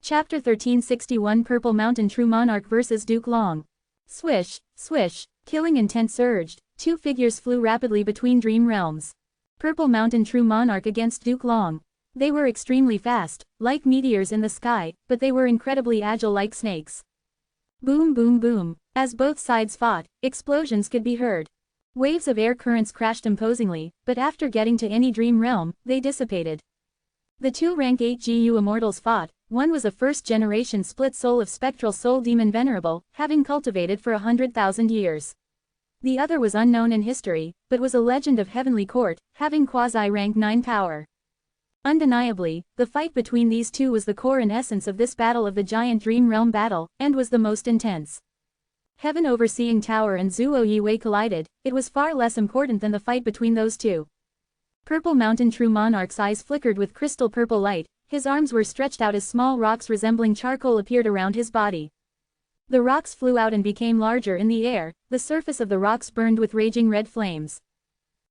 Chapter 1361 Purple Mountain True Monarch vs Duke Long. Swish, swish, killing intent surged, two figures flew rapidly between dream realms. Purple Mountain True Monarch against Duke Long. They were extremely fast, like meteors in the sky, but they were incredibly agile like snakes. Boom boom boom. As both sides fought, explosions could be heard. Waves of air currents crashed imposingly, but after getting to any dream realm, they dissipated. The two rank 8 GU immortals fought. One was a first-generation split soul of spectral soul demon Venerable, having cultivated for 100,000 years. The other was unknown in history, but was a legend of heavenly court, having quasi-rank 9 power. Undeniably, the fight between these two was the core and essence of this battle of the giant dream realm battle, and was the most intense. Heaven Overseeing Tower and Zuo Yiwei collided. It was far less important than the fight between those two. Purple Mountain True Monarch's eyes flickered with crystal purple light. His arms were stretched out as small rocks resembling charcoal appeared around his body. The rocks flew out and became larger in the air. The surface of the rocks burned with raging red flames.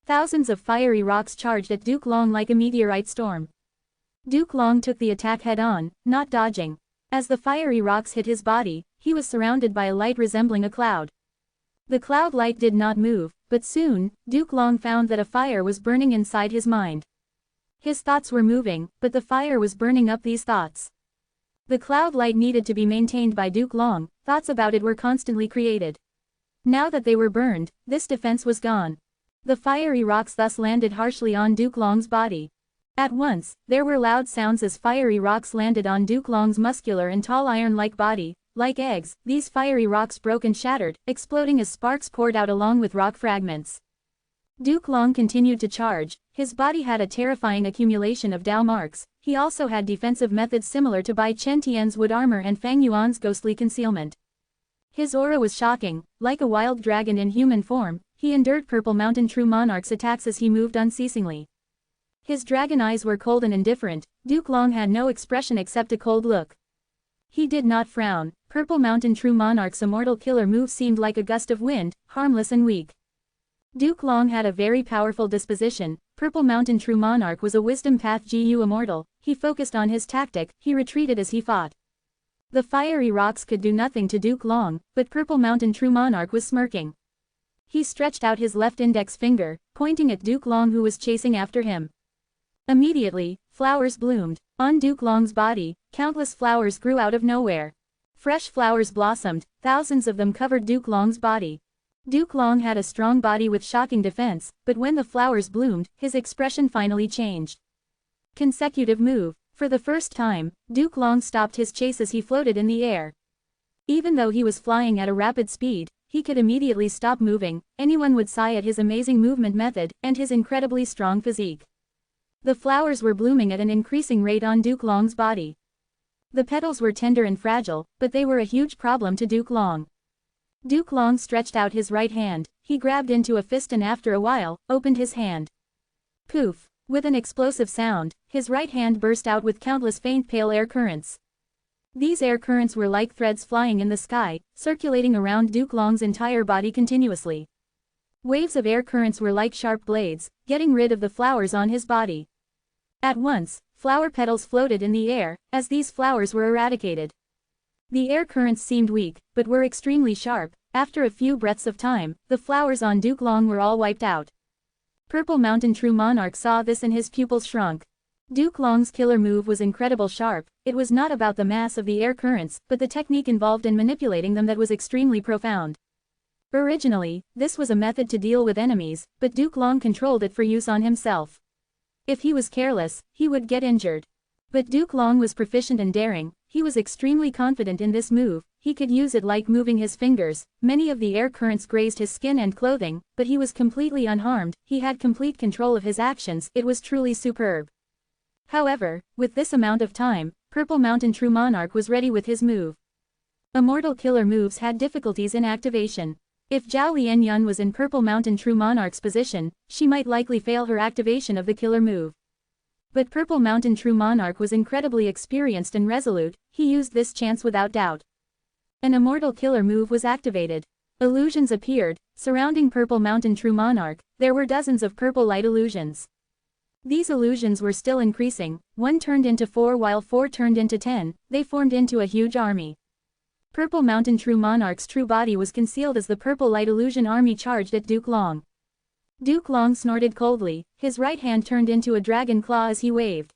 Thousands of fiery rocks charged at Duke Long like a meteorite storm. Duke Long took the attack head-on, not dodging. As the fiery rocks hit his body, he was surrounded by a light resembling a cloud. The cloud light did not move, but soon, Duke Long found that a fire was burning inside his mind. His thoughts were moving, but the fire was burning up these thoughts. The cloud light needed to be maintained by Duke Long. Thoughts about it were constantly created. Now that they were burned, this defense was gone. The fiery rocks thus landed harshly on Duke Long's body. At once, there were loud sounds as fiery rocks landed on Duke Long's muscular and tall iron-like body. Like eggs, these fiery rocks broke and shattered, exploding as sparks poured out along with rock fragments. Duke Long continued to charge. His body had a terrifying accumulation of Dao marks. He also had defensive methods similar to Bai Chen Tian's wood armor and Fang Yuan's ghostly concealment. His aura was shocking. Like a wild dragon in human form, he endured Purple Mountain True Monarch's attacks as he moved unceasingly. His dragon eyes were cold and indifferent. Duke Long had no expression except a cold look. He did not frown. Purple Mountain True Monarch's immortal killer move seemed like a gust of wind, harmless and weak. Duke Long had a very powerful disposition. Purple Mountain True Monarch was a wisdom path GU immortal. He focused on his tactic. He retreated as he fought. The fiery rocks could do nothing to Duke Long, but Purple Mountain True Monarch was smirking. He stretched out his left index finger, pointing at Duke Long who was chasing after him. Immediately, flowers bloomed. On Duke Long's body, countless flowers grew out of nowhere. Fresh flowers blossomed. Thousands of them covered Duke Long's body. Duke Long had a strong body with shocking defense, but when the flowers bloomed, his expression finally changed. Consecutive move. For the first time, Duke Long stopped his chase as he floated in the air. Even though he was flying at a rapid speed, he could immediately stop moving. Anyone would sigh at his amazing movement method, and his incredibly strong physique. The flowers were blooming at an increasing rate on Duke Long's body. The petals were tender and fragile, but they were a huge problem to Duke Long. Duke Long stretched out his right hand. He grabbed into a fist and after a while, opened his hand. Poof! With an explosive sound, his right hand burst out with countless faint pale air currents. These air currents were like threads flying in the sky, circulating around Duke Long's entire body continuously. Waves of air currents were like sharp blades, getting rid of the flowers on his body. At once, flower petals floated in the air, as these flowers were eradicated. The air currents seemed weak, but were extremely sharp. After a few breaths of time, the flowers on Duke Long were all wiped out. Purple Mountain True Monarch saw this and his pupils shrunk. Duke Long's killer move was incredible sharp. It was not about the mass of the air currents, but the technique involved in manipulating them that was extremely profound. Originally, this was a method to deal with enemies, but Duke Long controlled it for use on himself. If he was careless, he would get injured. But Duke Long was proficient and daring. He was extremely confident in this move. He could use it like moving his fingers. Many of the air currents grazed his skin and clothing, but he was completely unharmed. He had complete control of his actions. It was truly superb. However, with this amount of time, Purple Mountain True Monarch was ready with his move. Immortal killer moves had difficulties in activation. If Zhao Lianyun was in Purple Mountain True Monarch's position, she might likely fail her activation of the killer move. But Purple Mountain True Monarch was incredibly experienced and resolute. He used this chance without doubt. An immortal killer move was activated. Illusions appeared, surrounding Purple Mountain True Monarch. There were dozens of purple light illusions. These illusions were still increasing, 1 turned into 4 while 4 turned into 10, they formed into a huge army. Purple Mountain True Monarch's true body was concealed as the purple light illusion army charged at Duke Long. Duke Long snorted coldly, his right hand turned into a dragon claw as he waved.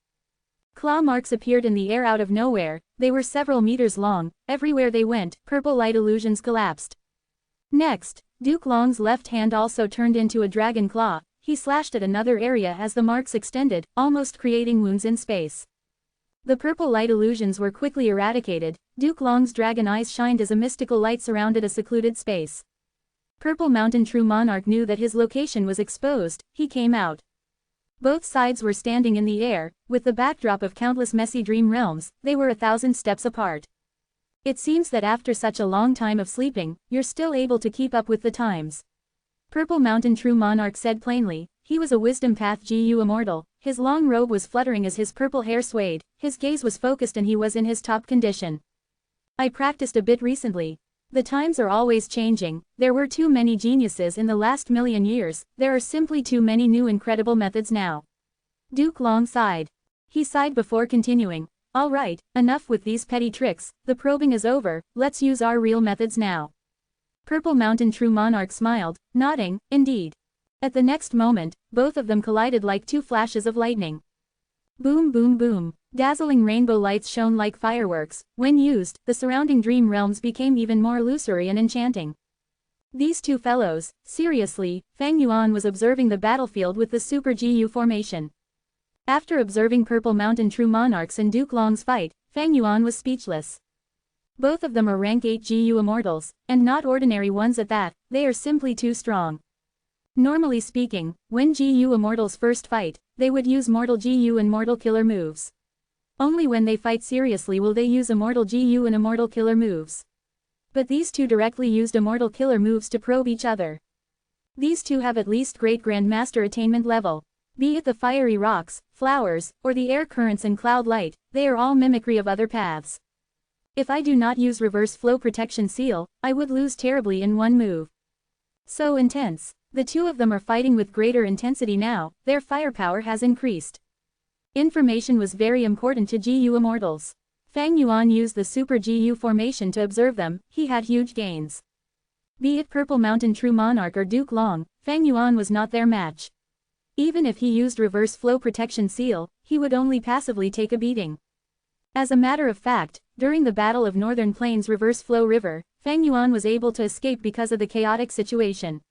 Claw marks appeared in the air out of nowhere, they were several meters long, everywhere they went, purple light illusions collapsed. Next, Duke Long's left hand also turned into a dragon claw, he slashed at another area as the marks extended, almost creating wounds in space. The purple light illusions were quickly eradicated, Duke Long's dragon eyes shined as a mystical light surrounded a secluded space. Purple Mountain True Monarch knew that his location was exposed, he came out. Both sides were standing in the air, with the backdrop of countless messy dream realms, they were 1,000 steps apart. It seems that after such a long time of sleeping, you're still able to keep up with the times. Purple Mountain True Monarch said plainly, he was a wisdom path GU Immortal, his long robe was fluttering as his purple hair swayed, his gaze was focused and he was in his top condition. I practiced a bit recently. The times are always changing, there were too many geniuses in the last million years, there are simply too many new incredible methods now. Duke Long sighed. He sighed before continuing, alright, enough with these petty tricks, the probing is over, let's use our real methods now. Purple Mountain True Monarch smiled, nodding, indeed. At the next moment, both of them collided like 2 flashes of lightning. Boom boom boom. Dazzling rainbow lights shone like fireworks, when used, the surrounding dream realms became even more illusory and enchanting. These 2 fellows, seriously, Fang Yuan was observing the battlefield with the Super GU formation. After observing Purple Mountain True Monarchs and Duke Long's fight, Fang Yuan was speechless. Both of them are rank 8 GU Immortals, and not ordinary ones at that, they are simply too strong. Normally speaking, when GU Immortals first fight, they would use Mortal GU and Mortal Killer moves. Only when they fight seriously will they use Immortal GU and Immortal Killer moves. But these 2 directly used Immortal Killer moves to probe each other. These 2 have at least Great Grandmaster attainment level. Be it the fiery rocks, flowers, or the air currents and cloud light, they are all mimicry of other paths. If I do not use Reverse Flow Protection Seal, I would lose terribly in one move. So intense. The 2 of them are fighting with greater intensity now, their firepower has increased. Information was very important to GU Immortals. Fang Yuan used the Super GU formation to observe them, he had huge gains. Be it Purple Mountain True Monarch or Duke Long, Fang Yuan was not their match. Even if he used Reverse Flow Protection Seal, he would only passively take a beating. As a matter of fact, during the Battle of Northern Plains Reverse Flow River, Fang Yuan was able to escape because of the chaotic situation.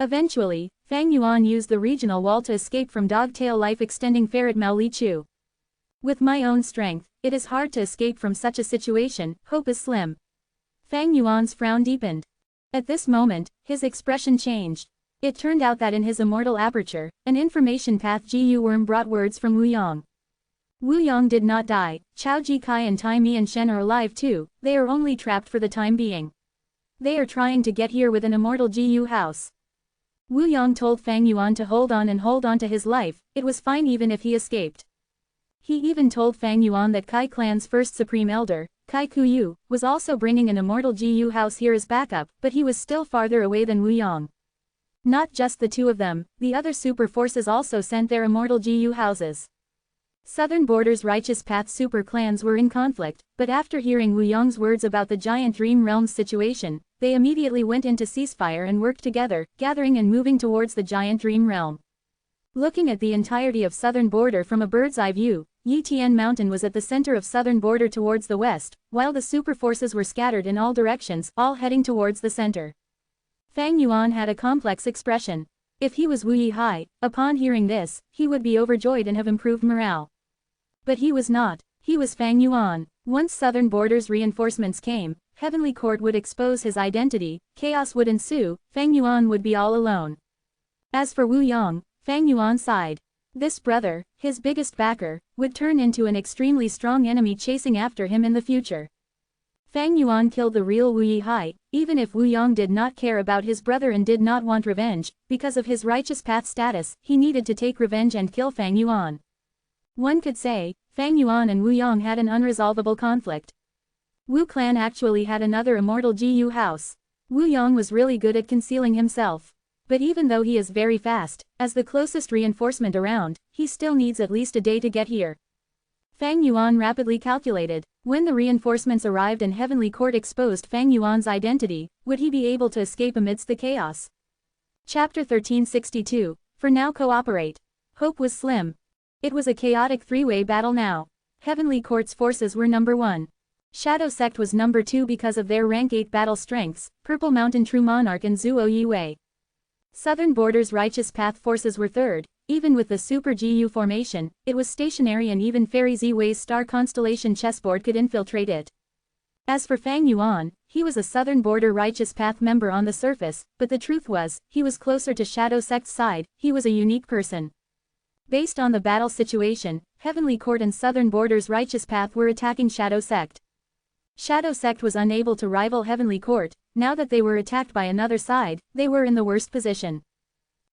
Eventually, Fang Yuan used the regional wall to escape from Dogtail Life Extending Ferret Mao Li Chu. With my own strength, it is hard to escape from such a situation, hope is slim. Fang Yuan's frown deepened. At this moment, his expression changed. It turned out that in his immortal aperture, an information path GU worm brought words from Wu Yang. Wu Yang did not die, Chao Ji Kai and Tai Mi and Shen are alive too, they are only trapped for the time being. They are trying to get here with an immortal GU house. Wu Yang told Fang Yuan to hold on to his life, it was fine even if he escaped. He even told Fang Yuan that Kai clan's first supreme elder, Kai Kuyu, was also bringing an immortal GU house here as backup, but he was still farther away than Wu Yang. Not just the 2 of them, the other super forces also sent their immortal GU houses. Southern Border's Righteous Path super clans were in conflict, but after hearing Wu Yang's words about the giant Dream Realms situation, they immediately went into ceasefire and worked together, gathering and moving towards the giant Dream Realm. Looking at the entirety of Southern Border from a bird's eye view, Yitian Mountain was at the center of Southern Border towards the west, while the super forces were scattered in all directions, all heading towards the center. Fang Yuan had a complex expression. If he was Wu Yihai, upon hearing this, he would be overjoyed and have improved morale. But he was not. He was Fang Yuan. Once Southern Border's reinforcements came, Heavenly Court would expose his identity, chaos would ensue, Fang Yuan would be all alone. As for Wu Yang, Fang Yuan sighed. This brother, his biggest backer, would turn into an extremely strong enemy chasing after him in the future. Fang Yuan killed the real Wu Yihai, even if Wu Yang did not care about his brother and did not want revenge, because of his righteous path status, he needed to take revenge and kill Fang Yuan. One could say, Fang Yuan and Wu Yang had an unresolvable conflict. Wu clan actually had another immortal GU house. Wu Yang was really good at concealing himself. But even though he is very fast, as the closest reinforcement around, he still needs at least a day to get here. Fang Yuan rapidly calculated. When the reinforcements arrived and Heavenly Court exposed Fang Yuan's identity, would he be able to escape amidst the chaos? Chapter 1362. For now cooperate. Hope was slim. It was a chaotic three-way battle now. Heavenly Court's forces were number 1. Shadow Sect was number 2 because of their rank 8 battle strengths, Purple Mountain True Monarch and Zuo Yiwei. Southern Border's Righteous Path forces were 3rd. Even with the Super GU formation, it was stationary and even Fairy Ziwei's star constellation chessboard could infiltrate it. As for Fang Yuan, he was a Southern Border Righteous Path member on the surface, but the truth was, he was closer to Shadow Sect's side, he was a unique person. Based on the battle situation, Heavenly Court and Southern Border's Righteous Path were attacking Shadow Sect. Shadow Sect was unable to rival Heavenly Court. Now that they were attacked by another side, they were in the worst position.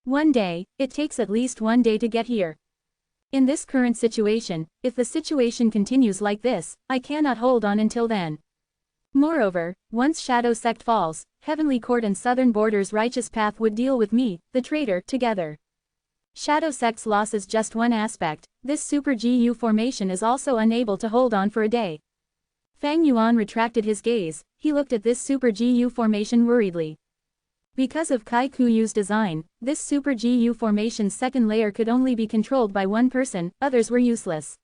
One day, it takes at least 1 day to get here. In this current situation, if the situation continues like this, I cannot hold on until then. Moreover, once Shadow Sect falls, Heavenly Court and Southern Border's Righteous Path would deal with me, the traitor, together. Shadow Sect's loss is just one aspect. This Super GU formation is also unable to hold on for a day. Fang Yuan retracted his gaze. He looked at this Super GU formation worriedly. Because of Kai Kuyu's design, this Super GU formation's second layer could only be controlled by one person, others were useless.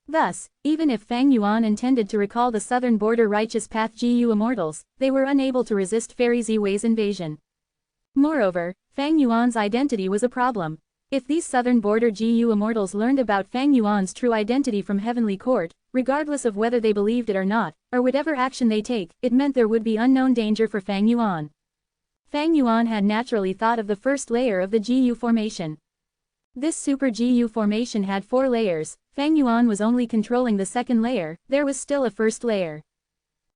Thus, even if Fang Yuan intended to recall the Southern Border Righteous Path GU Immortals, they were unable to resist Fairy Ziwei's invasion. Moreover, Fang Yuan's identity was a problem. If these Southern Border GU Immortals learned about Fang Yuan's true identity from Heavenly Court, regardless of whether they believed it or not, or whatever action they take, it meant there would be unknown danger for Fang Yuan. Fang Yuan had naturally thought of the first layer of the GU formation. This Super GU formation had 4 layers, Fang Yuan was only controlling the second layer, there was still a first layer.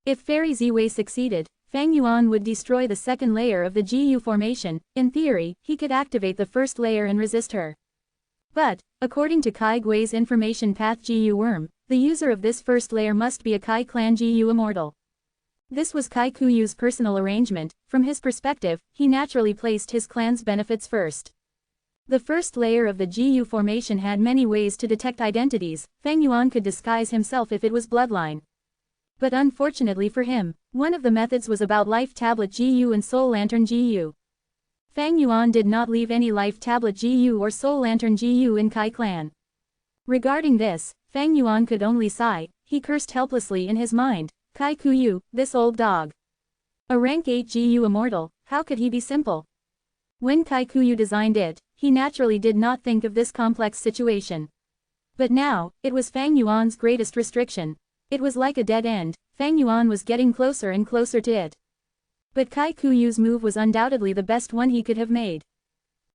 If Fairy Ziwei succeeded, Fang Yuan would destroy the second layer of the GU formation. In theory, he could activate the first layer and resist her. But, according to Kai Gui's information path GU worm, the user of this first layer must be a Kai clan GU immortal. This was Kai Kuyu's personal arrangement. From his perspective, he naturally placed his clan's benefits first. The first layer of the GU formation had many ways to detect identities. Fang Yuan could disguise himself if it was bloodline. But unfortunately for him, one of the methods was about Life Tablet GU and Soul Lantern GU. Fang Yuan did not leave any Life Tablet GU or Soul Lantern GU in Kai clan. Regarding this, Fang Yuan could only sigh. He cursed helplessly in his mind. Kai Kuyu, this old dog. A rank 8 GU immortal, how could he be simple? When Kai Kuyu designed it, he naturally did not think of this complex situation. But now, it was Fang Yuan's greatest restriction. It was like a dead end. Fang Yuan was getting closer and closer to it. But Kai Kuyu's move was undoubtedly the best one he could have made.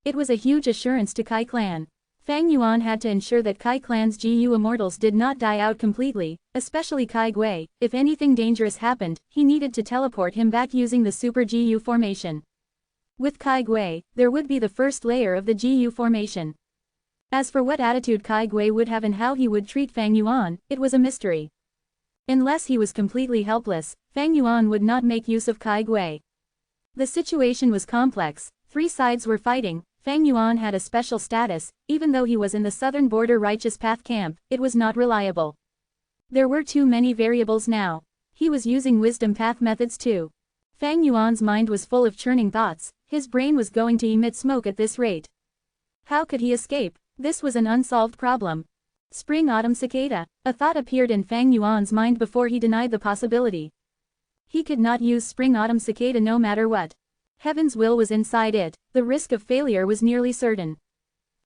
It was a huge assurance to Kai clan. Fang Yuan had to ensure that Kai clan's GU immortals did not die out completely, especially Kai Gui. If anything dangerous happened, he needed to teleport him back using the Super GU formation. With Kai Gui, there would be the first layer of the GU formation. As for what attitude Kai Gui would have and how he would treat Fang Yuan, it was a mystery. Unless he was completely helpless, Fang Yuan would not make use of Kai Gui. The situation was complex. 3 sides were fighting. Fang Yuan had a special status. Even though he was in the Southern Border Righteous Path camp, it was not reliable. There were too many variables now. He was using Wisdom Path methods too. Fang Yuan's mind was full of churning thoughts. His brain was going to emit smoke at this rate. How could he escape? This was an unsolved problem. Spring-Autumn Cicada. A thought appeared in Fang Yuan's mind before he denied the possibility. He could not use Spring-Autumn Cicada no matter what. Heaven's will was inside it. The risk of failure was nearly certain.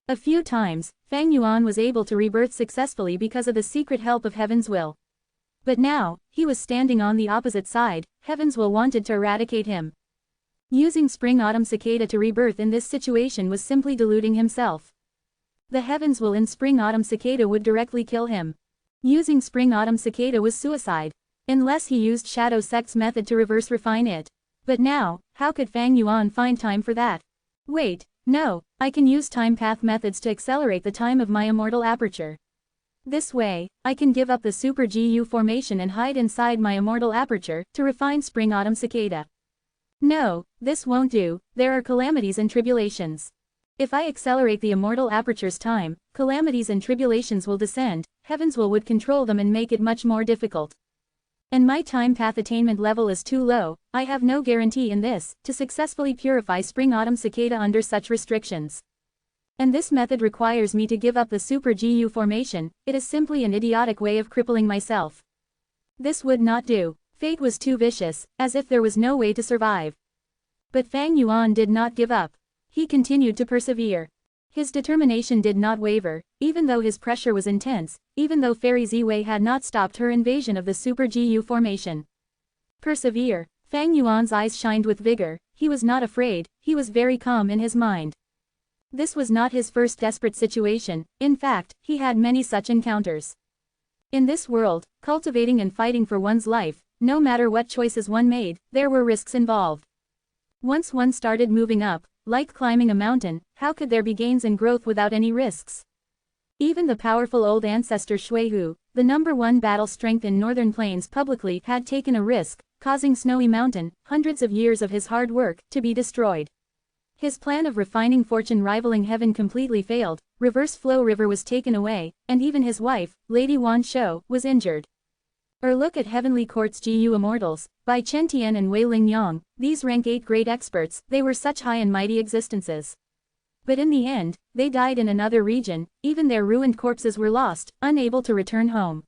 A few times, Fang Yuan was able to rebirth successfully because of the secret help of Heaven's will. But now, he was standing on the opposite side. Heaven's will wanted to eradicate him. Using Spring-Autumn Cicada to rebirth in this situation was simply deluding himself. The Heaven's will in Spring-Autumn Cicada would directly kill him. Using Spring-Autumn Cicada was suicide. Unless he used Shadow Sect's method to reverse refine it. But now, how could Fang Yuan find time for that? Wait, no, I can use time path methods to accelerate the time of my immortal aperture. This way, I can give up the Super GU formation and hide inside my immortal aperture to refine Spring-Autumn Cicada. No, this won't do, there are calamities and tribulations. If I accelerate the immortal aperture's time, calamities and tribulations will descend, heavens would control them and make it much more difficult. And my time path attainment level is too low, I have no guarantee in this, to successfully purify spring-autumn cicada under such restrictions. And this method requires me to give up the Super GU formation, it is simply an idiotic way of crippling myself. This would not do. Fate was too vicious, as if there was no way to survive. But Fang Yuan did not give up. He continued to persevere. His determination did not waver, even though his pressure was intense, even though Fairy Ziwei had not stopped her invasion of the Super GU formation. Persevere. Fang Yuan's eyes shined with vigor, he was not afraid, he was very calm in his mind. This was not his first desperate situation, in fact, he had many such encounters. In this world, cultivating and fighting for one's life, no matter what choices one made, there were risks involved. Once one started moving up, like climbing a mountain, how could there be gains and growth without any risks? Even the powerful old ancestor Shuihu, the #1 battle strength in northern plains publicly had taken a risk, causing Snowy Mountain, hundreds of years of his hard work, to be destroyed. His plan of refining fortune rivaling heaven completely failed, Reverse Flow River was taken away, and even his wife, Lady Wan Shou, was injured. Or look at Heavenly Court's GU Immortals, by Chen Tian and Wei Ling Yang, these rank 8 great experts, they were such high and mighty existences. But in the end, they died in another region, even their ruined corpses were lost, unable to return home.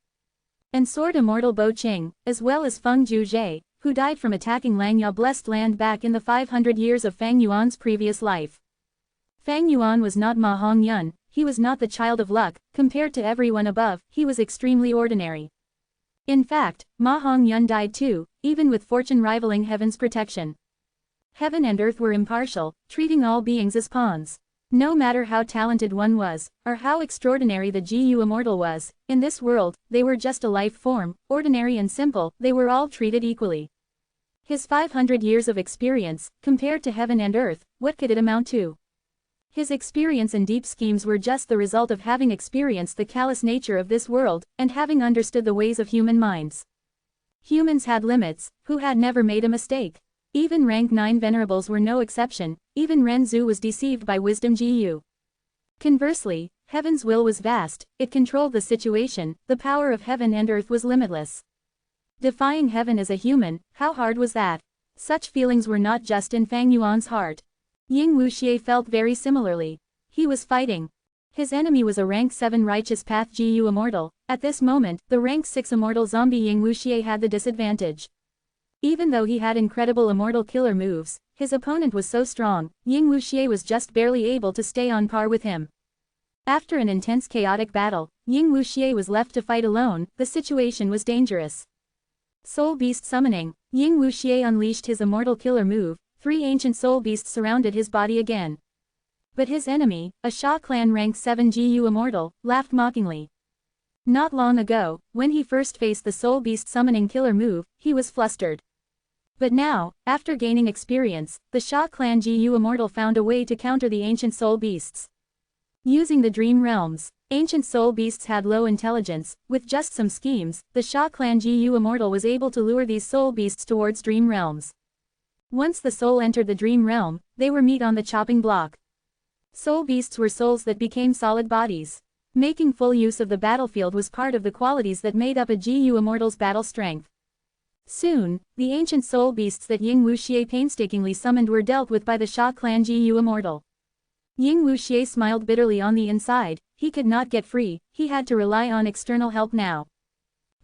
And Sword Immortal Bo Qing, as well as Feng Juzhe, who died from attacking Langya blessed land back in the 500 years of Fang Yuan's previous life. Fang Yuan was not Ma Hongyun, he was not the child of luck, compared to everyone above, he was extremely ordinary. In fact, Ma Hongyun died too, even with fortune rivaling heaven's protection. Heaven and earth were impartial, treating all beings as pawns. No matter how talented one was, or how extraordinary the GU Immortal was, in this world, they were just a life form, ordinary and simple, they were all treated equally. His 500 years of experience, compared to heaven and earth, what could it amount to? His experience and deep schemes were just the result of having experienced the callous nature of this world, and having understood the ways of human minds. Humans had limits, who had never made a mistake. Even rank 9 venerables were no exception, even Ren Zhu was deceived by wisdom GU. Conversely, heaven's will was vast, it controlled the situation, the power of heaven and earth was limitless. Defying heaven as a human, how hard was that? Such feelings were not just in Fang Yuan's heart. Ying Wuxie felt very similarly. He was fighting. His enemy was a rank 7 righteous path GU Immortal, at this moment, the rank 6 immortal zombie Ying Wuxie had the disadvantage. Even though he had incredible immortal killer moves, his opponent was so strong, Ying Wuxie was just barely able to stay on par with him. After an intense chaotic battle, Ying Wuxie was left to fight alone, the situation was dangerous. Soul Beast Summoning, Ying Wuxie unleashed his immortal killer move, 3 ancient soul beasts surrounded his body again. But his enemy, a Sha Clan rank 7 GU Immortal, laughed mockingly. Not long ago, when he first faced the soul beast summoning killer move, he was flustered. But now, after gaining experience, the Sha Clan GU Immortal found a way to counter the ancient soul beasts. Using the dream realms, ancient soul beasts had low intelligence, with just some schemes, the Sha Clan GU Immortal was able to lure these soul beasts towards dream realms. Once the soul entered the dream realm, they were meat on the chopping block. Soul beasts were souls that became solid bodies. Making full use of the battlefield was part of the qualities that made up a GU Immortal's battle strength. Soon, the ancient soul beasts that Ying Wuxie painstakingly summoned were dealt with by the Sha Clan GU Immortal. Ying Wuxie smiled bitterly on the inside, he could not get free, he had to rely on external help now.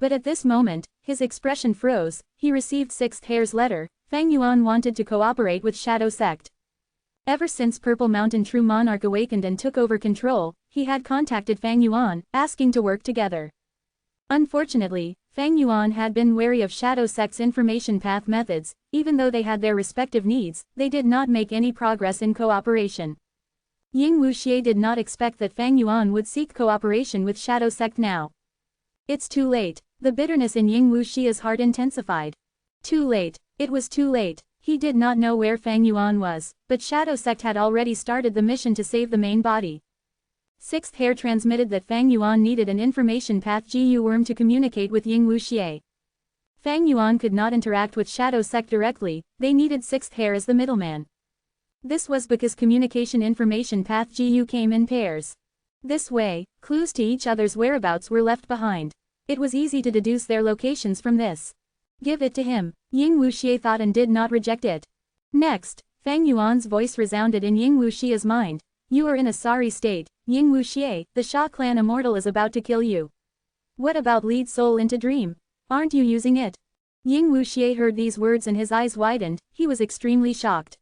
But at this moment, his expression froze, he received 6th Hair's letter, Fang Yuan wanted to cooperate with Shadow Sect. Ever since Purple Mountain True Monarch awakened and took over control, he had contacted Fang Yuan, asking to work together. Unfortunately, Fang Yuan had been wary of Shadow Sect's information path methods, even though they had their respective needs, they did not make any progress in cooperation. Ying Wuxie did not expect that Fang Yuan would seek cooperation with Shadow Sect now. It's too late, the bitterness in Ying Wuxie's heart intensified. Too late, it was too late, he did not know where Fang Yuan was, but Shadow Sect had already started the mission to save the main body. 6th Hair transmitted that Fang Yuan needed an information path GU worm to communicate with Ying Wuxie. Fang Yuan could not interact with Shadow Sect directly, they needed Sixth Hair as the middleman. This was because communication information path GU came in pairs. This way, clues to each other's whereabouts were left behind. It was easy to deduce their locations from this. Give it to him, Ying Wuxie thought and did not reject it. Next, Fang Yuan's voice resounded in Ying Wuxie's mind. You are in a sorry state, Ying Wuxie, the Sha clan Immortal is about to kill you. What about lead soul into dream? Aren't you using it? Ying Wuxie heard these words and his eyes widened, he was extremely shocked.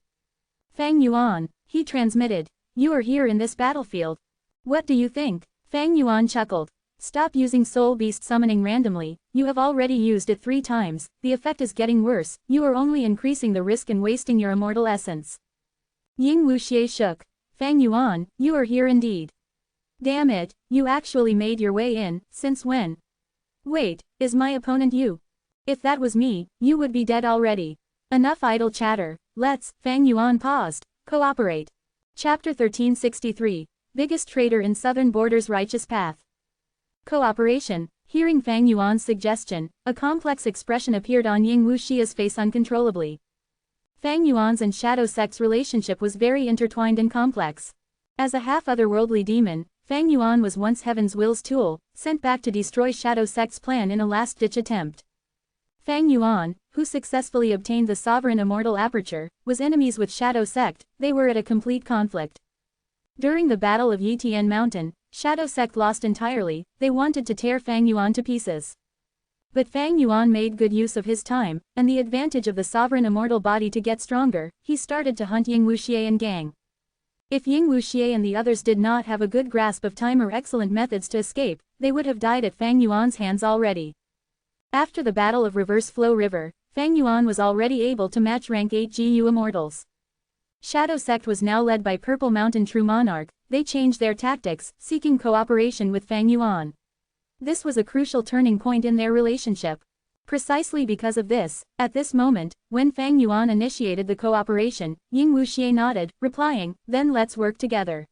Fang Yuan, he transmitted, you are here in this battlefield. What do you think? Fang Yuan chuckled. Stop using soul beast summoning randomly, you have already used it 3 times, the effect is getting worse, you are only increasing the risk and wasting your immortal essence. Ying Wuxie shook. Fang Yuan, you are here indeed. Damn it, you actually made your way in, since when? Wait, is my opponent you? If that was me, you would be dead already. Enough idle chatter, let's, Fang Yuan paused, cooperate. Chapter 1363, Biggest Traitor in Southern Border's Righteous Path. Cooperation. Hearing Fang Yuan's suggestion, a complex expression appeared on Ying Wuxie's face uncontrollably. Fang Yuan's and Shadow Sect's relationship was very intertwined and complex. As a half-otherworldly demon, Fang Yuan was once Heaven's Will's tool, sent back to destroy Shadow Sect's plan in a last-ditch attempt. Fang Yuan, who successfully obtained the Sovereign Immortal Aperture, was enemies with Shadow Sect, they were at a complete conflict. During the Battle of Yitian Mountain, Shadow Sect lost entirely, they wanted to tear Fang Yuan to pieces. But Fang Yuan made good use of his time, and the advantage of the Sovereign Immortal body to get stronger, he started to hunt Ying Wuxie and gang. If Ying Wuxie and the others did not have a good grasp of time or excellent methods to escape, they would have died at Fang Yuan's hands already. After the Battle of Reverse Flow River, Fang Yuan was already able to match rank 8 GU Immortals. Shadow Sect was now led by Purple Mountain True Monarch, they changed their tactics, seeking cooperation with Fang Yuan. This was a crucial turning point in their relationship. Precisely because of this, at this moment, when Fang Yuan initiated the cooperation, Ying Wuxie nodded, replying, then let's work together.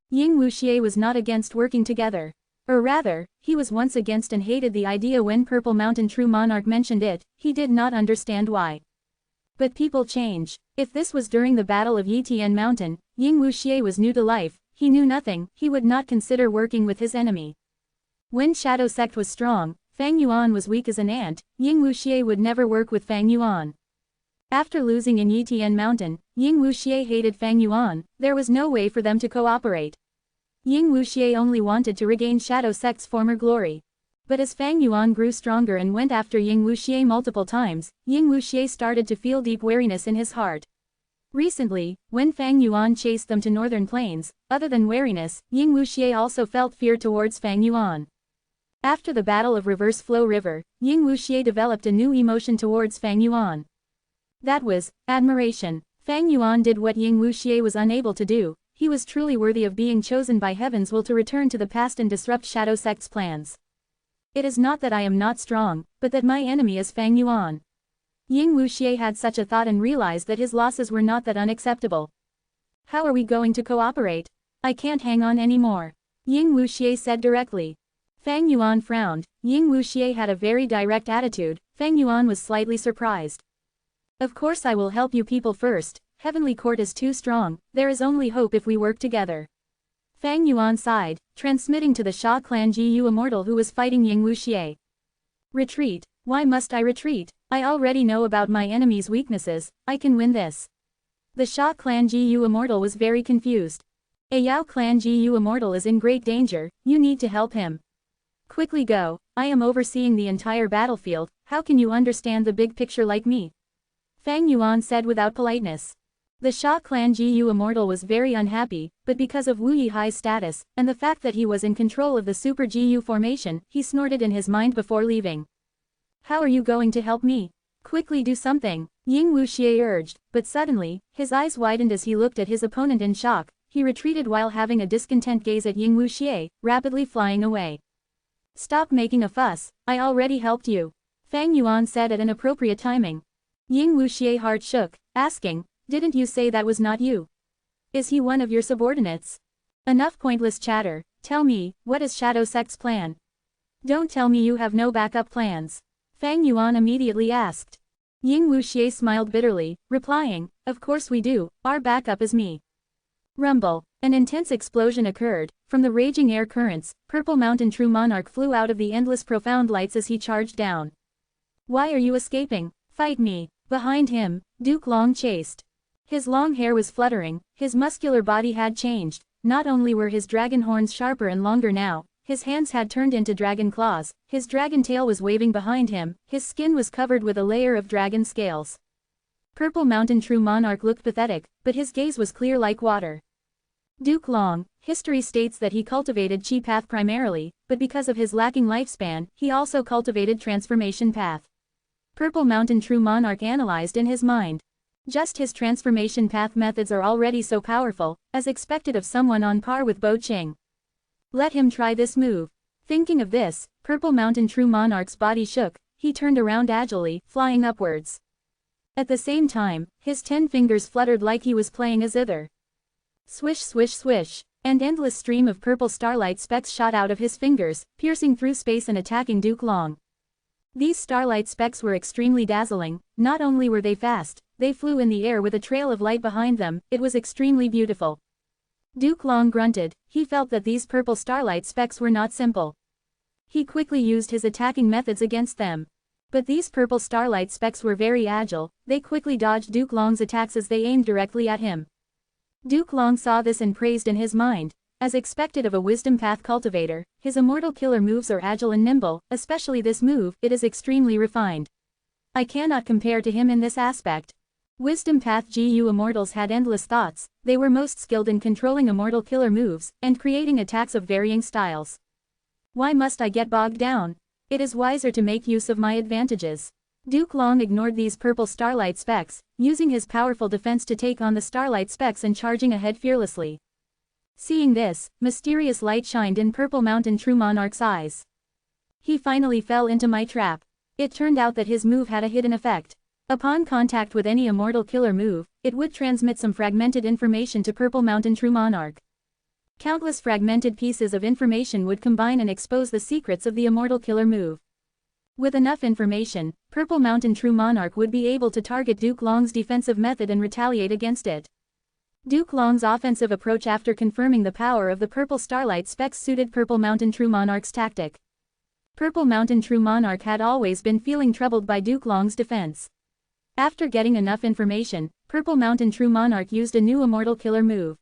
Ying Wuxie was not against working together. Or rather, he was once against and hated the idea when Purple Mountain True Monarch mentioned it, he did not understand why. But people change. If this was during the Battle of Yitian Mountain, Ying Wuxie was new to life, he knew nothing, he would not consider working with his enemy. When Shadow Sect was strong, Fang Yuan was weak as an ant, Ying Wuxie would never work with Fang Yuan. After losing in Yitian Mountain, Ying Wuxie hated Fang Yuan, there was no way for them to cooperate. Ying Wuxie only wanted to regain Shadow Sect's former glory. But as Fang Yuan grew stronger and went after Ying Wuxie multiple times, Ying Wuxie started to feel deep wariness in his heart. Recently, when Fang Yuan chased them to northern plains, other than wariness, Ying Wuxie also felt fear towards Fang Yuan. After the Battle of Reverse Flow River, Ying Wuxie developed a new emotion towards Fang Yuan. That was admiration. Fang Yuan did what Ying Wuxie was unable to do, he was truly worthy of being chosen by Heaven's will to return to the past and disrupt Shadow Sect's plans. It is not that I am not strong, but that my enemy is Fang Yuan. Ying Wuxie had such a thought and realized that his losses were not that unacceptable. How are we going to cooperate? I can't hang on anymore. Ying Wuxie said directly. Fang Yuan frowned. Ying Wuxie had a very direct attitude, Fang Yuan was slightly surprised. Of course I will help you people first, Heavenly Court is too strong, there is only hope if we work together. Fang Yuan sighed, transmitting to the Sha clan GU Immortal who was fighting Ying Wuxie. Retreat. Why must I retreat? I already know about my enemy's weaknesses, I can win this. The Sha clan GU Immortal was very confused. A Yao clan GU Immortal is in great danger, you need to help him. Quickly go, I am overseeing the entire battlefield, how can you understand the big picture like me? Fang Yuan said without politeness. The Sha clan GU Immortal was very unhappy, but because of Wu Yihai's status, and the fact that he was in control of the Super GU formation, he snorted in his mind before leaving. How are you going to help me? Quickly do something, Ying Wuxie urged, but suddenly, his eyes widened as he looked at his opponent in shock, he retreated while having a discontent gaze at Ying Wuxie, rapidly flying away. Stop making a fuss, I already helped you. Fang Yuan said at an appropriate timing. Ying Wuxie's heart shook, asking, didn't you say that was not you? Is he one of your subordinates? Enough pointless chatter, tell me, what is Shadow Sect's plan? Don't tell me you have no backup plans. Fang Yuan immediately asked. Ying Wuxie smiled bitterly, replying, "Of course we do, our backup is me." Rumble. An intense explosion occurred. From the raging air currents, Purple Mountain True Monarch flew out of the endless profound lights as he charged down. "Why are you escaping? Fight me." Behind him, Duke Long chased. His long hair was fluttering, his muscular body had changed. Not only were his dragon horns sharper and longer now, his hands had turned into dragon claws, his dragon tail was waving behind him, his skin was covered with a layer of dragon scales. Purple Mountain True Monarch looked pathetic, but his gaze was clear like water. Duke Long, history states that he cultivated Chi Path primarily, but because of his lacking lifespan, he also cultivated Transformation Path. Purple Mountain True Monarch analyzed in his mind. Just his Transformation Path methods are already so powerful, as expected of someone on par with Bo Qing. Let him try this move. Thinking of this, Purple Mountain True Monarch's body shook, he turned around agilely, flying upwards. At the same time, his 10 fingers fluttered like he was playing a zither. Swish swish swish, an endless stream of purple starlight specks shot out of his fingers, piercing through space and attacking Duke Long. These starlight specks were extremely dazzling. Not only were they fast, they flew in the air with a trail of light behind them, it was extremely beautiful. Duke Long grunted, he felt that these purple starlight specks were not simple. He quickly used his attacking methods against them. But these purple starlight specks were very agile, they quickly dodged Duke Long's attacks as they aimed directly at him. Duke Long saw this and praised in his mind. As expected of a Wisdom Path cultivator, his immortal killer moves are agile and nimble, especially this move, it is extremely refined. I cannot compare to him in this aspect. Wisdom Path GU Immortals had endless thoughts, they were most skilled in controlling immortal killer moves, and creating attacks of varying styles. Why must I get bogged down? It is wiser to make use of my advantages. Duke Long ignored these purple starlight specks, using his powerful defense to take on the starlight specks and charging ahead fearlessly. Seeing this, mysterious light shined in Purple Mountain True Monarch's eyes. He finally fell into my trap. It turned out that his move had a hidden effect. Upon contact with any immortal killer move, it would transmit some fragmented information to Purple Mountain True Monarch. Countless fragmented pieces of information would combine and expose the secrets of the immortal killer move. With enough information, Purple Mountain True Monarch would be able to target Duke Long's defensive method and retaliate against it. Duke Long's offensive approach after confirming the power of the purple starlight specks suited Purple Mountain True Monarch's tactic. Purple Mountain True Monarch had always been feeling troubled by Duke Long's defense. After getting enough information, Purple Mountain True Monarch used a new immortal killer move.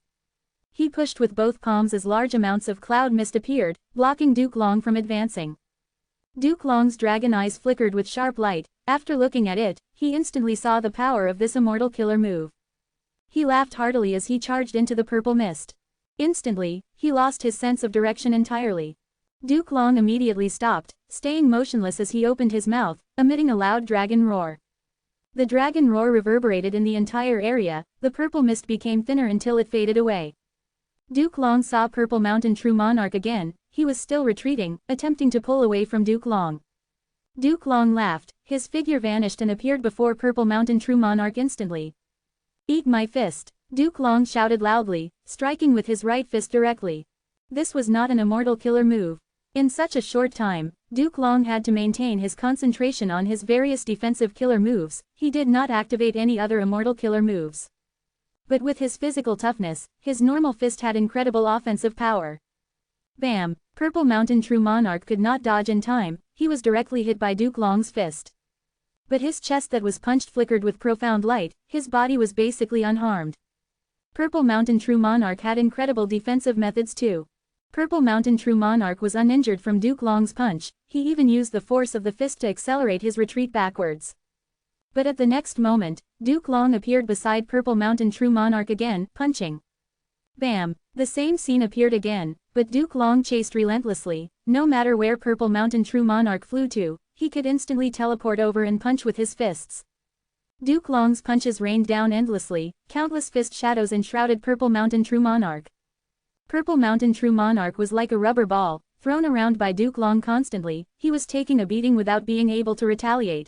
He pushed with both palms as large amounts of cloud mist appeared, blocking Duke Long from advancing. Duke Long's dragon eyes flickered with sharp light. After looking at it, he instantly saw the power of this immortal killer move. He laughed heartily as he charged into the purple mist. Instantly, he lost his sense of direction entirely. Duke Long immediately stopped, staying motionless as he opened his mouth, emitting a loud dragon roar. The dragon roar reverberated in the entire area, the purple mist became thinner until it faded away. Duke Long saw Purple Mountain True Monarch again, he was still retreating, attempting to pull away from Duke Long. Duke Long laughed, his figure vanished and appeared before Purple Mountain True Monarch instantly. "Eat my fist," Duke Long shouted loudly, striking with his right fist directly. This was not an immortal killer move. In such a short time, Duke Long had to maintain his concentration on his various defensive killer moves, he did not activate any other immortal killer moves. But with his physical toughness, his normal fist had incredible offensive power. Bam! Purple Mountain True Monarch could not dodge in time, he was directly hit by Duke Long's fist. But his chest that was punched flickered with profound light, his body was basically unharmed. Purple Mountain True Monarch had incredible defensive methods too. Purple Mountain True Monarch was uninjured from Duke Long's punch, he even used the force of the fist to accelerate his retreat backwards. But at the next moment, Duke Long appeared beside Purple Mountain True Monarch again, punching. Bam! The same scene appeared again, but Duke Long chased relentlessly. No matter where Purple Mountain True Monarch flew to, he could instantly teleport over and punch with his fists. Duke Long's punches rained down endlessly, countless fist shadows enshrouded Purple Mountain True Monarch. Purple Mountain True Monarch was like a rubber ball, thrown around by Duke Long constantly, he was taking a beating without being able to retaliate.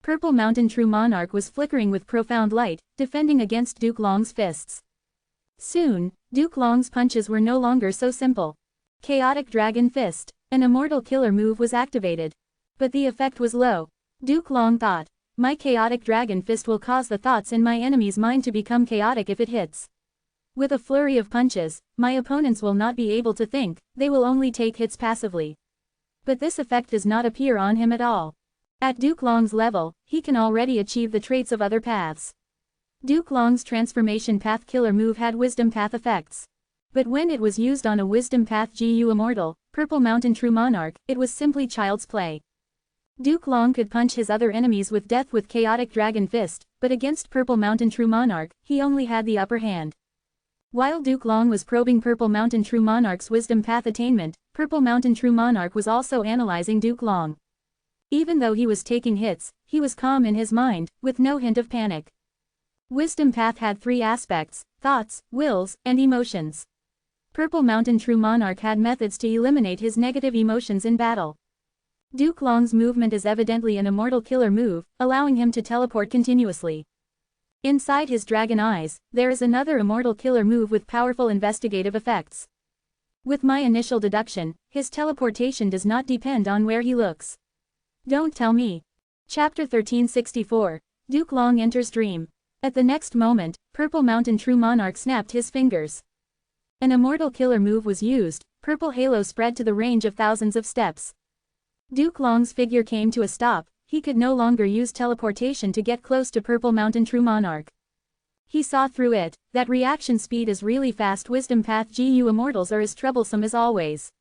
Purple Mountain True Monarch was flickering with profound light, defending against Duke Long's fists. Soon, Duke Long's punches were no longer so simple. Chaotic Dragon Fist, an immortal killer move was activated. But the effect was low. Duke Long thought, my chaotic dragon fist will cause the thoughts in my enemy's mind to become chaotic if it hits. With a flurry of punches, my opponents will not be able to think, they will only take hits passively. But this effect does not appear on him at all. At Duke Long's level, he can already achieve the traits of other paths. Duke Long's transformation path killer move had wisdom path effects. But when it was used on a wisdom path GU Immortal, Purple Mountain True Monarch, it was simply child's play. Duke Long could punch his other enemies with death with chaotic dragon fist, but against Purple Mountain True Monarch, he only had the upper hand. While Duke Long was probing Purple Mountain True Monarch's wisdom path attainment, Purple Mountain True Monarch was also analyzing Duke Long. Even though he was taking hits, he was calm in his mind, with no hint of panic. Wisdom path had three aspects: thoughts, wills, and emotions. Purple Mountain True Monarch had methods to eliminate his negative emotions in battle. Duke Long's movement is evidently an immortal killer move, allowing him to teleport continuously. Inside his dragon eyes, there is another immortal killer move with powerful investigative effects. With my initial deduction, his teleportation does not depend on where he looks. Don't tell me. Chapter 1364. Duke Long enters dream. At the next moment, Purple Mountain True Monarch snapped his fingers. An immortal killer move was used, purple halo spread to the range of thousands of steps. Duke Long's figure came to a stop. He could no longer use teleportation to get close to Purple Mountain True Monarch. He saw through it, that reaction speed is really fast. Wisdom Path GU Immortals are as troublesome as always.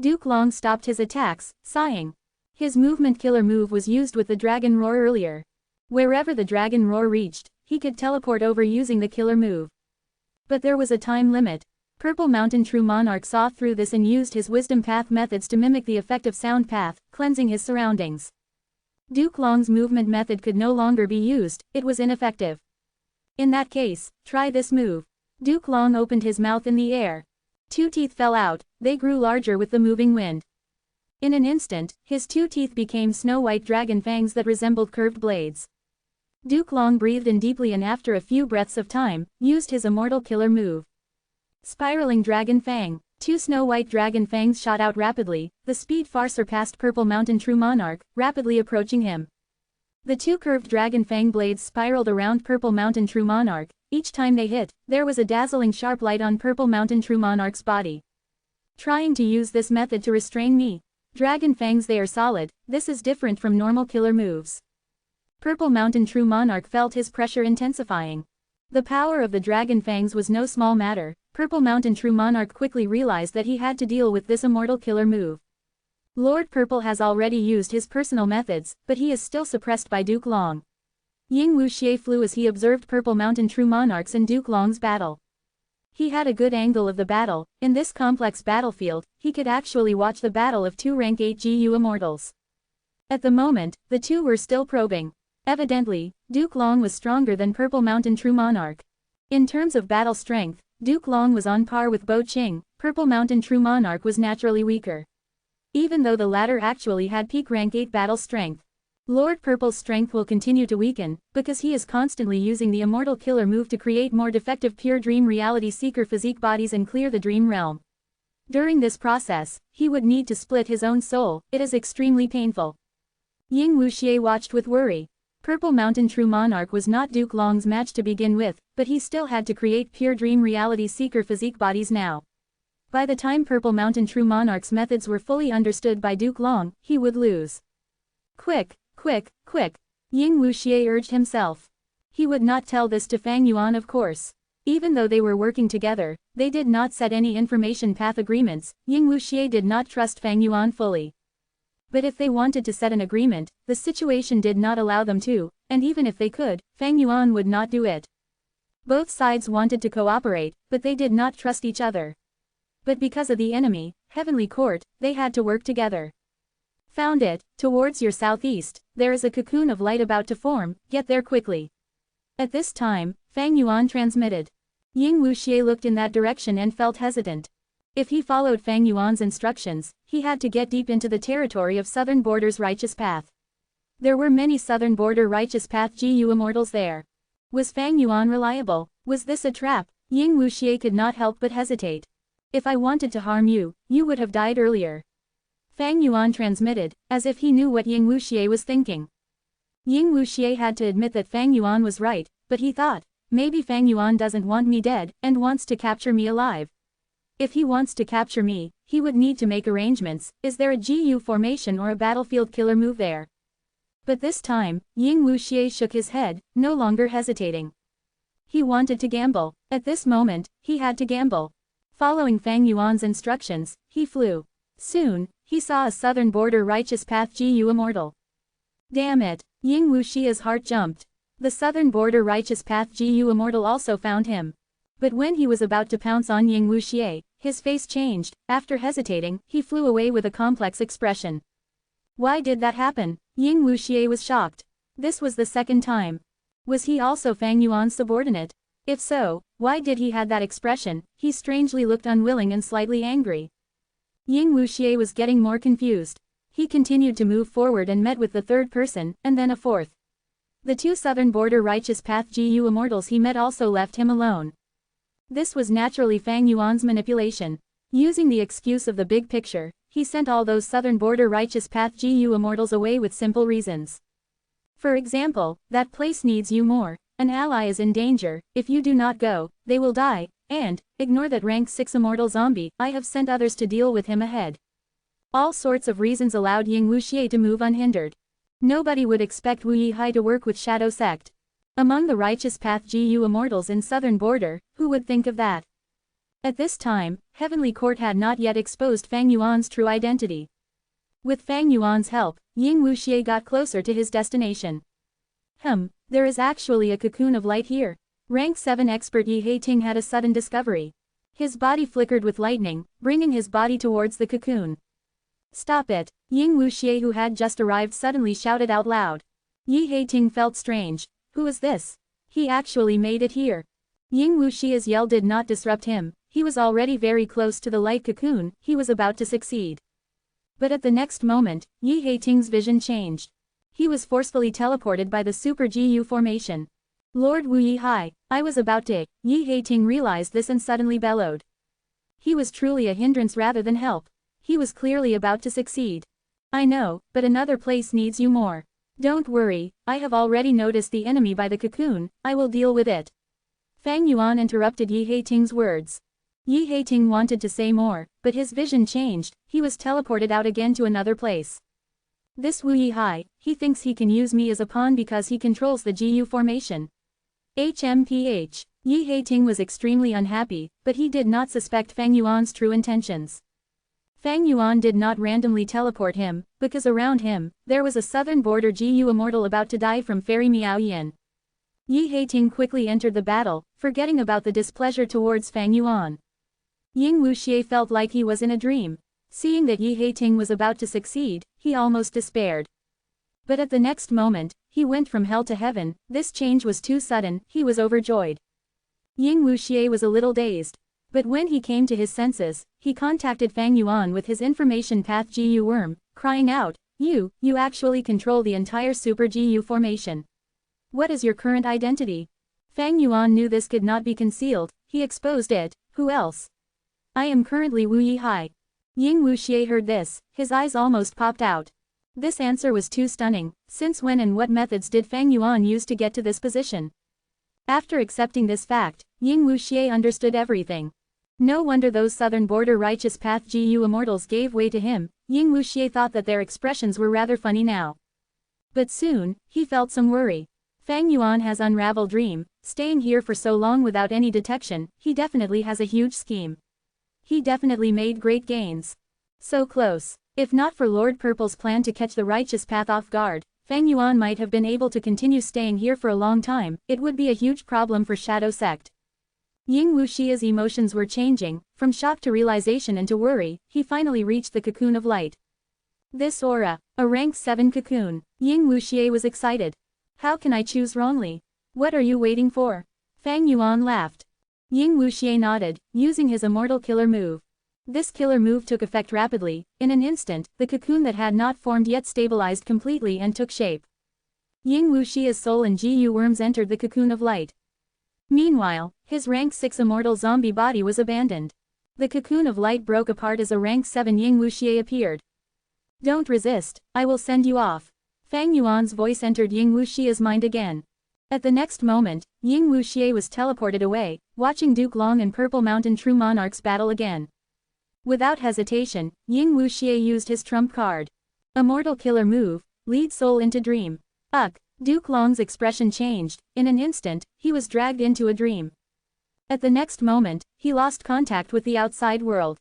Duke Long stopped his attacks, sighing. His movement killer move was used with the Dragon Roar earlier. Wherever the Dragon Roar reached, he could teleport over using the killer move. But there was a time limit. Purple Mountain True Monarch saw through this and used his Wisdom Path methods to mimic the effect of Sound Path, cleansing his surroundings. Duke Long's movement method could no longer be used, it was ineffective. In that case, try this move. Duke Long opened his mouth in the air. Two teeth fell out, they grew larger with the moving wind. In an instant, his two teeth became snow-white dragon fangs that resembled curved blades. Duke Long breathed in deeply and after a few breaths of time, used his immortal killer move. Spiraling Dragon Fang. Two snow-white dragon fangs shot out rapidly, the speed far surpassed Purple Mountain True Monarch, rapidly approaching him. The two curved dragon fang blades spiraled around Purple Mountain True Monarch. Each time they hit, there was a dazzling sharp light on Purple Mountain True Monarch's body. Trying to use this method to restrain me. Dragon fangs, they are solid, this is different from normal killer moves. Purple Mountain True Monarch felt his pressure intensifying. The power of the dragon fangs was no small matter. Purple Mountain True Monarch quickly realized that he had to deal with this immortal killer move. Lord Purple has already used his personal methods, but he is still suppressed by Duke Long. Ying Wuxie flew as he observed Purple Mountain True Monarch's and Duke Long's battle. He had a good angle of the battle. In this complex battlefield, he could actually watch the battle of two rank 8 GU Immortals. At the moment, the two were still probing. Evidently, Duke Long was stronger than Purple Mountain True Monarch. In terms of battle strength, Duke Long was on par with Bo Qing. Purple Mountain True Monarch was naturally weaker. Even though the latter actually had peak rank 8 battle strength. Lord Purple's strength will continue to weaken, because he is constantly using the immortal killer move to create more defective pure dream reality seeker physique bodies and clear the dream realm. During this process, he would need to split his own soul, it is extremely painful. Ying Wuxie watched with worry. Purple Mountain True Monarch was not Duke Long's match to begin with, but he still had to create pure dream reality seeker physique bodies now. By the time Purple Mountain True Monarch's methods were fully understood by Duke Long, he would lose. Quick, quick, quick. Ying Wuxie urged himself. He would not tell this to Fang Yuan, of course. Even though they were working together, they did not set any information path agreements. Ying Wuxie did not trust Fang Yuan fully. But if they wanted to set an agreement, the situation did not allow them to, and even if they could, Fang Yuan would not do it. Both sides wanted to cooperate, but they did not trust each other. But because of the enemy, Heavenly Court, they had to work together. Found it, towards your southeast, there is a cocoon of light about to form, get there quickly. At this time, Fang Yuan transmitted. Ying Wuxie looked in that direction and felt hesitant. If he followed Fang Yuan's instructions, he had to get deep into the territory of Southern Border's Righteous Path. There were many Southern Border Righteous Path GU Immortals there. Was Fang Yuan reliable? Was this a trap? Ying Wuxie could not help but hesitate. If I wanted to harm you, you would have died earlier. Fang Yuan transmitted, as if he knew what Ying Wuxie was thinking. Ying Wuxie had to admit that Fang Yuan was right, but he thought, maybe Fang Yuan doesn't want me dead, and wants to capture me alive. If he wants to capture me, he would need to make arrangements. Is there a GU formation or a battlefield killer move there? But this time, Ying Wuxie shook his head, no longer hesitating. He wanted to gamble. At this moment, he had to gamble. Following Fang Yuan's instructions, he flew. Soon, he saw a southern border righteous path GU Immortal. Damn it, Ying Wuxie's heart jumped. The southern border righteous path GU Immortal also found him. But when he was about to pounce on Ying Wuxie, his face changed. After hesitating, he flew away with a complex expression. Why did that happen? Ying Wuxie was shocked. This was the second time. Was he also Fang Yuan's subordinate? If so, why did he have that expression? He strangely looked unwilling and slightly angry. Ying Wuxie was getting more confused. He continued to move forward and met with the third person, and then a fourth. The two southern border righteous path GU Immortals he met also left him alone. This was naturally Fang Yuan's manipulation. Using the excuse of the big picture, he sent all those southern border righteous path GU Immortals away with simple reasons. For example, that place needs you more, an ally is in danger, if you do not go, they will die, and, ignore that rank 6 immortal zombie, I have sent others to deal with him ahead. All sorts of reasons allowed Ying Wuxie to move unhindered. Nobody would expect Wu Yihai to work with Shadow Sect. Among the righteous path GU Immortals in southern border, who would think of that? At this time, Heavenly Court had not yet exposed Fang Yuan's true identity. With Fang Yuan's help, Ying Wuxie got closer to his destination. There is actually a cocoon of light here. Rank 7 expert Yi Heiting had a sudden discovery. His body flickered with lightning, bringing his body towards the cocoon. Stop it! Ying Wuxie, who had just arrived, suddenly shouted out loud. Yi Heiting felt strange. Who is this? He actually made it here. Ying Wuxie's yell did not disrupt him. He was already very close to the light cocoon. He was about to succeed. But at the next moment, Yi Heiting's vision changed. He was forcefully teleported by the Super GU formation. Lord Wu Yihai, I was about to. Yi Heiting realized this and suddenly bellowed. He was truly a hindrance rather than help. He was clearly about to succeed. I know, but another place needs you more. Don't worry, I have already noticed the enemy by the cocoon, I will deal with it. Fang Yuan interrupted Yi Heiting's words. Yi Heiting wanted to say more, but his vision changed, he was teleported out again to another place. This Wu Yihai, he thinks he can use me as a pawn because he controls the GU formation. HMPH. Yi Heiting was extremely unhappy, but he did not suspect Fang Yuan's true intentions. Fang Yuan did not randomly teleport him, because around him, there was a southern border GU Immortal about to die from Fairy Miao Yin. Yi Heiting quickly entered the battle, forgetting about the displeasure towards Fang Yuan. Ying Wuxie felt like he was in a dream. Seeing that Yi Heiting was about to succeed, he almost despaired. But at the next moment, he went from hell to heaven. This change was too sudden, he was overjoyed. Ying Wuxie was a little dazed. But when he came to his senses, he contacted Fang Yuan with his information path GU worm, crying out, You actually control the entire Super GU formation. What is your current identity? Fang Yuan knew this could not be concealed, he exposed it. Who else? I am currently Wu Yihai. Ying Wuxie heard this, his eyes almost popped out. This answer was too stunning. Since when and what methods did Fang Yuan use to get to this position? After accepting this fact, Ying Wuxie understood everything. No wonder those southern border righteous path GU Immortals gave way to him. Ying Wuxie thought that their expressions were rather funny now. But soon, he felt some worry. Fang Yuan has unraveled dream, staying here for so long without any detection, he definitely has a huge scheme. He definitely made great gains. So close. If not for Lord Purple's plan to catch the righteous path off guard, Fang Yuan might have been able to continue staying here for a long time. It would be a huge problem for Shadow Sect. Ying Wuxie's emotions were changing, from shock to realization and to worry. He finally reached the cocoon of light. This aura, a rank 7 cocoon. Ying Wuxie was excited. How can I choose wrongly? What are you waiting for? Fang Yuan laughed. Ying Wuxie nodded, using his immortal killer move. This killer move took effect rapidly. In an instant, the cocoon that had not formed yet stabilized completely and took shape. Ying Wuxie's soul and GU worms entered the cocoon of light. Meanwhile, his rank 6 immortal zombie body was abandoned. The cocoon of light broke apart as a rank 7 Ying Wuxie appeared. Don't resist, I will send you off. Fang Yuan's voice entered Ying Wuxia's mind again. At the next moment, Ying Wuxia was teleported away, watching Duke Long and Purple Mountain True Monarchs battle again. Without hesitation, Ying Wuxia used his trump card. Immortal killer move, lead soul into dream. Duke Long's expression changed. In an instant, he was dragged into a dream. At the next moment, he lost contact with the outside world.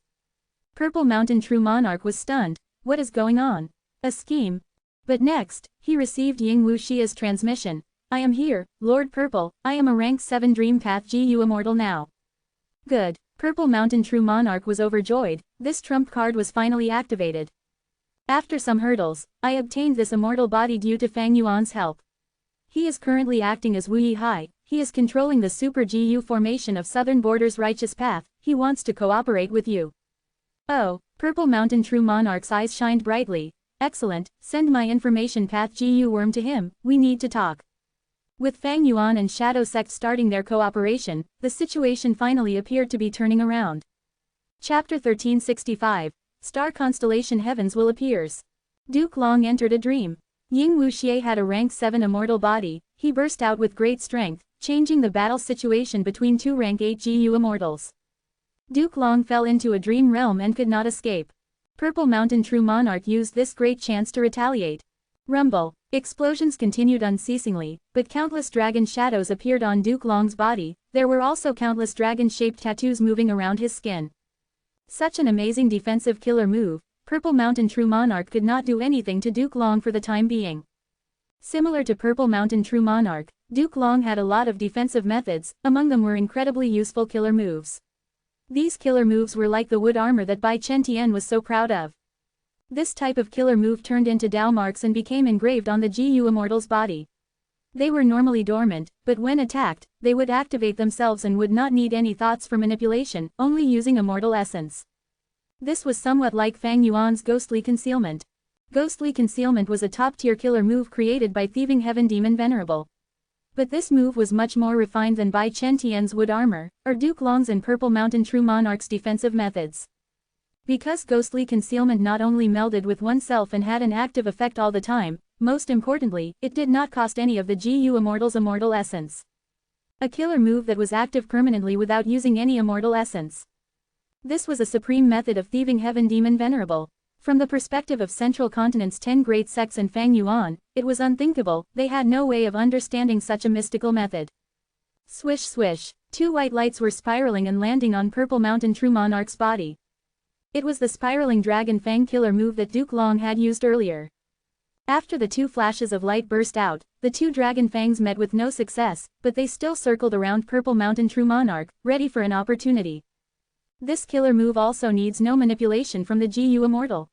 Purple Mountain True Monarch was stunned. What is going on? A scheme. But next, he received Ying Wuxia's transmission. I am here, Lord Purple, I am a rank 7 Dream Path GU Immortal now. Good. Purple Mountain True Monarch was overjoyed. This trump card was finally activated. After some hurdles, I obtained this immortal body due to Fang Yuan's help. He is currently acting as Wu Yihai. He is controlling the Super GU formation of Southern Border's Righteous Path. He wants to cooperate with you. Oh, Purple Mountain True Monarch's eyes shined brightly. Excellent, send my information path GU worm to him, we need to talk. With Fang Yuan and Shadow Sect starting their cooperation, the situation finally appeared to be turning around. Chapter 1365, Star Constellation Heavens will appears. Duke Long entered a dream. Ying Wuxia had a rank 7 immortal body. He burst out with great strength, changing the battle situation between two rank 8 GU immortals. Duke Long fell into a dream realm and could not escape. Purple Mountain True Monarch used this great chance to retaliate. Rumble. Explosions continued unceasingly, but countless dragon shadows appeared on Duke Long's body. There were also countless dragon-shaped tattoos moving around his skin. Such an amazing defensive killer move, Purple Mountain True Monarch could not do anything to Duke Long for the time being. Similar to Purple Mountain True Monarch, Duke Long had a lot of defensive methods, among them were incredibly useful killer moves. These killer moves were like the wood armor that Bai Chen Tian was so proud of. This type of killer move turned into Dao marks and became engraved on the GU Immortal's body. They were normally dormant, but when attacked, they would activate themselves and would not need any thoughts for manipulation, only using immortal essence. This was somewhat like Fang Yuan's Ghostly Concealment. Ghostly Concealment was a top-tier killer move created by Thieving Heaven Demon Venerable. But this move was much more refined than Bai Chen Tian's wood armor, or Duke Long's and Purple Mountain True Monarch's defensive methods. Because Ghostly Concealment not only melded with oneself and had an active effect all the time, most importantly, it did not cost any of the GU Immortal's immortal essence. A killer move that was active permanently without using any immortal essence. This was a supreme method of Thieving Heaven Demon Venerable. From the perspective of Central Continent's 10 great sects and Fang Yuan, it was unthinkable, they had no way of understanding such a mystical method. Swish swish, two white lights were spiraling and landing on Purple Mountain True Monarch's body. It was the spiraling dragon fang killer move that Duke Long had used earlier. After the two flashes of light burst out, the two dragon fangs met with no success, but they still circled around Purple Mountain True Monarch, ready for an opportunity. This killer move also needs no manipulation from the GU Immortal.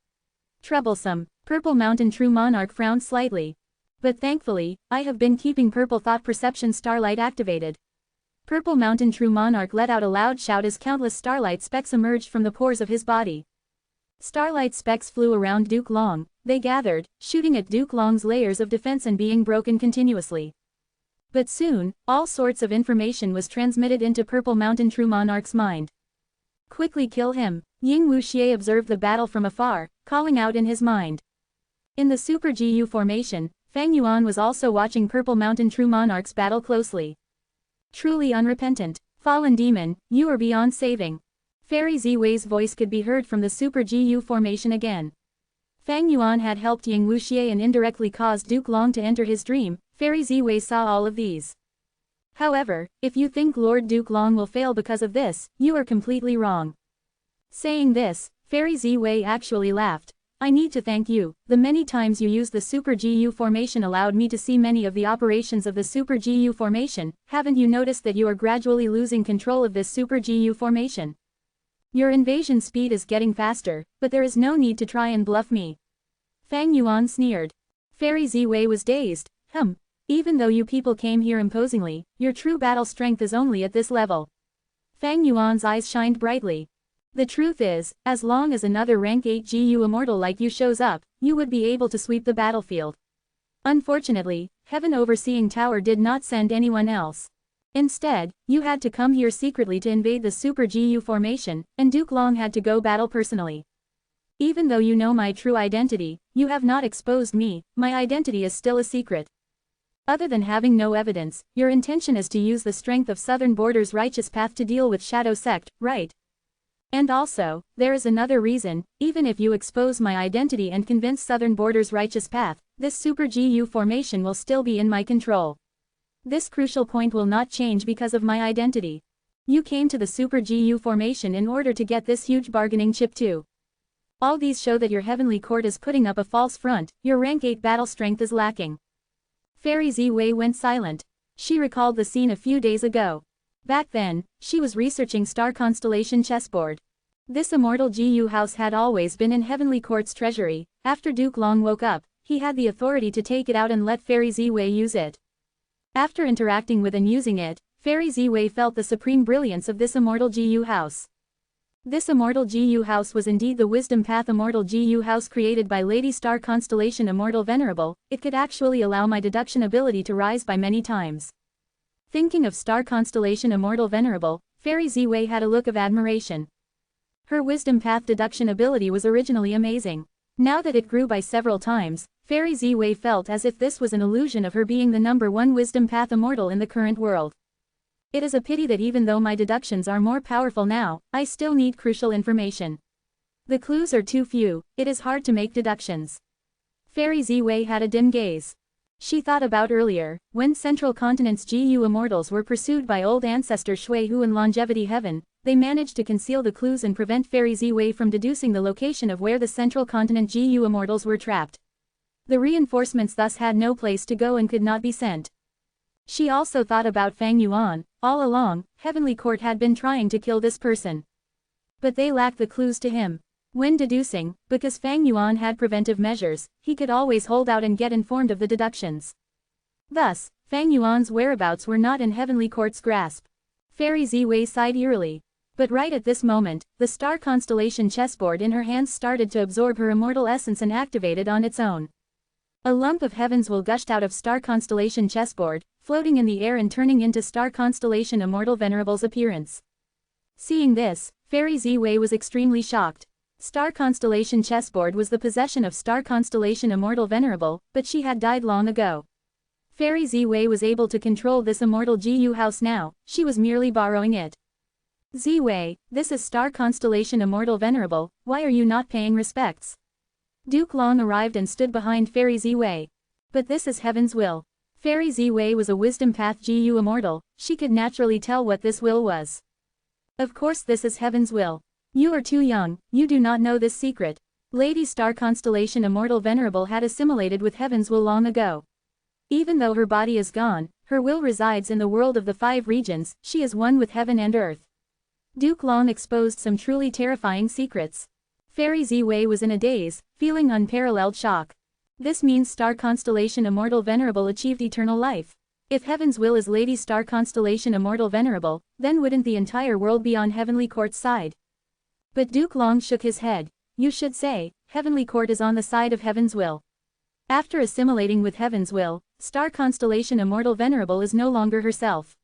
Troublesome, Purple Mountain True Monarch frowned slightly. But thankfully, I have been keeping Purple Thought Perception Starlight activated. Purple Mountain True Monarch let out a loud shout as countless starlight specks emerged from the pores of his body. Starlight specks flew around Duke Long, they gathered, shooting at Duke Long's layers of defense and being broken continuously. But soon, all sorts of information was transmitted into Purple Mountain True Monarch's mind. Quickly kill him, Ying Wuxia observed the battle from afar, calling out in his mind. In the Super GU formation, Fang Yuan was also watching Purple Mountain True Monarch's battle closely. Truly unrepentant, fallen demon, you are beyond saving. Fairy Ziwei's voice could be heard from the Super GU formation again. Fang Yuan had helped Ying Wuxia and indirectly caused Duke Long to enter his dream. Fairy Ziwei saw all of these. However, if you think Lord Duke Long will fail because of this, you are completely wrong. Saying this, Fairy Ziwei actually laughed. I need to thank you, the many times you used the Super GU formation allowed me to see many of the operations of the Super GU formation. Haven't you noticed that you are gradually losing control of this Super GU formation? Your invasion speed is getting faster, but there is no need to try and bluff me. Fang Yuan sneered. Fairy Ziwei was dazed. Even though you people came here imposingly, your true battle strength is only at this level. Fang Yuan's eyes shined brightly. The truth is, as long as another rank 8 GU immortal like you shows up, you would be able to sweep the battlefield. Unfortunately, Heaven Overseeing Tower did not send anyone else. Instead, you had to come here secretly to invade the Super GU formation, and Duke Long had to go battle personally. Even though you know my true identity, you have not exposed me, my identity is still a secret. Other than having no evidence, your intention is to use the strength of Southern Border's righteous path to deal with Shadow Sect, right? And also, there is another reason, even if you expose my identity and convince Southern Border's righteous path, this Super GU formation will still be in my control. This crucial point will not change because of my identity. You came to the Super GU formation in order to get this huge bargaining chip too. All these show that your heavenly court is putting up a false front, your rank 8 battle strength is lacking. Fairy Ziwei went silent. She recalled the scene a few days ago. Back then, she was researching Star Constellation chessboard. This Immortal GU house had always been in Heavenly Court's treasury. After Duke Long woke up, he had the authority to take it out and let Fairy Ziwei use it. After interacting with and using it, Fairy Ziwei felt the supreme brilliance of this Immortal GU house. This Immortal GU house was indeed the Wisdom Path Immortal GU house created by Lady Star Constellation Immortal Venerable. It could actually allow my deduction ability to rise by many times. Thinking of Star Constellation Immortal Venerable, Fairy Ziwei had a look of admiration. Her Wisdom Path deduction ability was originally amazing. Now that it grew by several times, Fairy Ziwei felt as if this was an illusion of her being the #1 Wisdom Path Immortal in the current world. It is a pity that even though my deductions are more powerful now, I still need crucial information. The clues are too few, it is hard to make deductions. Fairy Ziwei had a dim gaze. She thought about earlier, when Central Continent's GU Immortals were pursued by old ancestor Shui Hu in Longevity Heaven, they managed to conceal the clues and prevent Fairy Ziwei from deducing the location of where the Central Continent GU Immortals were trapped. The reinforcements thus had no place to go and could not be sent. She also thought about Fang Yuan. All along, Heavenly Court had been trying to kill this person. But they lacked the clues to him. When deducing, because Fang Yuan had preventive measures, he could always hold out and get informed of the deductions. Thus, Fang Yuan's whereabouts were not in Heavenly Court's grasp. Fairy Ziwei sighed eerily. But right at this moment, the Star Constellation chessboard in her hands started to absorb her immortal essence and activated on its own. A lump of Heaven's will gushed out of Star Constellation chessboard, floating in the air and turning into Star Constellation Immortal Venerable's appearance. Seeing this, Fairy Ziwei was extremely shocked. Star Constellation chessboard was the possession of Star Constellation Immortal Venerable, but she had died long ago. Fairy Ziwei was able to control this Immortal GU house now, she was merely borrowing it. Ziwei, this is Star Constellation Immortal Venerable, why are you not paying respects? Duke Long arrived and stood behind Fairy Ziwei. But this is Heaven's will. Fairy Ziwei was a Wisdom Path GU Immortal, she could naturally tell what this will was. Of course this is Heaven's will. You are too young, you do not know this secret. Lady Star Constellation Immortal Venerable had assimilated with Heaven's will long ago. Even though her body is gone, her will resides in the world of the 5 regions, she is one with heaven and earth. Duke Long exposed some truly terrifying secrets. Fairy Ziwei was in a daze, feeling unparalleled shock. This means Star Constellation Immortal Venerable achieved eternal life. If Heaven's will is Lady Star Constellation Immortal Venerable, then wouldn't the entire world be on Heavenly Court's side? But Duke Long shook his head. You should say, Heavenly Court is on the side of Heaven's will. After assimilating with Heaven's will, Star Constellation Immortal Venerable is no longer herself.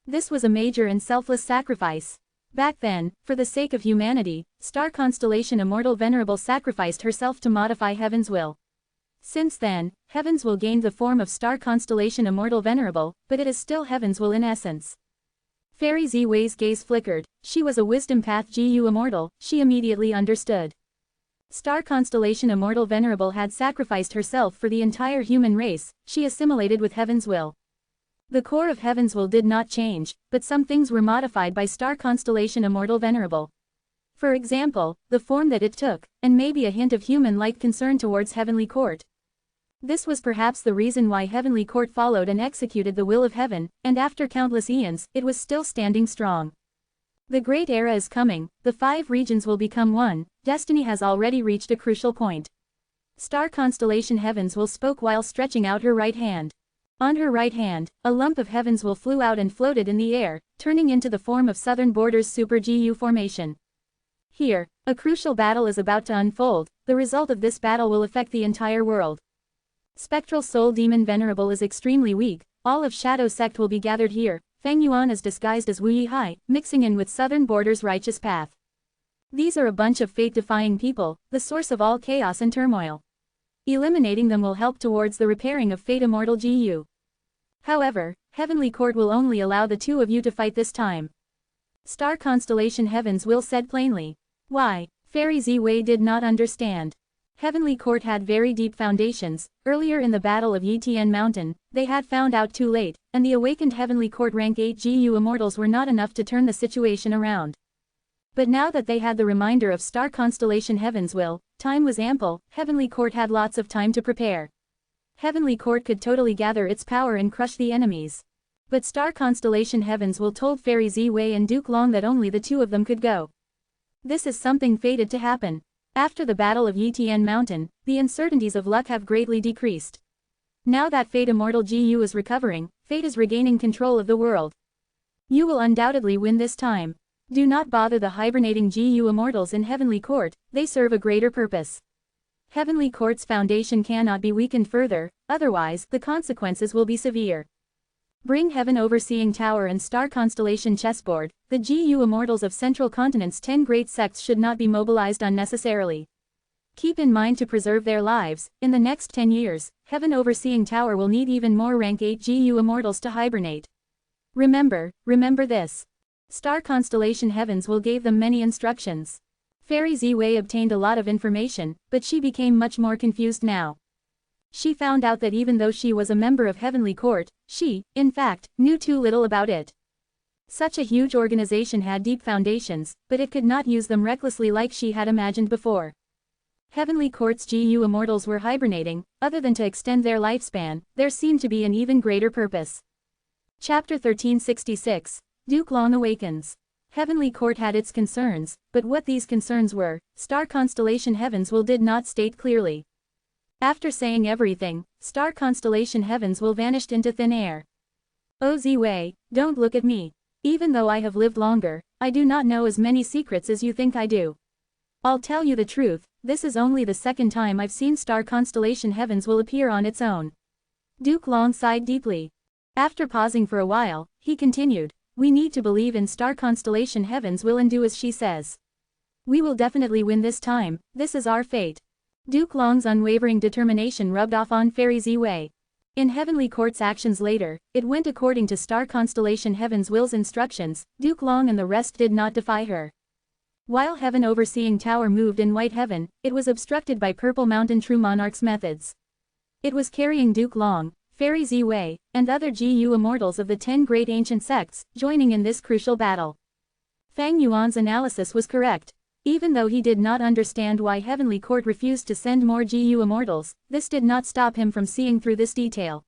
This was a major and selfless sacrifice. Back then, for the sake of humanity, Star Constellation Immortal Venerable sacrificed herself to modify Heaven's will. Since then, Heaven's will gained the form of Star Constellation Immortal Venerable, but it is still Heaven's will in essence. Fairy Ziwei's gaze flickered. She was a Wisdom Path GU Immortal, she immediately understood. Star Constellation Immortal Venerable had sacrificed herself for the entire human race, she assimilated with Heaven's will. The core of Heaven's will did not change, but some things were modified by Star Constellation Immortal Venerable. For example, the form that it took, and maybe a hint of human-like concern towards Heavenly Court. This was perhaps the reason why Heavenly Court followed and executed the will of Heaven, and after countless eons, it was still standing strong. The great era is coming, the 5 regions will become one, destiny has already reached a crucial point. Star Constellation Heaven's will spoke while stretching out her right hand. On her right hand, a lump of Heaven's will flew out and floated in the air, turning into the form of Southern Border's Super GU formation. Here, a crucial battle is about to unfold, the result of this battle will affect the entire world. Spectral Soul Demon Venerable is extremely weak, all of Shadow Sect will be gathered here, Fang Yuan is disguised as Wu Yihai, mixing in with Southern Border's righteous path. These are a bunch of fate-defying people, the source of all chaos and turmoil. Eliminating them will help towards the repairing of fate. Immortal Gu. However, Heavenly Court will only allow the two of you to fight this time. Star Constellation Heavens will said plainly. Why? Fairy Ziwei did not understand. Heavenly Court had very deep foundations. Earlier in the Battle of Yitian Mountain, they had found out too late, and the awakened Heavenly Court rank 8 GU Immortals were not enough to turn the situation around. But now that they had the reminder of Star Constellation Heaven's will, time was ample. Heavenly Court had lots of time to prepare. Heavenly Court could totally gather its power and crush the enemies. But Star Constellation Heavens will told Fairy Ziwei and Duke Long that only the two of them could go. This is something fated to happen. After the Battle of Yitian Mountain, the uncertainties of luck have greatly decreased. Now that Fate Immortal Gu is recovering, Fate is regaining control of the world. You will undoubtedly win this time. Do not bother the hibernating GU Immortals in Heavenly Court, they serve a greater purpose. Heavenly Court's foundation cannot be weakened further, otherwise, the consequences will be severe. Bring Heaven Overseeing Tower and Star Constellation Chessboard. The GU Immortals of Central Continent's 10 great sects should not be mobilized unnecessarily. Keep in mind to preserve their lives. In the next 10 years, Heaven Overseeing Tower will need even more rank 8 GU Immortals to hibernate. Remember this. Star Constellation Heavens will give them many instructions. Fairy Ziwei obtained a lot of information, but she became much more confused now. She found out that even though she was a member of Heavenly Court, she, in fact, knew too little about it. Such a huge organization had deep foundations, but it could not use them recklessly like she had imagined before. Heavenly Court's GU Immortals were hibernating. Other than to extend their lifespan, there seemed to be an even greater purpose. Chapter 1366. Duke Long Awakens. Heavenly Court had its concerns, but what these concerns were, Star Constellation Heavens will did not state clearly. After saying everything, Star Constellation Heavens will vanished into thin air. Oh Ziwei, don't look at me. Even though I have lived longer, I do not know as many secrets as you think I do. I'll tell you the truth, this is only the second time I've seen Star Constellation Heavens will appear on its own. Duke Long sighed deeply. After pausing for a while, he continued. We need to believe in Star Constellation Heavens will and do as she says. We will definitely win this time, this is our fate. Duke Long's unwavering determination rubbed off on Fairy Ziwei. In Heavenly Court's actions later, it went according to Star Constellation Heaven's will's instructions. Duke Long and the rest did not defy her. While Heaven Overseeing Tower moved in White Heaven, it was obstructed by Purple Mountain True Monarch's methods. It was carrying Duke Long, Fairy Ziwei, and other GU Immortals of the 10 great ancient sects, joining in this crucial battle. Fang Yuan's analysis was correct. Even though he did not understand why Heavenly Court refused to send more GU Immortals, this did not stop him from seeing through this detail.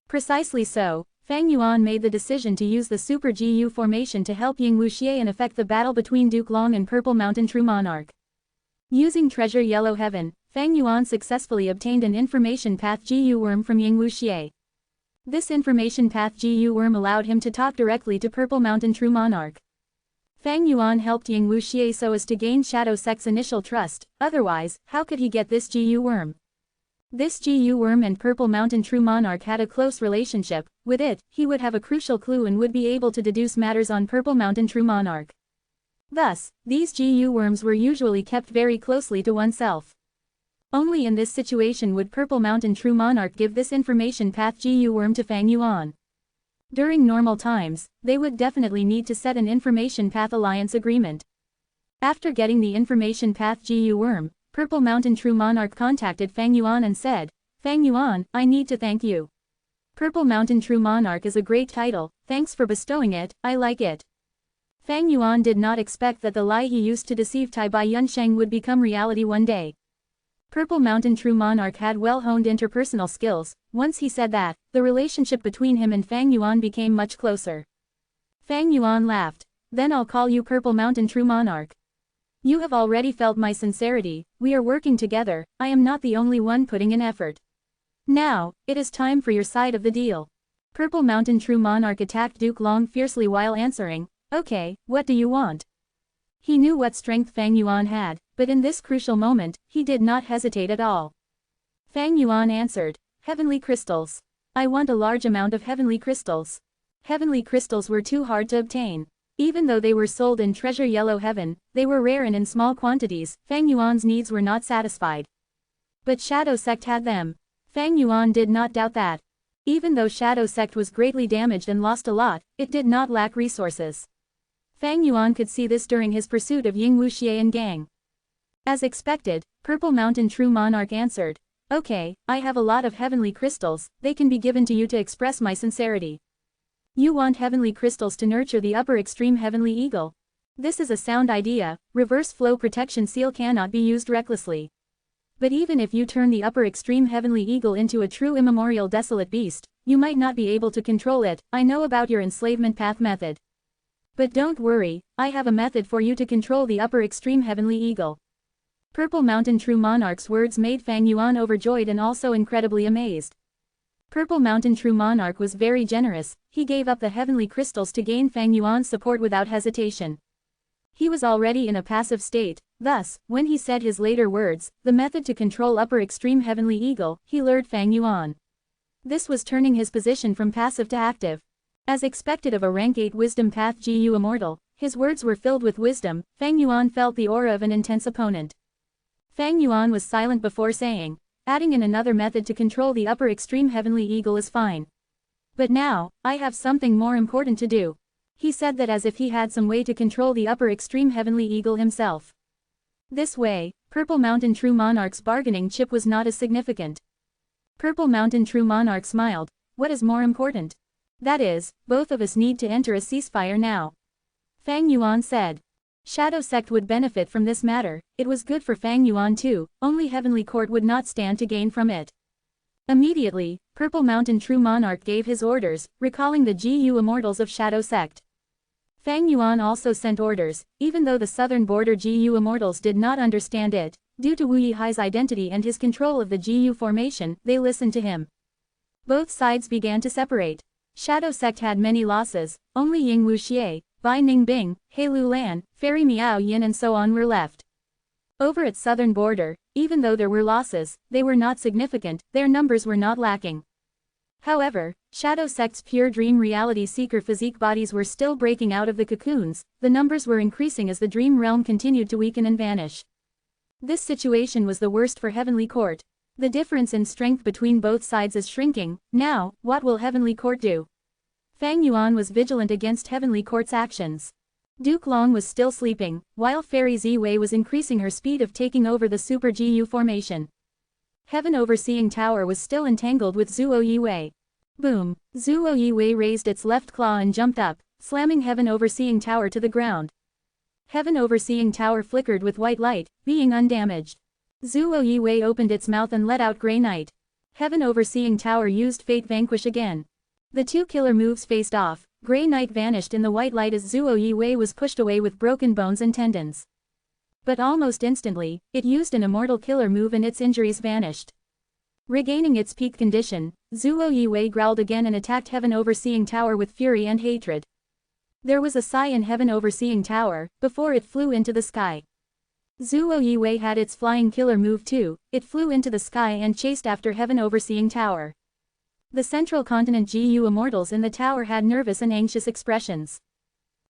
Precisely so, Fang Yuan made the decision to use the Super GU formation to help Ying Wuxie and affect the battle between Duke Long and Purple Mountain True Monarch. Using Treasure Yellow Heaven, Fang Yuan successfully obtained an Information Path GU worm from Ying Wuxie. This Information Path GU worm allowed him to talk directly to Purple Mountain True Monarch. Fang Yuan helped Ying Wuxie so as to gain Shadow Sect's initial trust, otherwise, how could he get this GU worm? This GU worm and Purple Mountain True Monarch had a close relationship. With it, he would have a crucial clue and would be able to deduce matters on Purple Mountain True Monarch. Thus, these GU worms were usually kept very closely to oneself. Only in this situation would Purple Mountain True Monarch give this Information Path GU worm to Fang Yuan. During normal times, they would definitely need to set an Information Path Alliance agreement. After getting the Information Path GU worm, Purple Mountain True Monarch contacted Fang Yuan and said, Fang Yuan, I need to thank you. Purple Mountain True Monarch is a great title, thanks for bestowing it, I like it. Fang Yuan did not expect that the lie he used to deceive Tai Bai Yunsheng would become reality one day. Purple Mountain True Monarch had well-honed interpersonal skills. Once he said that, the relationship between him and Fang Yuan became much closer. Fang Yuan laughed. Then I'll call you Purple Mountain True Monarch. You have already felt my sincerity, we are working together, I am not the only one putting in effort. Now, it is time for your side of the deal. Purple Mountain True Monarch attacked Duke Long fiercely while answering, okay, what do you want? He knew what strength Fang Yuan had, but in this crucial moment, he did not hesitate at all. Fang Yuan answered, Heavenly Crystals. I want a large amount of Heavenly Crystals. Heavenly Crystals were too hard to obtain. Even though they were sold in Treasure Yellow Heaven, they were rare and in small quantities. Fang Yuan's needs were not satisfied. But Shadow Sect had them. Fang Yuan did not doubt that. Even though Shadow Sect was greatly damaged and lost a lot, it did not lack resources. Fang Yuan could see this during his pursuit of Ying Wuxie and gang. As expected, Purple Mountain True Monarch answered, "Okay, I have a lot of heavenly crystals, they can be given to you to express my sincerity. You want heavenly crystals to nurture the upper extreme heavenly eagle. This is a sound idea. Reverse flow protection seal cannot be used recklessly. But even if you turn the upper extreme heavenly eagle into a true immemorial desolate beast, you might not be able to control it. I know about your enslavement path method. But don't worry, I have a method for you to control the upper extreme heavenly eagle." Purple Mountain True Monarch's words made Fang Yuan overjoyed and also incredibly amazed. Purple Mountain True Monarch was very generous. He gave up the heavenly crystals to gain Fang Yuan's support without hesitation. He was already in a passive state, thus, when he said his later words, the method to control upper extreme heavenly eagle, he lured Fang Yuan. This was turning his position from passive to active. As expected of a rank 8 wisdom path GU Immortal, his words were filled with wisdom. Fang Yuan felt the aura of an intense opponent. Fang Yuan was silent before saying, "Adding in another method to control the upper extreme heavenly eagle is fine. But now, I have something more important to do." He said that as if he had some way to control the upper extreme heavenly eagle himself. This way, Purple Mountain True Monarch's bargaining chip was not as significant. Purple Mountain True Monarch smiled, "What is more important? That is, both of us need to enter a ceasefire now." Fang Yuan said. Shadow Sect would benefit from this matter. It was good for Fang Yuan too, only Heavenly Court would not stand to gain from it. Immediately, Purple Mountain True Monarch gave his orders, recalling the GU Immortals of Shadow Sect. Fang Yuan also sent orders, even though the southern border GU Immortals did not understand it. Due to Wu Yihai's identity and his control of the GU formation, they listened to him. Both sides began to separate. Shadow Sect had many losses, only Ying Wuxie, Bai Ningbing, He Lu Lan, Fairy Miao Yin and so on were left. Over its southern border, even though there were losses, they were not significant, their numbers were not lacking. However, Shadow Sect's pure dream reality seeker physique bodies were still breaking out of the cocoons, the numbers were increasing as the dream realm continued to weaken and vanish. This situation was the worst for Heavenly Court. The difference in strength between both sides is shrinking. Now, what will Heavenly Court do? Fang Yuan was vigilant against Heavenly Court's actions. Duke Long was still sleeping, while Fairy Ziwei was increasing her speed of taking over the Super GU formation. Heaven Overseeing Tower was still entangled with Zuo Yiwei. Boom! Zuo Yiwei raised its left claw and jumped up, slamming Heaven Overseeing Tower to the ground. Heaven Overseeing Tower flickered with white light, being undamaged. Zuo Yiwei opened its mouth and let out Grey Knight. Heaven Overseeing Tower used Fate Vanquish again. The two killer moves faced off. Grey Knight vanished in the white light as Zuo Yiwei was pushed away with broken bones and tendons. But almost instantly, it used an Immortal killer move and its injuries vanished. Regaining its peak condition, Zuo Yiwei growled again and attacked Heaven Overseeing Tower with fury and hatred. There was a sigh in Heaven Overseeing Tower, before it flew into the sky. Zuo Yiwei had its flying killer move too, it flew into the sky and chased after Heaven Overseeing Tower. The Central Continent GU Immortals in the tower had nervous and anxious expressions.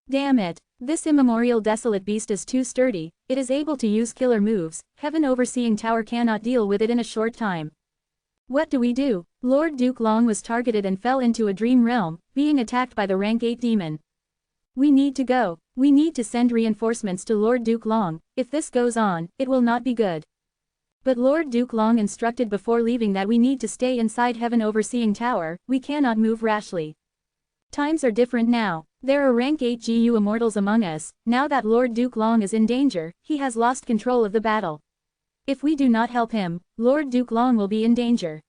Damn it, this immemorial desolate beast is too sturdy, it is able to use killer moves, Heaven Overseeing Tower cannot deal with it in a short time. What do we do? Lord Duke Long was targeted and fell into a dream realm, being attacked by the rank 8 demon. We need to go. We need to send reinforcements to Lord Duke Long. If this goes on, it will not be good. But Lord Duke Long instructed before leaving that we need to stay inside Heaven Overseeing Tower, we cannot move rashly. Times are different now. There are rank 8 GU Immortals among us. Now that Lord Duke Long is in danger, he has lost control of the battle. If we do not help him, Lord Duke Long will be in danger.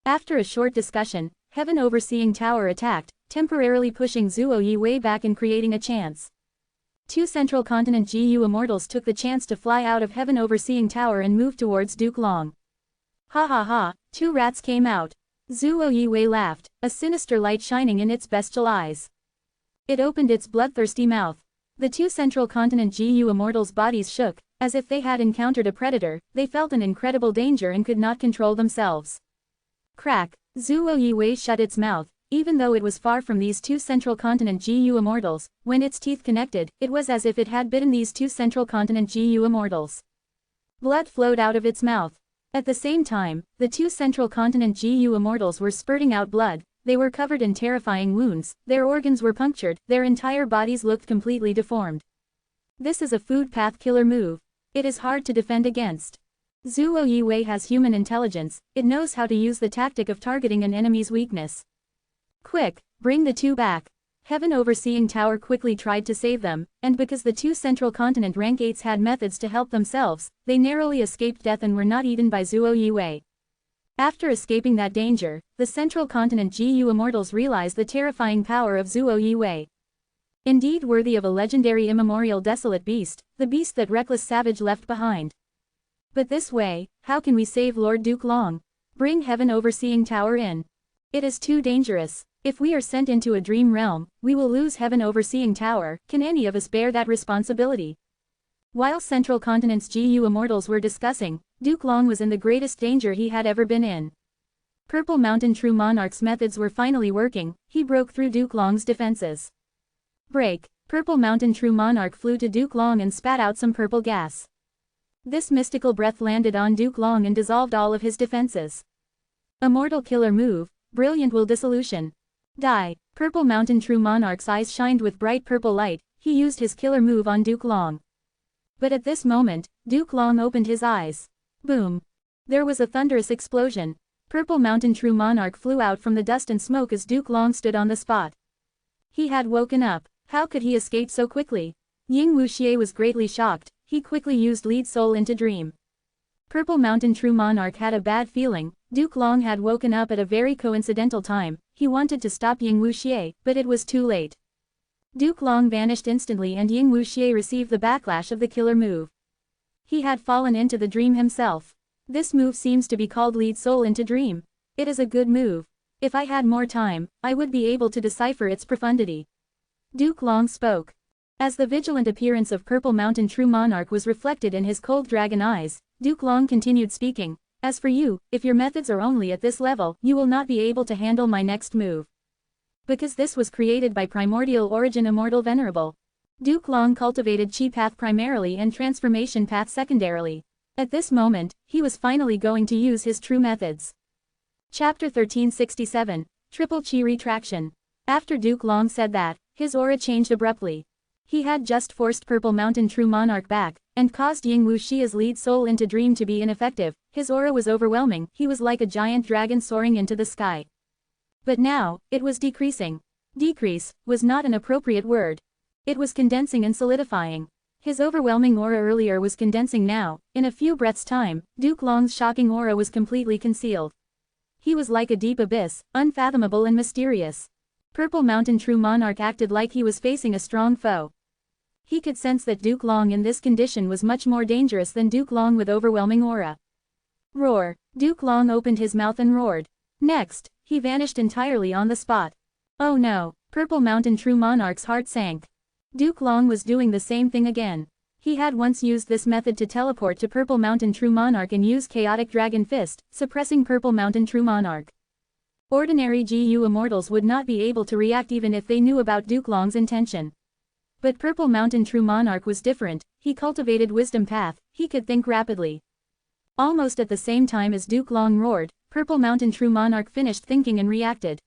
After a short discussion, Heaven Overseeing Tower attacked, temporarily pushing Zuo Yiwei back and creating a chance. Two Central Continent GU Immortals took the chance to fly out of Heaven Overseeing Tower and move towards Duke Long. Ha ha ha, two rats came out. Zuo Yiwei laughed, a sinister light shining in its bestial eyes. It opened its bloodthirsty mouth. The two Central Continent GU Immortals' bodies shook, as if they had encountered a predator, they felt an incredible danger and could not control themselves. Crack! Zuo Yiwei shut its mouth, Even though it was far from these two central continent GU immortals, when its teeth connected, it was as if it had bitten these two central continent GU immortals. Blood flowed out of its mouth. At the same time, the two central continent GU immortals were spurting out blood, they were covered in terrifying wounds, their organs were punctured, their entire bodies looked completely deformed. This is a food path killer move. It is hard to defend against. Zuo Yiwei has human intelligence, it knows how to use the tactic of targeting an enemy's weakness. Quick, bring the two back. Heaven Overseeing Tower quickly tried to save them, and because the two central continent rank 8s had methods to help themselves, they narrowly escaped death and were not eaten by Zuo Yiwei. After escaping that danger, the central continent GU immortals realized the terrifying power of Zuo Yiwei. Indeed worthy of a legendary immemorial desolate beast, the beast that reckless savage left behind. But this way, how can we save Lord Duke Long? Bring Heaven Overseeing Tower in. It is too dangerous. If we are sent into a dream realm, we will lose Heaven Overseeing Tower. Can any of us bear that responsibility? While Central Continent's GU immortals were discussing, Duke Long was in the greatest danger he had ever been in. Purple Mountain True Monarch's methods were finally working, he broke through Duke Long's defenses. Break. Purple Mountain True Monarch flew to Duke Long and spat out some purple gas. This mystical breath landed on Duke Long and dissolved all of his defenses. Immortal killer move, brilliant will dissolution. Die. Purple Mountain True Monarch's eyes shined with bright purple light, he used his killer move on Duke Long. But at this moment, Duke Long opened his eyes. Boom. There was a thunderous explosion. Purple Mountain True Monarch flew out from the dust and smoke as Duke Long stood on the spot. He had woken up. How could he escape so quickly? Ying Wuxie was greatly shocked, he quickly used lead soul into dream. Purple Mountain True Monarch had a bad feeling, Duke Long had woken up at a very coincidental time, he wanted to stop Ying Wuxie, but it was too late. Duke Long vanished instantly and Ying Wuxie received the backlash of the killer move. He had fallen into the dream himself. This move seems to be called lead soul into dream. It is a good move. If I had more time, I would be able to decipher its profundity. Duke Long spoke. As the vigilant appearance of Purple Mountain True Monarch was reflected in his cold dragon eyes, Duke Long continued speaking. As for you, if your methods are only at this level, you will not be able to handle my next move. Because this was created by primordial origin Immortal Venerable. Duke Long cultivated Chi path primarily and transformation path secondarily. At this moment, he was finally going to use his true methods. Chapter 1367, Triple Chi Retraction. After Duke Long said that, his aura changed abruptly. He had just forced Purple Mountain True Monarch back, and caused Ying Wuxie's lead soul into dream to be ineffective. His aura was overwhelming, he was like a giant dragon soaring into the sky. But now, it was decreasing. Decrease was not an appropriate word. It was condensing and solidifying. His overwhelming aura earlier was condensing now, in a few breaths' time, Duke Long's shocking aura was completely concealed. He was like a deep abyss, unfathomable and mysterious. Purple Mountain True Monarch acted like he was facing a strong foe. He could sense that Duke Long in this condition was much more dangerous than Duke Long with overwhelming aura. Roar. Duke Long opened his mouth and roared. Next, he vanished entirely on the spot. Oh no, Purple Mountain True Monarch's heart sank. Duke Long was doing the same thing again. He had once used this method to teleport to Purple Mountain True Monarch and use Chaotic Dragon Fist, suppressing Purple Mountain True Monarch. Ordinary GU immortals would not be able to react even if they knew about Duke Long's intention. But Purple Mountain True Monarch was different, he cultivated wisdom path, he could think rapidly. Almost at the same time as Duke Long roared, Purple Mountain True Monarch finished thinking and reacted.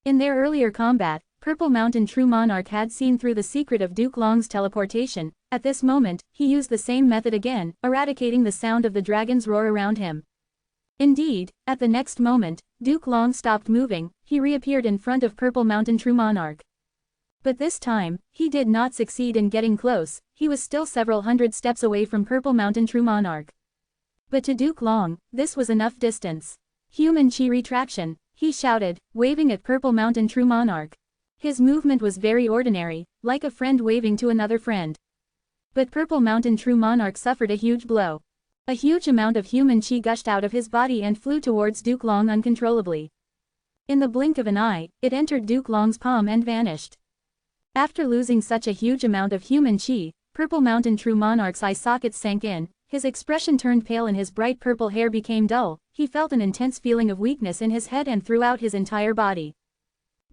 In their earlier combat, Purple Mountain True Monarch had seen through the secret of Duke Long's teleportation. At this moment, he used the same method again, eradicating the sound of the dragon's roar around him. Indeed, at the next moment, Duke Long stopped moving, he reappeared in front of Purple Mountain True Monarch. But this time, he did not succeed in getting close, he was still several hundred steps away from Purple Mountain True Monarch. But to Duke Long, this was enough distance. Human Chi Retraction, he shouted, waving at Purple Mountain True Monarch. His movement was very ordinary, like a friend waving to another friend. But Purple Mountain True Monarch suffered a huge blow. A huge amount of human chi gushed out of his body and flew towards Duke Long uncontrollably. In the blink of an eye, it entered Duke Long's palm and vanished. After losing such a huge amount of human chi, Purple Mountain True Monarch's eye sockets sank in, his expression turned pale and his bright purple hair became dull, he felt an intense feeling of weakness in his head and throughout his entire body.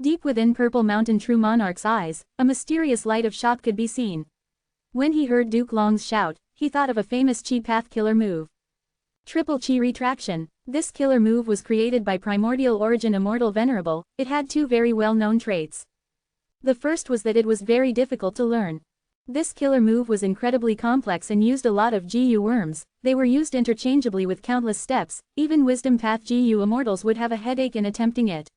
Deep within Purple Mountain True Monarch's eyes, a mysterious light of shock could be seen. When he heard Duke Long's shout, he thought of a famous chi path killer move. Triple Chi Retraction. This killer move was created by primordial origin Immortal Venerable. It had two very well-known traits. The first was that it was very difficult to learn. This killer move was incredibly complex and used a lot of GU worms. They were used interchangeably with countless steps. Even Wisdom Path GU Immortals would have a headache in attempting it.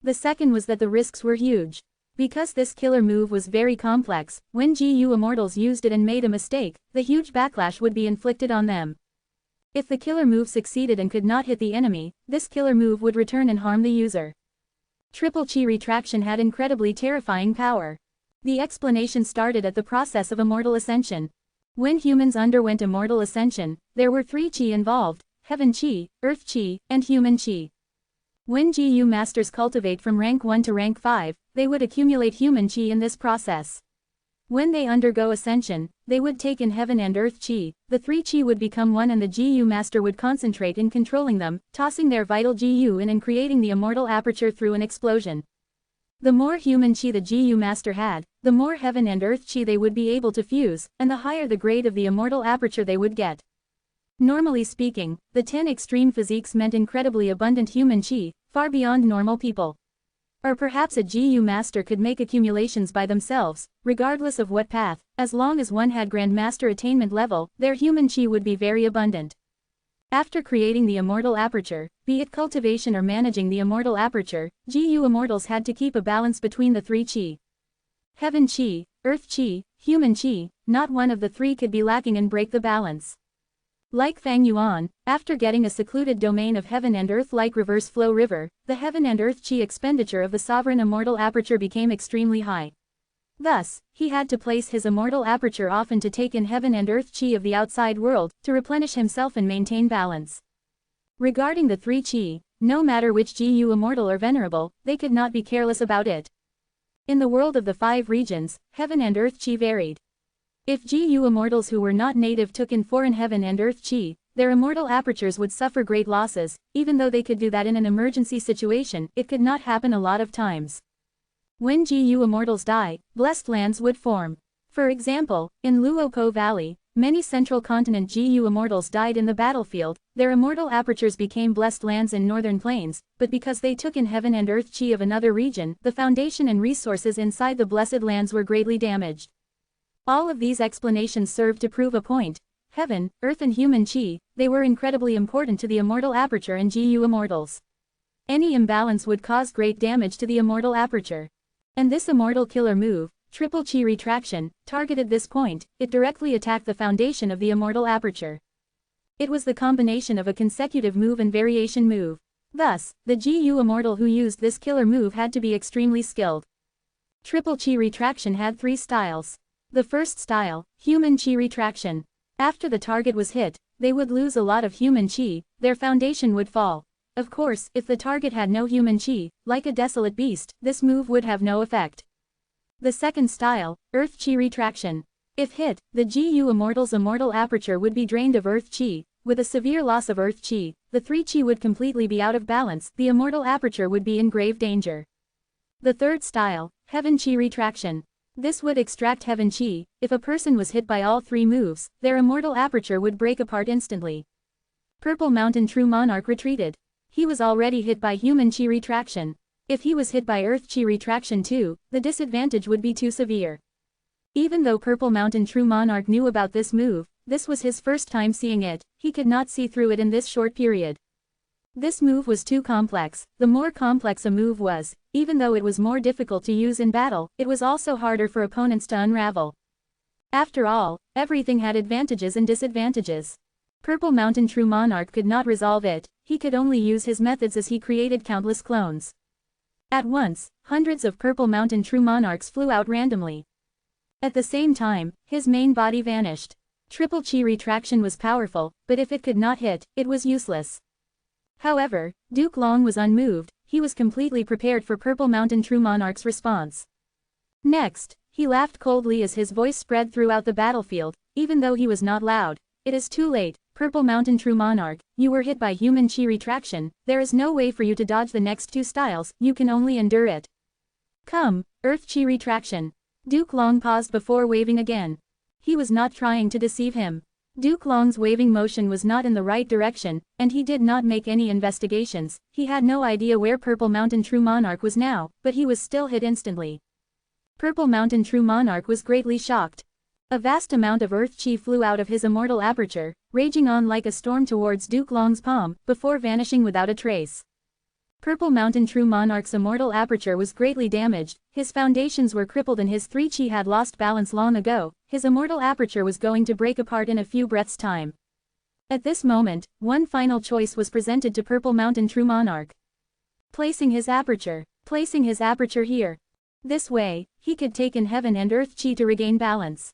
The second was that the risks were huge. Because this killer move was very complex, when GU Immortals used it and made a mistake, the huge backlash would be inflicted on them. If the killer move succeeded and could not hit the enemy, this killer move would return and harm the user. Triple Chi Retraction had incredibly terrifying power. The explanation started at the process of immortal ascension. When humans underwent immortal ascension, there were three chi involved: Heaven Chi, Earth Chi, and Human Chi. When GU Masters cultivate from rank 1 to rank 5, they would accumulate Human Chi in this process. When they undergo ascension, they would take in Heaven and Earth Chi. The three Chi would become one and the GU Master would concentrate in controlling them, tossing their vital GU in and creating the immortal aperture through an explosion. The more Human Chi the GU Master had, the more Heaven and Earth Chi they would be able to fuse, and the higher the grade of the immortal aperture they would get. Normally speaking, the 10 extreme physiques meant incredibly abundant Human Chi, far beyond normal people. Or perhaps a GU Master could make accumulations by themselves, regardless of what path. As long as one had Grandmaster attainment level, their Human Chi would be very abundant. After creating the immortal aperture, be it cultivation or managing the immortal aperture, GU Immortals had to keep a balance between the three Chi. Heaven Chi, Earth Chi, Human Chi, not one of the three could be lacking and break the balance. Like Fang Yuan, after getting a secluded domain of Heaven and Earth like reverse flow river, the Heaven and Earth Chi expenditure of the sovereign immortal aperture became extremely high. Thus, he had to place his immortal aperture often to take in Heaven and Earth Chi of the outside world, to replenish himself and maintain balance. Regarding the three Chi, no matter which GU Immortal or Venerable, they could not be careless about it. In the world of the 5 regions, Heaven and Earth Chi varied. If GU Immortals who were not native took in foreign Heaven and Earth Chi, their immortal apertures would suffer great losses. Even though they could do that in an emergency situation, it could not happen a lot of times. When GU Immortals die, blessed lands would form. For example, in Luopo Valley, many central continent GU Immortals died in the battlefield. Their immortal apertures became blessed lands in northern plains, but because they took in Heaven and Earth Chi of another region, the foundation and resources inside the blessed lands were greatly damaged. All of these explanations serve to prove a point. Heaven, Earth and Human Chi, they were incredibly important to the immortal aperture and GU Immortals. Any imbalance would cause great damage to the immortal aperture. And this immortal killer move, Triple Chi Retraction, targeted this point. It directly attacked the foundation of the immortal aperture. It was the combination of a consecutive move and variation move. Thus, the GU Immortal who used this killer move had to be extremely skilled. Triple Chi Retraction had 3 styles. The first style, Human Chi Retraction. After the target was hit, they would lose a lot of Human Chi, their foundation would fall. Of course, if the target had no Human Chi, like a desolate beast, this move would have no effect. The second style, Earth Chi Retraction. If hit, the GU Immortal's immortal aperture would be drained of Earth Chi. With a severe loss of Earth Chi, the 3 Chi would completely be out of balance, the immortal aperture would be in grave danger. The third style, Heaven Chi Retraction. This would extract Heaven Chi. If a person was hit by all 3 moves, their immortal aperture would break apart instantly. Purple Mountain True Monarch retreated. He was already hit by Human Chi Retraction. If he was hit by Earth Chi Retraction too, the disadvantage would be too severe. Even though Purple Mountain True Monarch knew about this move, this was his first time seeing it, he could not see through it in this short period. This move was too complex. The more complex a move was, even though it was more difficult to use in battle, it was also harder for opponents to unravel. After all, everything had advantages and disadvantages. Purple Mountain True Monarch could not resolve it, he could only use his methods as he created countless clones. At once, hundreds of Purple Mountain True Monarchs flew out randomly. At the same time, his main body vanished. Triple Chi Retraction was powerful, but if it could not hit, it was useless. However, Duke Long was unmoved. He was completely prepared for Purple Mountain True Monarch's response. Next, he laughed coldly as his voice spread throughout the battlefield, even though he was not loud. It is too late, Purple Mountain True Monarch, you were hit by Human Chi Retraction. There is no way for you to dodge the next 2 styles, you can only endure it. Come, Earth Chi retraction. Duke Long paused before waving again. He was not trying to deceive him. Duke Long's waving motion was not in the right direction, and he did not make any investigations. He had no idea where Purple Mountain True Monarch was now, but he was still hit instantly. Purple Mountain True Monarch was greatly shocked. A vast amount of Earth Chi flew out of his immortal aperture, raging on like a storm towards Duke Long's palm, before vanishing without a trace. Purple Mountain True Monarch's immortal aperture was greatly damaged, his foundations were crippled and his 3 chi had lost balance long ago, his immortal aperture was going to break apart in a few breaths' time. At this moment, one final choice was presented to Purple Mountain True Monarch. Placing his aperture here. This way, he could take in heaven and earth chi to regain balance.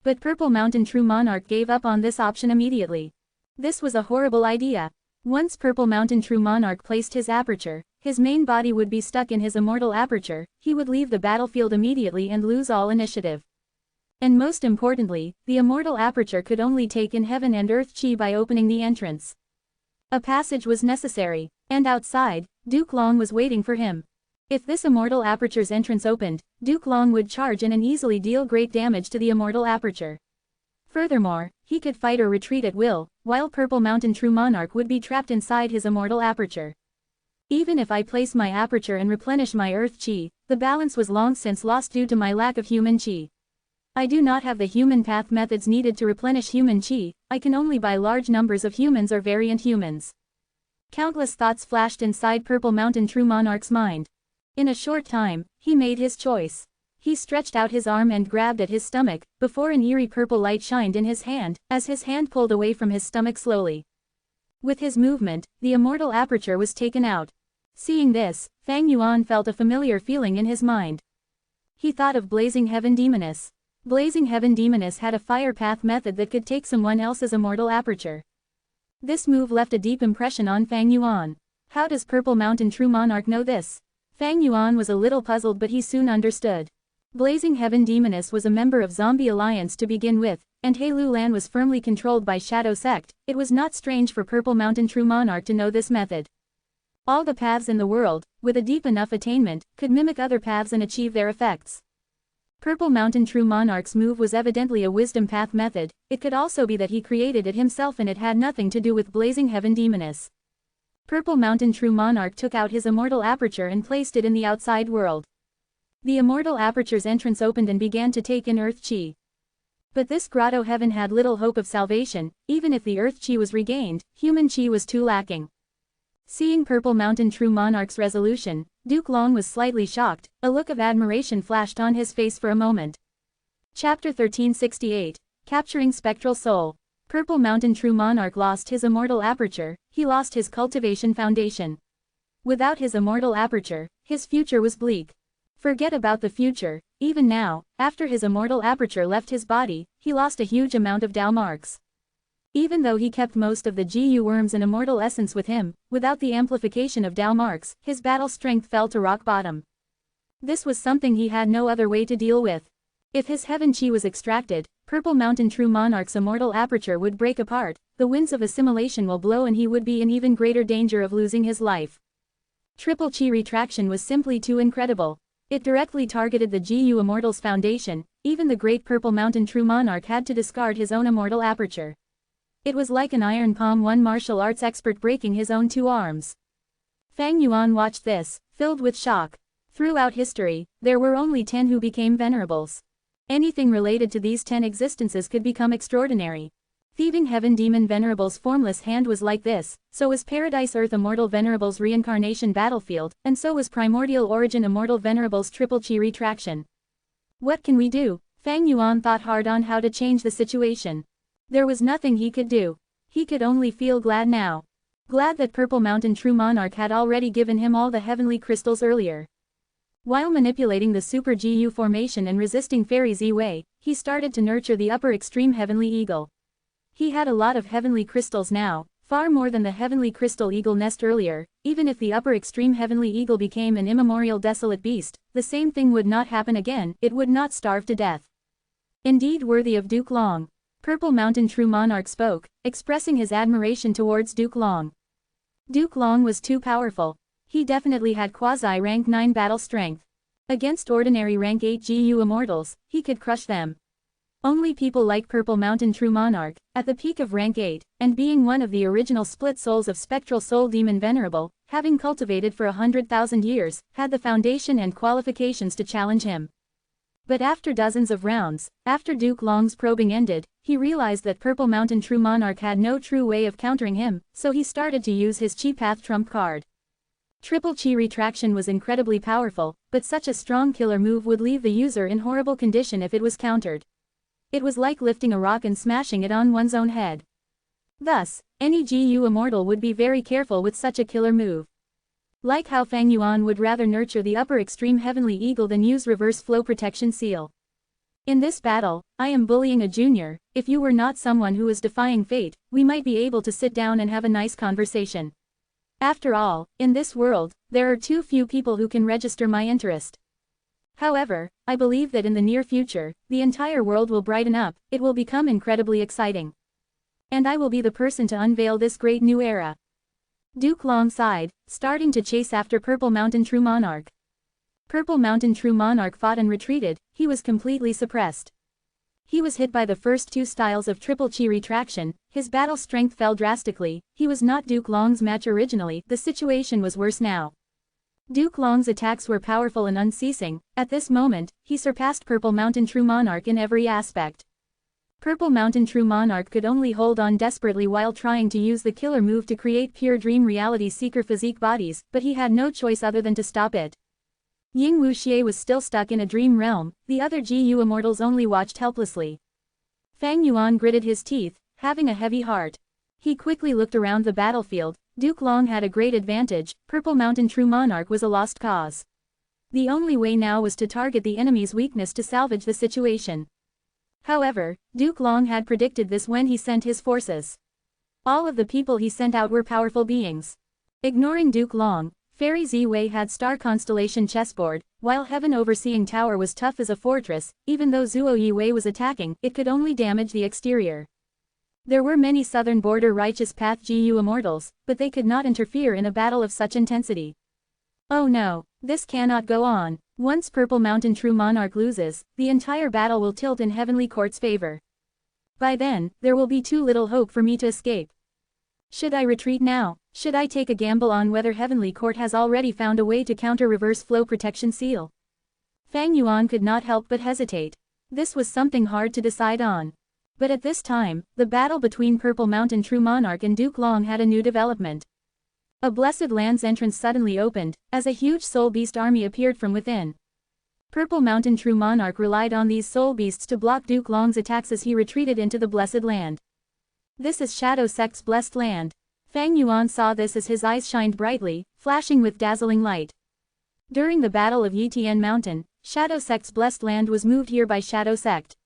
But Purple Mountain True Monarch gave up on this option immediately. This was a horrible idea. Once Purple Mountain True Monarch placed his aperture, his main body would be stuck in his immortal aperture, he would leave the battlefield immediately and lose all initiative. And most importantly, the immortal aperture could only take in heaven and earth chi by opening the entrance. A passage was necessary, and outside, Duke Long was waiting for him. If this immortal aperture's entrance opened, Duke Long would charge in and easily deal great damage to the immortal aperture. Furthermore, he could fight or retreat at will, while Purple Mountain True Monarch would be trapped inside his immortal aperture. Even if I place my aperture and replenish my earth chi, the balance was long since lost due to my lack of human chi. I do not have the human path methods needed to replenish human chi, I can only buy large numbers of humans or variant humans. Countless thoughts flashed inside Purple Mountain True Monarch's mind. In a short time, he made his choice. He stretched out his arm and grabbed at his stomach, before an eerie purple light shined in his hand, as his hand pulled away from his stomach slowly. With his movement, the immortal aperture was taken out. Seeing this, Fang Yuan felt a familiar feeling in his mind. He thought of Blazing Heaven Demoness. Blazing Heaven Demoness had a fire path method that could take someone else's immortal aperture. This move left a deep impression on Fang Yuan. How does Purple Mountain True Monarch know this? Fang Yuan was a little puzzled, but he soon understood. Blazing Heaven Demoness was a member of Zombie Alliance to begin with, and Heilu Lan was firmly controlled by Shadow Sect. It was not strange for Purple Mountain True Monarch to know this method. All the paths in the world, with a deep enough attainment, could mimic other paths and achieve their effects. Purple Mountain True Monarch's move was evidently a wisdom path method. It could also be that he created it himself and it had nothing to do with Blazing Heaven Demoness. Purple Mountain True Monarch took out his immortal aperture and placed it in the outside world. The immortal aperture's entrance opened and began to take in earth chi. But this grotto heaven had little hope of salvation. Even if the earth chi was regained, human chi was too lacking. Seeing Purple Mountain True Monarch's resolution, Duke Long was slightly shocked. A look of admiration flashed on his face for a moment. Chapter 1368, Capturing Spectral Soul. Purple Mountain True Monarch lost his immortal aperture, he lost his cultivation foundation. Without his immortal aperture, his future was bleak. Forget about the future, even now, after his immortal aperture left his body, he lost a huge amount of Dao marks. Even though he kept most of the GU worms and immortal essence with him, without the amplification of Dao marks, his battle strength fell to rock bottom. This was something he had no other way to deal with. If his heaven chi was extracted, Purple Mountain True Monarch's immortal aperture would break apart, the winds of assimilation will blow and he would be in even greater danger of losing his life. Triple chi retraction was simply too incredible. It directly targeted the GU Immortal's foundation. Even the great Purple Mountain True Monarch had to discard his own immortal aperture. It was like an Iron Palm 1 martial arts expert breaking his own 2 arms. Fang Yuan watched this, filled with shock. Throughout history, there were only 10 who became venerables. Anything related to these 10 existences could become extraordinary. Thieving Heaven Demon Venerable's formless hand was like this, so was Paradise Earth Immortal Venerable's reincarnation battlefield, and so was Primordial Origin Immortal Venerable's triple chi retraction. What can we do? Fang Yuan thought hard on how to change the situation. There was nothing he could do. He could only feel glad now. Glad that Purple Mountain True Monarch had already given him all the heavenly crystals earlier. While manipulating the Super GU formation and resisting Fairy Z-Wei, he started to nurture the upper extreme Heavenly Eagle. He had a lot of heavenly crystals now, far more than the Heavenly Crystal Eagle nest earlier. Even if the upper extreme Heavenly Eagle became an immemorial desolate beast, the same thing would not happen again, it would not starve to death. Indeed worthy of Duke Long. Purple Mountain True Monarch spoke, expressing his admiration towards Duke Long. Duke Long was too powerful. He definitely had quasi-rank 9 battle strength. Against ordinary rank 8 GU immortals, he could crush them. Only people like Purple Mountain True Monarch, at the peak of rank 8, and being one of the original split souls of Spectral Soul Demon Venerable, having cultivated for 100,000 years, had the foundation and qualifications to challenge him. But after dozens of rounds, after Duke Long's probing ended, he realized that Purple Mountain True Monarch had no true way of countering him, so he started to use his Chi Path trump card. Triple Chi Retraction was incredibly powerful, but such a strong killer move would leave the user in horrible condition if it was countered. It was like lifting a rock and smashing it on one's own head. Thus, any GU immortal would be very careful with such a killer move. Like how Fang Yuan would rather nurture the upper extreme Heavenly Eagle than use reverse flow protection seal. In this battle, I am bullying a junior. If you were not someone who is defying fate, we might be able to sit down and have a nice conversation. After all, in this world, there are too few people who can register my interest. However, I believe that in the near future, the entire world will brighten up, it will become incredibly exciting. And I will be the person to unveil this great new era. Duke Long sighed, starting to chase after Purple Mountain True Monarch. Purple Mountain True Monarch fought and retreated, he was completely suppressed. He was hit by the first two styles of Triple Chi Retraction, his battle strength fell drastically, he was not Duke Long's match originally, the situation was worse now. Duke Long's attacks were powerful and unceasing, at this moment, he surpassed Purple Mountain True Monarch in every aspect. Purple Mountain True Monarch could only hold on desperately while trying to use the killer move to create pure dream reality seeker physique bodies, but he had no choice other than to stop it. Ying Wuxie was still stuck in a dream realm, the other GU immortals only watched helplessly. Fang Yuan gritted his teeth, having a heavy heart. He quickly looked around the battlefield. Duke Long had a great advantage, Purple Mountain True Monarch was a lost cause. The only way now was to target the enemy's weakness to salvage the situation. However, Duke Long had predicted this when he sent his forces. All of the people he sent out were powerful beings. Ignoring Duke Long, Fairy Ziwei had star constellation chessboard, while Heaven Overseeing Tower was tough as a fortress, even though Zuo Yiwei was attacking, it could only damage the exterior. There were many southern border righteous path GU immortals, but they could not interfere in a battle of such intensity. Oh no, this cannot go on. Once Purple Mountain True Monarch loses, the entire battle will tilt in Heavenly Court's favor. By then, there will be too little hope for me to escape. Should I retreat now? Should I take a gamble on whether Heavenly Court has already found a way to counter reverse flow protection seal? Fang Yuan could not help but hesitate. This was something hard to decide on. But at this time, the battle between Purple Mountain True Monarch and Duke Long had a new development. A Blessed Land's entrance suddenly opened, as a huge soul beast army appeared from within. Purple Mountain True Monarch relied on these soul beasts to block Duke Long's attacks as he retreated into the Blessed Land. This is Shadow Sect's blessed land. Fang Yuan saw this as his eyes shined brightly, flashing with dazzling light. During the Battle of Yitian Mountain, Shadow Sect's blessed land was moved here by Shadow Sect.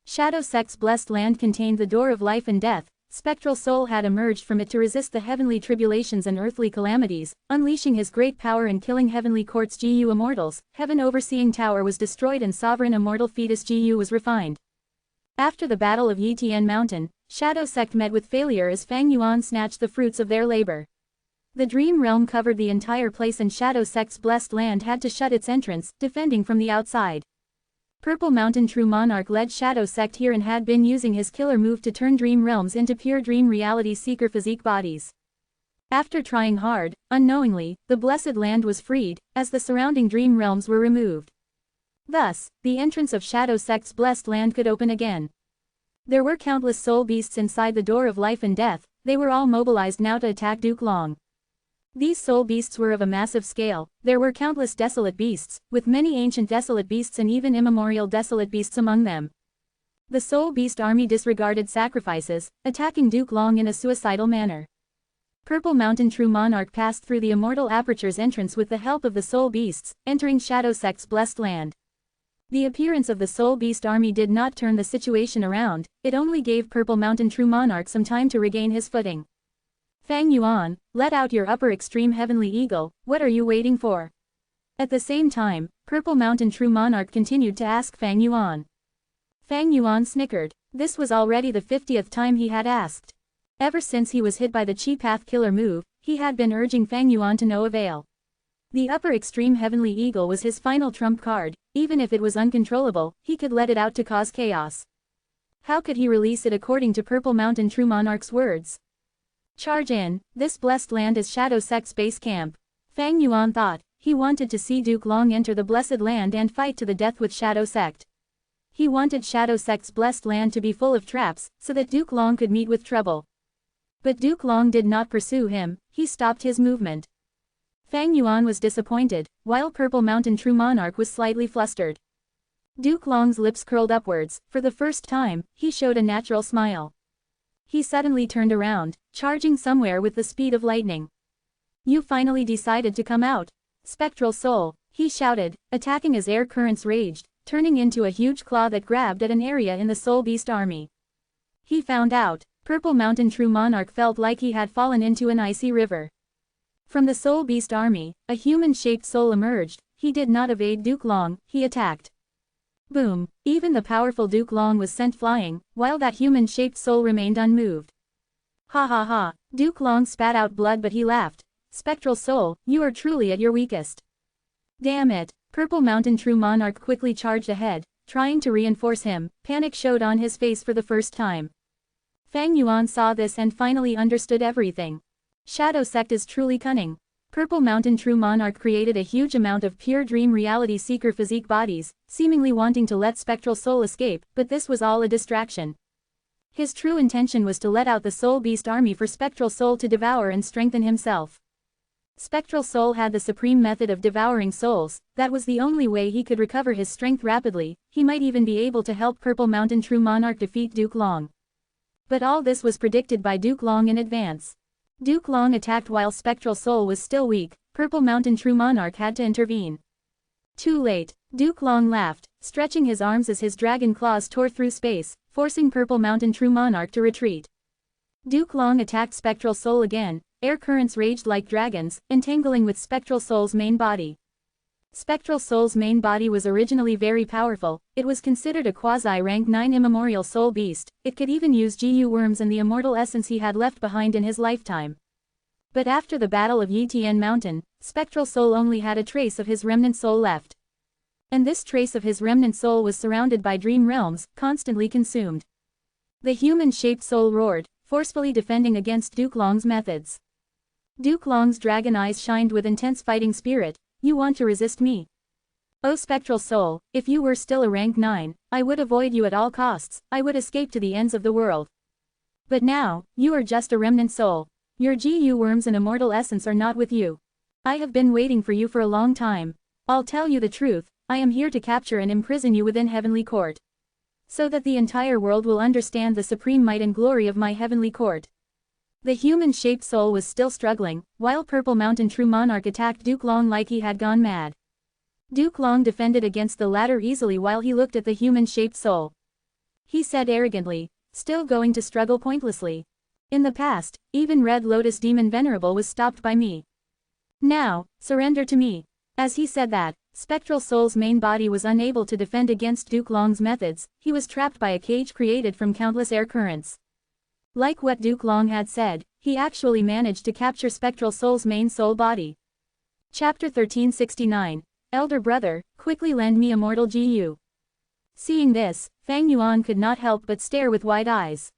Shadow Sect's blessed land contained the door of life and death. Spectral Soul had emerged from it to resist the heavenly tribulations and earthly calamities, unleashing his great power and killing Heavenly Court's GU immortals. Heaven Overseeing Tower was destroyed and Sovereign Immortal Fetus GU was refined. After the Battle of Yitian Mountain, Shadow Sect met with failure as Fang Yuan snatched the fruits of their labor. The Dream Realm covered the entire place and Shadow Sect's blessed land had to shut its entrance, defending from the outside. Purple Mountain True Monarch led Shadow Sect here and had been using his killer move to turn dream realms into pure dream reality seeker physique bodies. After trying hard, unknowingly, the blessed land was freed, as the surrounding dream realms were removed. Thus, the entrance of Shadow Sect's blessed land could open again. There were countless soul beasts inside the door of life and death, they were all mobilized now to attack Duke Long. These soul beasts were of a massive scale, there were countless desolate beasts, with many ancient desolate beasts and even immemorial desolate beasts among them. The soul beast army disregarded sacrifices, attacking Duke Long in a suicidal manner. Purple Mountain True Monarch passed through the Immortal Aperture's entrance with the help of the soul beasts, entering Shadow Sect's blessed land. The appearance of the soul beast army did not turn the situation around, it only gave Purple Mountain True Monarch some time to regain his footing. Fang Yuan, let out your upper extreme Heavenly Eagle, what are you waiting for? At the same time, Purple Mountain True Monarch continued to ask Fang Yuan. Fang Yuan snickered, this was already the 50th time he had asked. Ever since he was hit by the Chi Path killer move, he had been urging Fang Yuan to no avail. The upper extreme heavenly eagle was his final trump card. Even if it was uncontrollable, he could let it out to cause chaos. How could he release it according to Purple Mountain True Monarch's words? Charge in, this blessed land is Shadow Sect's base camp. Fang Yuan thought. He wanted to see Duke Long enter the blessed land and fight to the death with Shadow Sect. He wanted Shadow Sect's blessed land to be full of traps, so that Duke Long could meet with trouble. But Duke Long did not pursue him, he stopped his movement. Fang Yuan was disappointed, while Purple Mountain True Monarch was slightly flustered. Duke Long's lips curled upwards. For the first time, he showed a natural smile. He suddenly turned around, charging somewhere with the speed of lightning. You finally decided to come out. Spectral Soul, he shouted, attacking as air currents raged, turning into a huge claw that grabbed at an area in the Soul Beast army. He found out. Purple Mountain True Monarch felt like he had fallen into an icy river. From the Soul Beast army, a human-shaped soul emerged. He did not evade Duke Long, he attacked. Boom! Even the powerful Duke Long was sent flying, while that human-shaped soul remained unmoved. Ha ha ha! Duke Long spat out blood, but he laughed. Spectral Soul, you are truly at your weakest. Damn it! Purple Mountain True Monarch quickly charged ahead, trying to reinforce him. Panic showed on his face for the first time. Fang Yuan saw this and finally understood everything. Shadow Sect is truly cunning. Purple Mountain True Monarch created a huge amount of pure dream reality seeker physique bodies, seemingly wanting to let Spectral Soul escape, but this was all a distraction. His true intention was to let out the Soul Beast army for Spectral Soul to devour and strengthen himself. Spectral Soul had the supreme method of devouring souls. That was the only way he could recover his strength rapidly. He might even be able to help Purple Mountain True Monarch defeat Duke Long. But all this was predicted by Duke Long in advance. Duke Long attacked while Spectral Soul was still weak. Purple Mountain True Monarch had to intervene. Too late. Duke Long laughed, stretching his arms as his dragon claws tore through space, forcing Purple Mountain True Monarch to retreat. Duke Long attacked Spectral Soul again. Air currents raged like dragons, entangling with Spectral Soul's main body. Spectral Soul's main body was originally very powerful. It was considered a quasi-rank 9 immemorial soul beast. It could even use GU worms and the immortal essence he had left behind in his lifetime. But after the Battle of Yitian Mountain, Spectral Soul only had a trace of his remnant soul left. And this trace of his remnant soul was surrounded by dream realms, constantly consumed. The human-shaped soul roared, forcefully defending against Duke Long's methods. Duke Long's dragon eyes shined with intense fighting spirit. You want to resist me? Oh Spectral Soul, if you were still a rank 9, I would avoid you at all costs. I would escape to the ends of the world. But now, you are just a remnant soul. Your GU worms and immortal essence are not with you. I have been waiting for you for a long time. I'll tell you the truth, I am here to capture and imprison you within Heavenly Court. So that the entire world will understand the supreme might and glory of my Heavenly Court. The human-shaped soul was still struggling, while Purple Mountain True Monarch attacked Duke Long like he had gone mad. Duke Long defended against the latter easily while he looked at the human-shaped soul. He said arrogantly, still going to struggle pointlessly. In the past, even Red Lotus Demon Venerable was stopped by me. Now, surrender to me. As he said that, Spectral Soul's main body was unable to defend against Duke Long's methods. He was trapped by a cage created from countless air currents. Like what Duke Long had said, he actually managed to capture Spectral Soul's main soul body. Chapter 1369. Elder Brother, quickly lend me Immortal GU. Seeing this, Fang Yuan could not help but stare with wide eyes.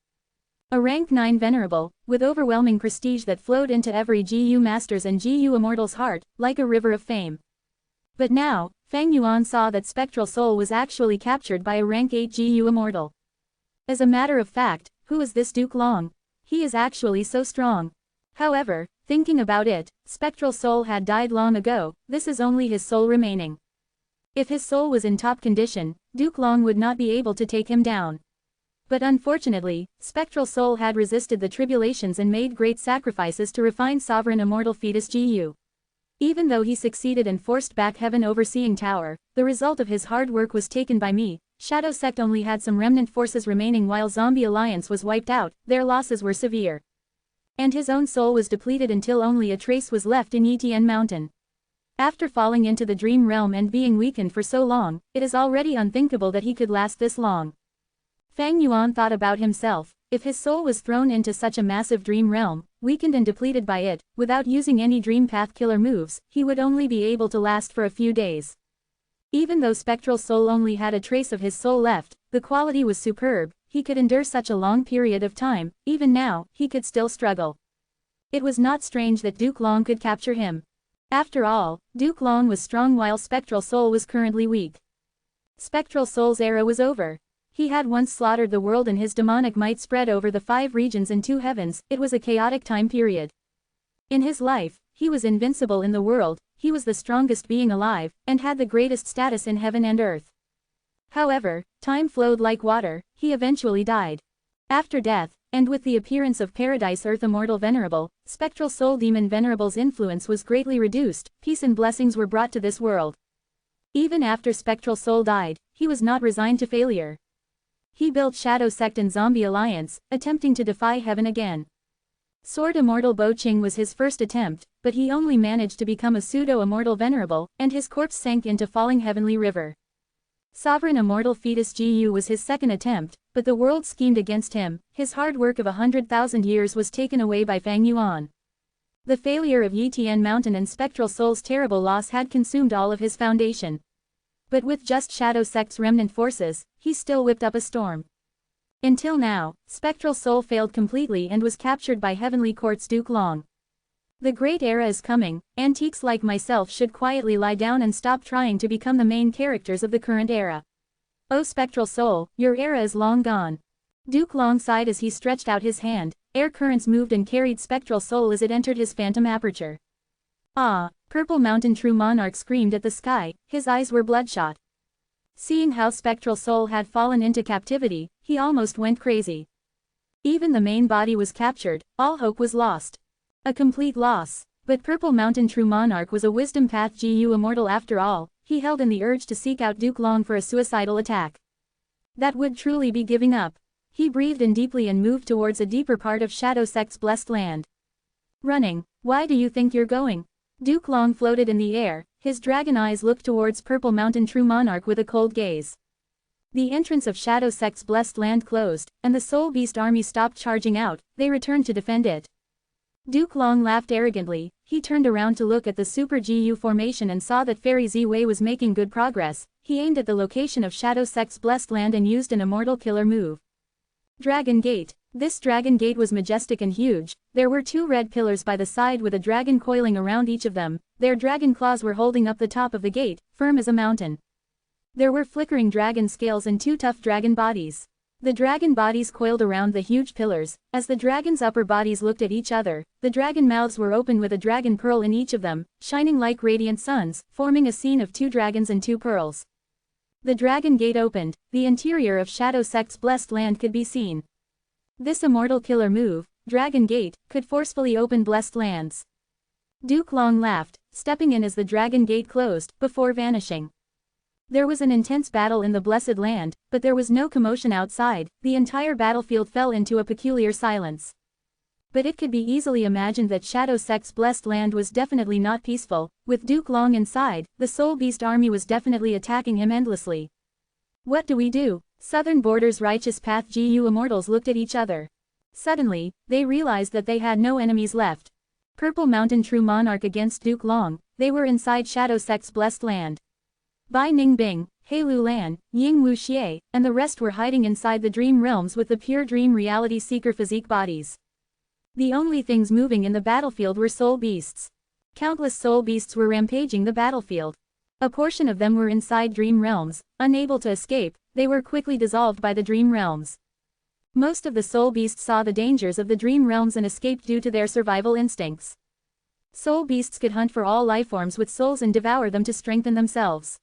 A rank 9 Venerable, with overwhelming prestige that flowed into every GU Master's and GU Immortal's heart, like a river of fame. But now, Fang Yuan saw that Spectral Soul was actually captured by a rank 8 GU Immortal. As a matter of fact, who is this Duke Long? He is actually so strong. However, thinking about it, Spectral Soul had died long ago. This is only his soul remaining. If his soul was in top condition, Duke Long would not be able to take him down. But unfortunately, Spectral Soul had resisted the tribulations and made great sacrifices to refine Sovereign Immortal Fetus GU. Even though he succeeded and forced back Heaven Overseeing Tower, the result of his hard work was taken by me. Shadow Sect only had some remnant forces remaining while Zombie Alliance was wiped out. Their losses were severe. And his own soul was depleted until only a trace was left in Yitian Mountain. After falling into the dream realm and being weakened for so long, it is already unthinkable that he could last this long. Fang Yuan thought about himself. If his soul was thrown into such a massive dream realm, weakened and depleted by it, without using any dream path killer moves, he would only be able to last for a few days. Even though Spectral Soul only had a trace of his soul left, the quality was superb, he could endure such a long period of time, even now, he could still struggle. It was not strange that Duke Long could capture him. After all, Duke Long was strong while Spectral Soul was currently weak. Spectral Soul's era was over. He had once slaughtered the world and his demonic might spread over the 5 regions and 2 heavens. It was a chaotic time period. In his life, he was invincible in the world, he was the strongest being alive, and had the greatest status in heaven and earth. However, time flowed like water, he eventually died. After death, and with the appearance of Paradise Earth Immortal Venerable, Spectral Soul Demon Venerable's influence was greatly reduced, peace and blessings were brought to this world. Even after Spectral Soul died, he was not resigned to failure. He built Shadow Sect and Zombie Alliance, attempting to defy heaven again. Sword Immortal Bo Ching was his first attempt, but he only managed to become a pseudo-immortal venerable, and his corpse sank into falling heavenly river. Sovereign Immortal Fetus Gu was his second attempt, but the world schemed against him, his hard work of 100,000 years was taken away by Fang Yuan. The failure of Yitian Mountain and Spectral Soul's terrible loss had consumed all of his foundation. But with just Shadow Sect's remnant forces, he still whipped up a storm. Until now, Spectral Soul failed completely and was captured by Heavenly Court's Duke Long. The great era is coming, antiques like myself should quietly lie down and stop trying to become the main characters of the current era. Oh Spectral Soul, your era is long gone. Duke Long sighed as he stretched out his hand, air currents moved and carried Spectral Soul as it entered his phantom aperture. Ah! Purple Mountain True Monarch screamed at the sky, his eyes were bloodshot. Seeing how Spectral Soul had fallen into captivity, he almost went crazy. Even the main body was captured, all hope was lost. A complete loss. But Purple Mountain True Monarch was a wisdom path Gu immortal after all, he held in the urge to seek out Duke Long for a suicidal attack. That would truly be giving up. He breathed in deeply and moved towards a deeper part of Shadow Sect's blessed land. Running, why do you think you're going? Duke Long floated in the air, his dragon eyes looked towards Purple Mountain True Monarch with a cold gaze. The entrance of Shadow Sect's blessed land closed, and the Soul Beast army stopped charging out, they returned to defend it. Duke Long laughed arrogantly, he turned around to look at the Super GU formation and saw that Fairy Z-Wei was making good progress, he aimed at the location of Shadow Sect's blessed land and used an immortal killer move. Dragon Gate. This Dragon Gate was majestic and huge, there were 2 red pillars by the side with a dragon coiling around each of them, their dragon claws were holding up the top of the gate, firm as a mountain. There were flickering dragon scales and 2 tough dragon bodies. The dragon bodies coiled around the huge pillars, as the dragon's upper bodies looked at each other, the dragon mouths were open with a dragon pearl in each of them, shining like radiant suns, forming a scene of 2 dragons and 2 pearls. The Dragon Gate opened, the interior of Shadow Sect's blessed land could be seen. This immortal killer move, Dragon Gate, could forcefully open blessed lands. Duke Long laughed, stepping in as the Dragon Gate closed, before vanishing. There was an intense battle in the blessed land, but there was no commotion outside, the entire battlefield fell into a peculiar silence. But it could be easily imagined that Shadow Sect's blessed land was definitely not peaceful, with Duke Long inside, the Soul Beast army was definitely attacking him endlessly. What do we do? Southern Border's Righteous Path GU Immortals looked at each other. Suddenly, they realized that they had no enemies left. Purple Mountain True Monarch against Duke Long, they were inside Shadow Sect's blessed land. Bai Ningbing, He Lu Lan, Ying Wu Xie, and the rest were hiding inside the dream realms with the pure dream reality seeker physique bodies. The only things moving in the battlefield were soul beasts. Countless soul beasts were rampaging the battlefield. A portion of them were inside dream realms, unable to escape, they were quickly dissolved by the dream realms. Most of the soul beasts saw the dangers of the dream realms and escaped due to their survival instincts. Soul beasts could hunt for all lifeforms with souls and devour them to strengthen themselves.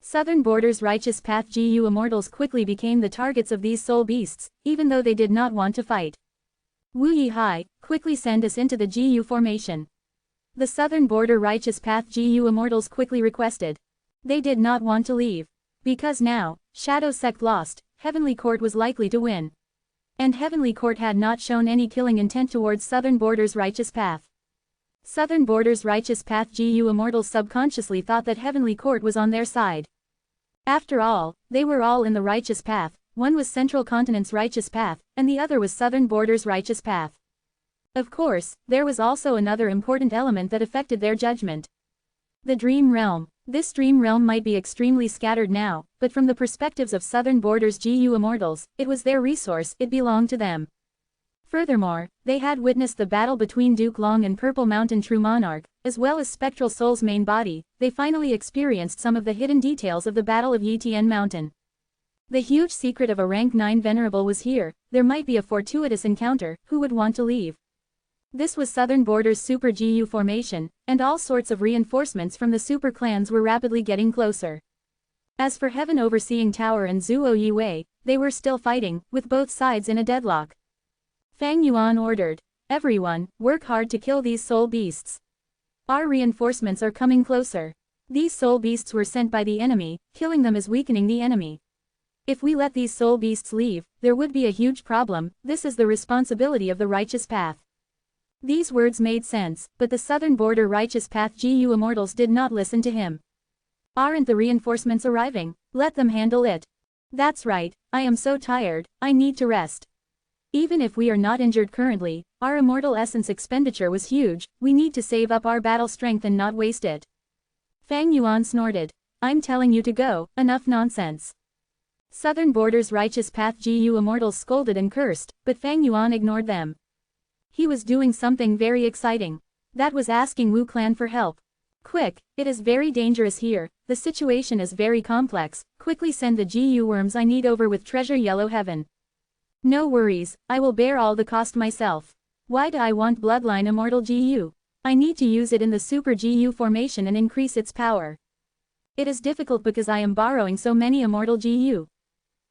Southern Border's Righteous Path GU Immortals quickly became the targets of these soul beasts, even though they did not want to fight. Wu Yihai, quickly send us into the GU formation. The Southern Border Righteous Path GU Immortals quickly requested. They did not want to leave. Because now, Shadow Sect lost, Heavenly Court was likely to win. And Heavenly Court had not shown any killing intent towards Southern Border's Righteous Path. Southern Border's Righteous Path GU Immortals subconsciously thought that Heavenly Court was on their side. After all, they were all in the Righteous Path, one was Central Continent's righteous path, and the other was Southern Border's righteous path. Of course, there was also another important element that affected their judgment. The Dream Realm. This Dream Realm might be extremely scattered now, but from the perspectives of Southern Border's GU Immortals, it was their resource, it belonged to them. Furthermore, they had witnessed the battle between Duke Long and Purple Mountain True Monarch, as well as Spectral Soul's main body. They finally experienced some of the hidden details of the Battle of Yitian Mountain. The huge secret of a rank 9 Venerable was here. There might be a fortuitous encounter. Who would want to leave? This was Southern Border's Super GU formation, and all sorts of reinforcements from the super clans were rapidly getting closer. As for Heaven Overseeing Tower and Zuo Yiwei, they were still fighting, with both sides in a deadlock. Fang Yuan ordered, "Everyone, work hard to kill these soul beasts. Our reinforcements are coming closer." These soul beasts were sent by the enemy, killing them is weakening the enemy. If we let these soul beasts leave, there would be a huge problem. This is the responsibility of the righteous path. These words made sense, but the Southern Border righteous path GU Immortals did not listen to him. Aren't the reinforcements arriving? Let them handle it. That's right, I am so tired, I need to rest. Even if we are not injured currently, our immortal essence expenditure was huge. We need to save up our battle strength and not waste it. Fang Yuan snorted. I'm telling you to go, enough nonsense. Southern Border's righteous path GU Immortals scolded and cursed, but Fang Yuan ignored them. He was doing something very exciting. That was asking Wu Clan for help. Quick, it is very dangerous here, the situation is very complex. Quickly send the GU worms I need over with treasure Yellow Heaven. No worries, I will bear all the cost myself. Why do I want Bloodline Immortal GU? I need to use it in the Super GU formation and increase its power. It is difficult because I am borrowing so many Immortal GU.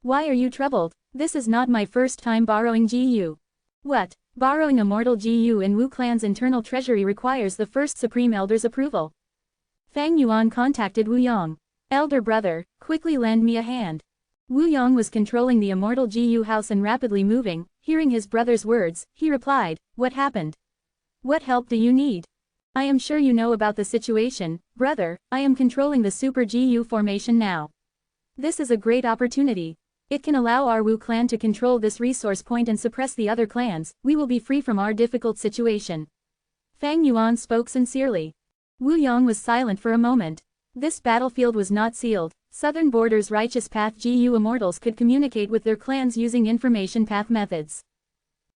Why are you troubled? This is not my first time borrowing GU. What? Borrowing Immortal GU in Wu Clan's internal treasury requires the first Supreme Elder's approval. Fang Yuan contacted Wu Yong. Elder brother, quickly lend me a hand. Wu Yong was controlling the Immortal GU house and rapidly moving. Hearing his brother's words, he replied, "What happened? What help do you need? I am sure you know about the situation, brother. I am controlling the Super GU formation now. This is a great opportunity. It can allow our Wu clan to control this resource point and suppress the other clans. We will be free from our difficult situation." Fang Yuan spoke sincerely. Wu Yong was silent for a moment. This battlefield was not sealed. Southern Border's righteous path GU Immortals could communicate with their clans using information path methods.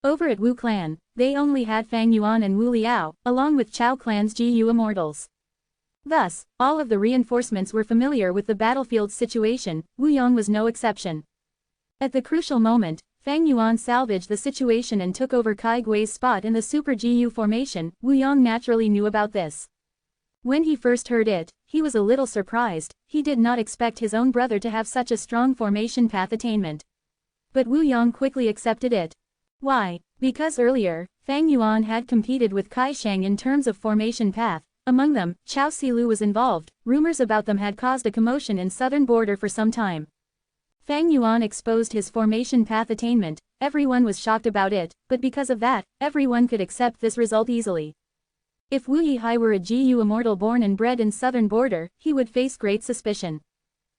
Over at Wu Clan, they only had Fang Yuan and Wu Liao, along with Chao Clan's GU Immortals. Thus, all of the reinforcements were familiar with the battlefield situation. Wu Yong was no exception. At the crucial moment, Fang Yuan salvaged the situation and took over Kai Gui's spot in the Super GU formation. Wu Yong naturally knew about this. When he first heard it, he was a little surprised. He did not expect his own brother to have such a strong formation path attainment. But Wu Yong quickly accepted it. Why? Because earlier, Fang Yuan had competed with Kai Shang in terms of formation path. Among them, Chao Silu was involved. Rumors about them had caused a commotion in Southern Border for some time. Fang Yuan exposed his formation path attainment. Everyone was shocked about it, but because of that, everyone could accept this result easily. If Wu Yihai were a GU Immortal born and bred in Southern Border, he would face great suspicion.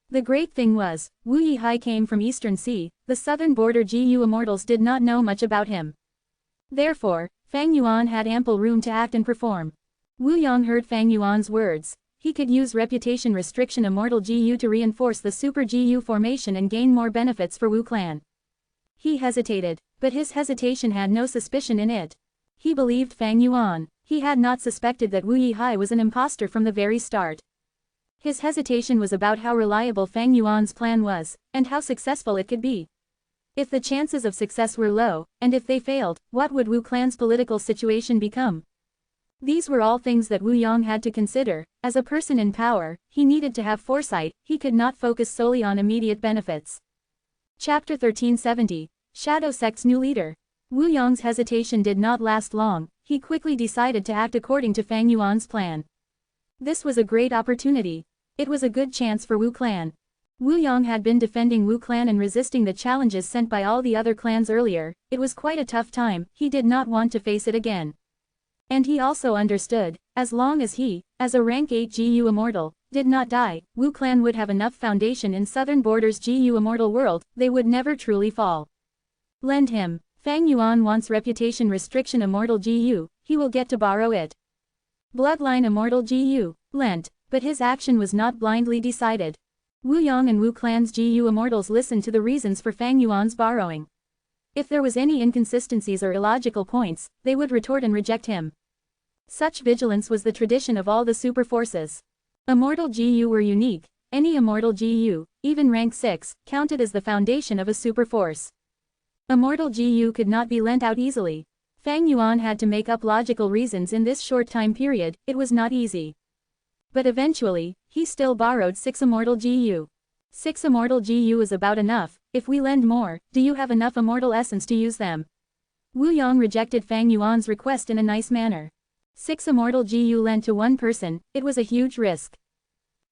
The great thing was, Wu Yihai came from Eastern Sea. The Southern Border GU Immortals did not know much about him. Therefore, Fang Yuan had ample room to act and perform. Wu Yong heard Fang Yuan's words. He could use reputation restriction Immortal GU to reinforce the Super GU formation and gain more benefits for Wu Clan. He hesitated, but his hesitation had no suspicion in it. He believed Fang Yuan. He had not suspected that Wu Yihai was an imposter from the very start. His hesitation was about how reliable Fang Yuan's plan was, and how successful it could be. If the chances of success were low, and if they failed, what would Wu Clan's political situation become? These were all things that Wu Yong had to consider. As a person in power, he needed to have foresight. He could not focus solely on immediate benefits. Chapter 1370. Shadow Sect's new leader. Wu Yong's hesitation did not last long. He quickly decided to act according to Fang Yuan's plan. This was a great opportunity. It was a good chance for Wu Clan. Wu Yong had been defending Wu Clan and resisting the challenges sent by all the other clans earlier. It was quite a tough time. He did not want to face it again. And he also understood, as long as he, as a rank 8 GU Immortal, did not die, Wu clan would have enough foundation in southern borders GU Immortal world, they would never truly fall. Lend him. Fang Yuan wants reputation restriction Immortal GU, he will get to borrow it. Bloodline Immortal GU, lent, but his action was not blindly decided. Wu Yang and Wu clan's GU Immortals listened to the reasons for Fang Yuan's borrowing. If there was any inconsistencies or illogical points, they would retort and reject him. Such vigilance was the tradition of all the super forces. Immortal GU were unique, any Immortal GU, even rank 6, counted as the foundation of a super force. Immortal GU could not be lent out easily. Fang Yuan had to make up logical reasons in this short time period, it was not easy. But eventually, he still borrowed 6 Immortal GU. 6 Immortal GU is about enough, if we lend more, do you have enough Immortal Essence to use them? Wu Yang rejected Fang Yuan's request in a nice manner. 6 Immortal GU lent to one person, it was a huge risk.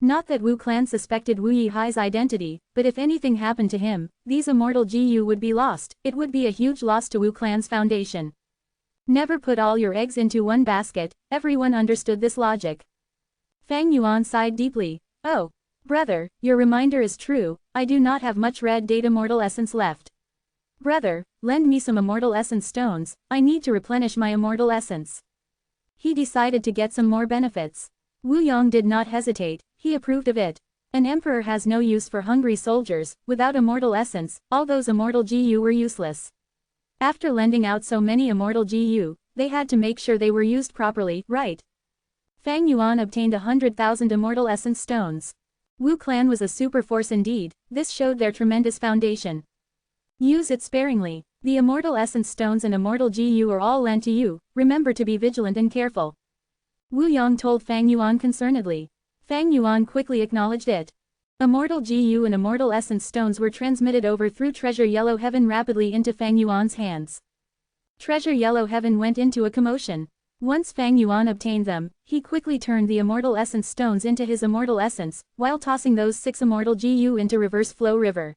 Not that Wu clan suspected Wu Yihai's identity, but if anything happened to him, these Immortal GU would be lost, it would be a huge loss to Wu clan's foundation. Never put all your eggs into one basket, everyone understood this logic. Fang Yuan sighed deeply. Oh, brother, your reminder is true, I do not have much red date Immortal Essence left. Brother, lend me some Immortal Essence stones, I need to replenish my Immortal Essence. He decided to get some more benefits. Wu Yang did not hesitate, he approved of it. An emperor has no use for hungry soldiers, without Immortal Essence, all those Immortal GU were useless. After lending out so many Immortal GU, they had to make sure they were used properly, right? Fang Yuan obtained 100,000 Immortal Essence stones. Wu clan was a super force indeed, this showed their tremendous foundation. Use it sparingly. The Immortal Essence stones and Immortal GU are all lent to you, remember to be vigilant and careful. Wu Yang told Fang Yuan concernedly. Fang Yuan quickly acknowledged it. Immortal GU and Immortal Essence stones were transmitted over through Treasure Yellow Heaven rapidly into Fang Yuan's hands. Treasure Yellow Heaven went into a commotion. Once Fang Yuan obtained them, he quickly turned the Immortal Essence stones into his Immortal Essence, while tossing those 6 Immortal GU into Reverse Flow River.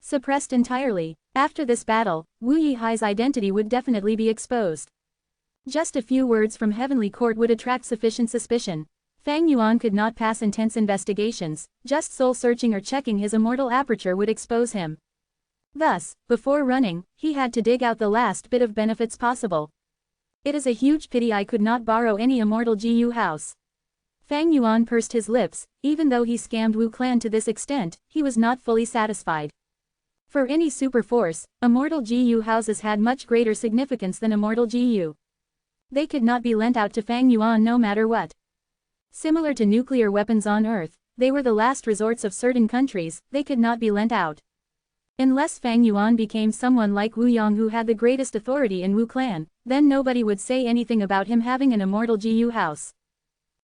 Suppressed entirely. After this battle, Wu Yihai's identity would definitely be exposed. Just a few words from Heavenly Court would attract sufficient suspicion. Fang Yuan could not pass intense investigations, just soul-searching or checking his Immortal Aperture would expose him. Thus, before running, he had to dig out the last bit of benefits possible. It is a huge pity I could not borrow any Immortal GU house. Fang Yuan pursed his lips, even though he scammed Wu clan to this extent, he was not fully satisfied. For any super force, Immortal GU houses had much greater significance than Immortal GU. They could not be lent out to Fang Yuan no matter what. Similar to nuclear weapons on Earth, they were the last resorts of certain countries, they could not be lent out. Unless Fang Yuan became someone like Wu Yang who had the greatest authority in Wu clan, then nobody would say anything about him having an Immortal GU house.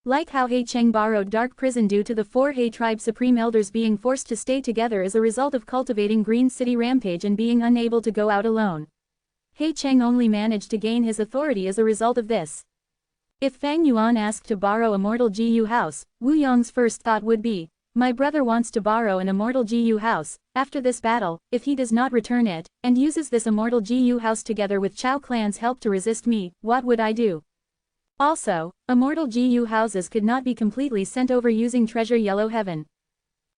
Like how He Cheng borrowed Dark Prison due to the 4 He tribe supreme elders being forced to stay together as a result of cultivating Green City Rampage and being unable to go out alone. He Cheng only managed to gain his authority as a result of this. If Fang Yuan asked to borrow Immortal GU house, Wu Yang's first thought would be, my brother wants to borrow an Immortal GU house, after this battle, if he does not return it, and uses this Immortal GU house together with Chao clan's help to resist me, what would I do? Also, Immortal GU houses could not be completely sent over using Treasure Yellow Heaven.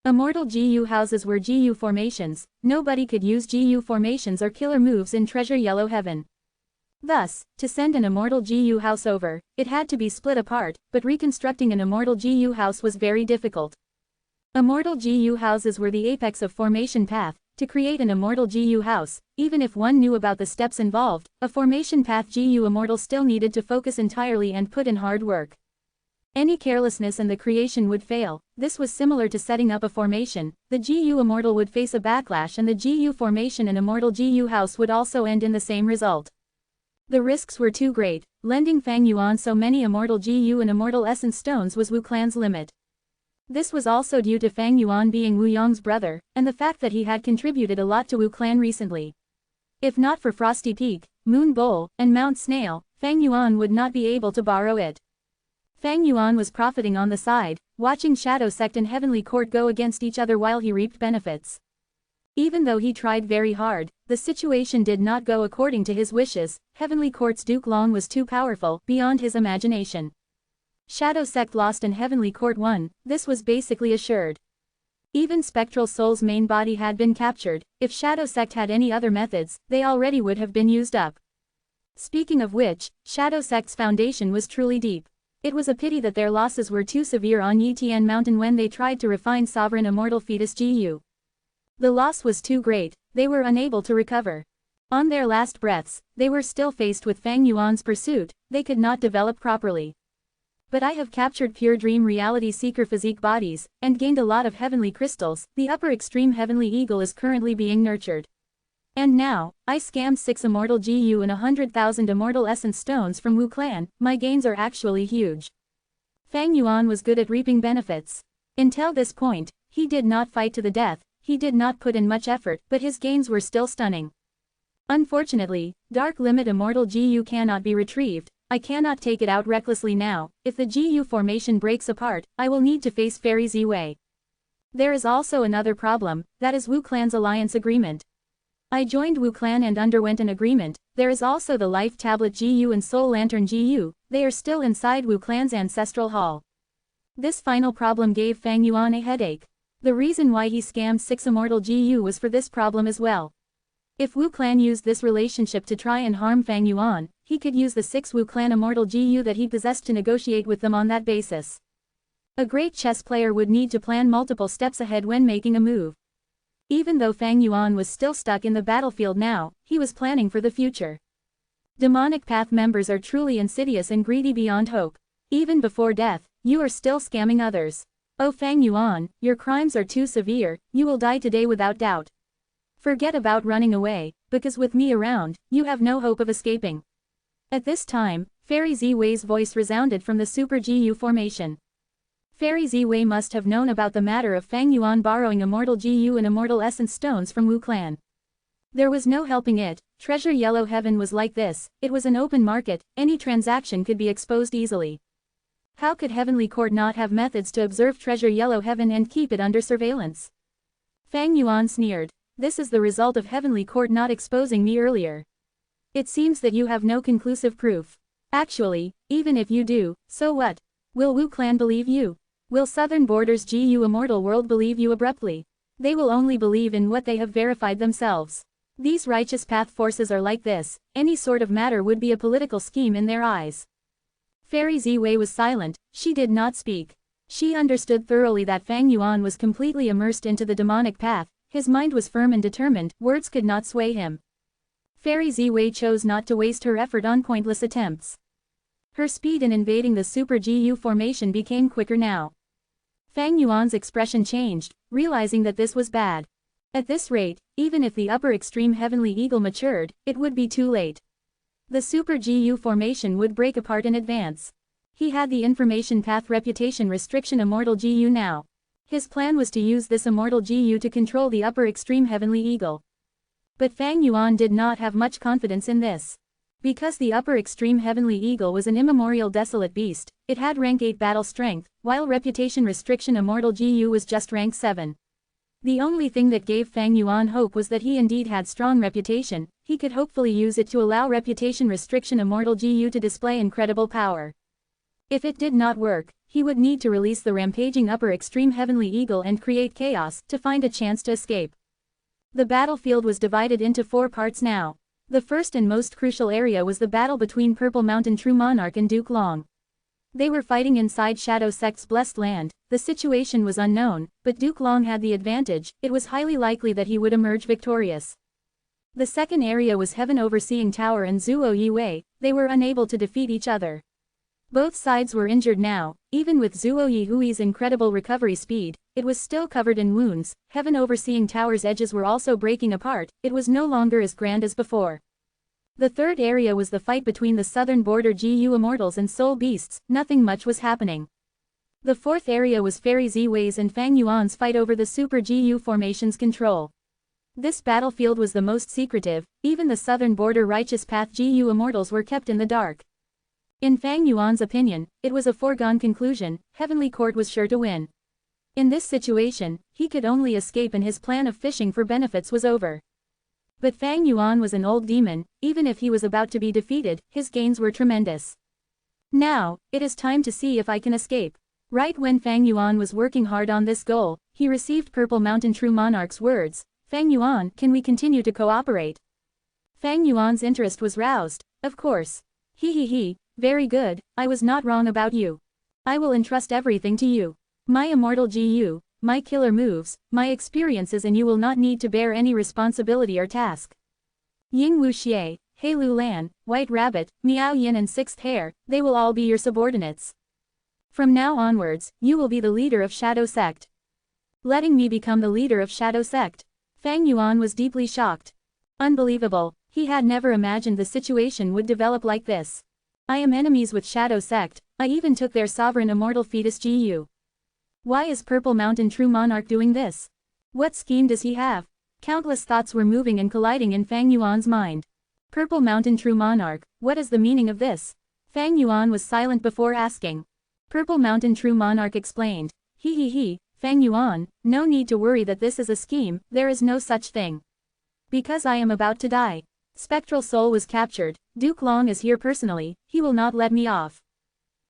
Immortal GU houses were GU formations, nobody could use GU formations or killer moves in Treasure Yellow Heaven. Thus, to send an Immortal GU house over, it had to be split apart, but reconstructing an Immortal GU house was very difficult. Immortal GU houses were the apex of formation path. To create an Immortal GU house, even if one knew about the steps involved, a formation path GU Immortal still needed to focus entirely and put in hard work. Any carelessness and the creation would fail. This was similar to setting up a formation. The GU Immortal would face a backlash and the GU formation and Immortal GU house would also end in the same result. The risks were too great. Lending Fang Yuan so many Immortal GU and Immortal Essence stones was Wu clan's limit. This was also due to Fang Yuan being Wu Yang's brother, and the fact that he had contributed a lot to Wu clan recently. If not for Frosty Peak, Moon Bowl, and Mount Snail, Fang Yuan would not be able to borrow it. Fang Yuan was profiting on the side, watching Shadow Sect and Heavenly Court go against each other while he reaped benefits. Even though he tried very hard, the situation did not go according to his wishes. Heavenly Court's Duke Long was too powerful, beyond his imagination. Shadow Sect lost and Heavenly Court won, this was basically assured. Even Spectral Soul's main body had been captured. If Shadow Sect had any other methods, they already would have been used up. Speaking of which, Shadow Sect's foundation was truly deep. It was a pity that their losses were too severe on Yitian Mountain when they tried to refine Sovereign Immortal Fetus GU. The loss was too great, they were unable to recover. On their last breaths, they were still faced with Fang Yuan's pursuit, they could not develop properly. But I have captured pure dream reality seeker physique bodies, and gained a lot of heavenly crystals. The upper extreme heavenly eagle is currently being nurtured. And now, I scammed 6 immortal GU and 100,000 immortal essence stones from Wu Clan, my gains are actually huge. Fang Yuan was good at reaping benefits. Until this point, he did not fight to the death, he did not put in much effort, but his gains were still stunning. Unfortunately, Dark Limit immortal GU cannot be retrieved. I cannot take it out recklessly now. If the GU formation breaks apart, I will need to face Fairy Z-Wei. There is also another problem, that is Wu Clan's alliance agreement. I joined Wu Clan and underwent an agreement. There is also the Life Tablet GU and Soul Lantern GU, they are still inside Wu Clan's ancestral hall. This final problem gave Fang Yuan a headache. The reason why he scammed 6 immortal GU was for this problem as well. If Wu Clan used this relationship to try and harm Fang Yuan, he could use the 6 Wu Clan immortal GU that he possessed to negotiate with them on that basis. A great chess player would need to plan multiple steps ahead when making a move. Even though Fang Yuan was still stuck in the battlefield now, he was planning for the future. Demonic Path members are truly insidious and greedy beyond hope. Even before death, you are still scamming others. Oh Fang Yuan, your crimes are too severe, you will die today without doubt. Forget about running away, because with me around, you have no hope of escaping. At this time, Fairy Z-Wei's voice resounded from the Super GU formation. Fairy Z-Wei must have known about the matter of Fang Yuan borrowing immortal GU and immortal essence stones from Wu Clan. There was no helping it, Treasure Yellow Heaven was like this, it was an open market, any transaction could be exposed easily. How could Heavenly Court not have methods to observe Treasure Yellow Heaven and keep it under surveillance? Fang Yuan sneered. This is the result of Heavenly Court not exposing me earlier. It seems that you have no conclusive proof. Actually, even if you do, so what? Will Wu Clan believe you? Will Southern Borders GU Immortal World believe you abruptly? They will only believe in what they have verified themselves. These righteous path forces are like this, any sort of matter would be a political scheme in their eyes. Fairy Z-Wei was silent, she did not speak. She understood thoroughly that Fang Yuan was completely immersed into the demonic path. His mind was firm and determined, words could not sway him. Fairy Z-Wei chose not to waste her effort on pointless attempts. Her speed in invading the Super GU formation became quicker now. Fang Yuan's expression changed, realizing that this was bad. At this rate, even if the upper extreme Heavenly Eagle matured, it would be too late. The Super GU formation would break apart in advance. He had the Information Path Reputation Restriction Immortal GU now. His plan was to use this immortal GU to control the upper extreme Heavenly Eagle. But Fang Yuan did not have much confidence in this. Because the upper extreme Heavenly Eagle was an immemorial desolate beast, it had rank 8 battle strength, while Reputation Restriction Immortal GU was just rank 7. The only thing that gave Fang Yuan hope was that he indeed had strong reputation, he could hopefully use it to allow Reputation Restriction Immortal GU to display incredible power. If it did not work, he would need to release the rampaging upper extreme Heavenly Eagle and create chaos to find a chance to escape. The battlefield was divided into 4 parts now. The first and most crucial area was the battle between Purple Mountain True Monarch and Duke Long. They were fighting inside Shadow Sect's blessed land. The situation was unknown, but Duke Long had the advantage, it was highly likely that he would emerge victorious. The second area was Heaven Overseeing Tower and Zuo Yiwei, they were unable to defeat each other. Both sides were injured now, even with Zuo Yihui's incredible recovery speed, it was still covered in wounds. Heaven Overseeing Tower's edges were also breaking apart, it was no longer as grand as before. The third area was the fight between the Southern Border GU Immortals and Soul Beasts, nothing much was happening. The fourth area was Fairy Z-Wei's and Fang Yuan's fight over the Super GU formation's control. This battlefield was the most secretive, even the Southern Border Righteous Path GU Immortals were kept in the dark. In Fang Yuan's opinion, it was a foregone conclusion, Heavenly Court was sure to win. In this situation, he could only escape and his plan of fishing for benefits was over. But Fang Yuan was an old demon, even if he was about to be defeated, his gains were tremendous. Now, it is time to see if I can escape. Right when Fang Yuan was working hard on this goal, he received Purple Mountain True Monarch's words. Fang Yuan, can we continue to cooperate? Fang Yuan's interest was roused. Of course. He, very good, I was not wrong about you. I will entrust everything to you. My immortal GU, my killer moves, my experiences, and you will not need to bear any responsibility or task. Ying Wu Xie, He Lu Lan, White Rabbit, Miao Yin and Sixth Hair, they will all be your subordinates. From now onwards, you will be the leader of Shadow Sect. Letting me become the leader of Shadow Sect. Fang Yuan was deeply shocked. Unbelievable, he had never imagined the situation would develop like this. I am enemies with Shadow Sect, I even took their sovereign immortal fetus GU. Why is Purple Mountain True Monarch doing this? What scheme does he have? Countless thoughts were moving and colliding in Fang Yuan's mind. Purple Mountain True Monarch, what is the meaning of this? Fang Yuan was silent before asking. Purple Mountain True Monarch explained. Fang Yuan, no need to worry that this is a scheme, there is no such thing. Because I am about to die. Spectral soul was captured, Duke Long is here personally, he will not let me off.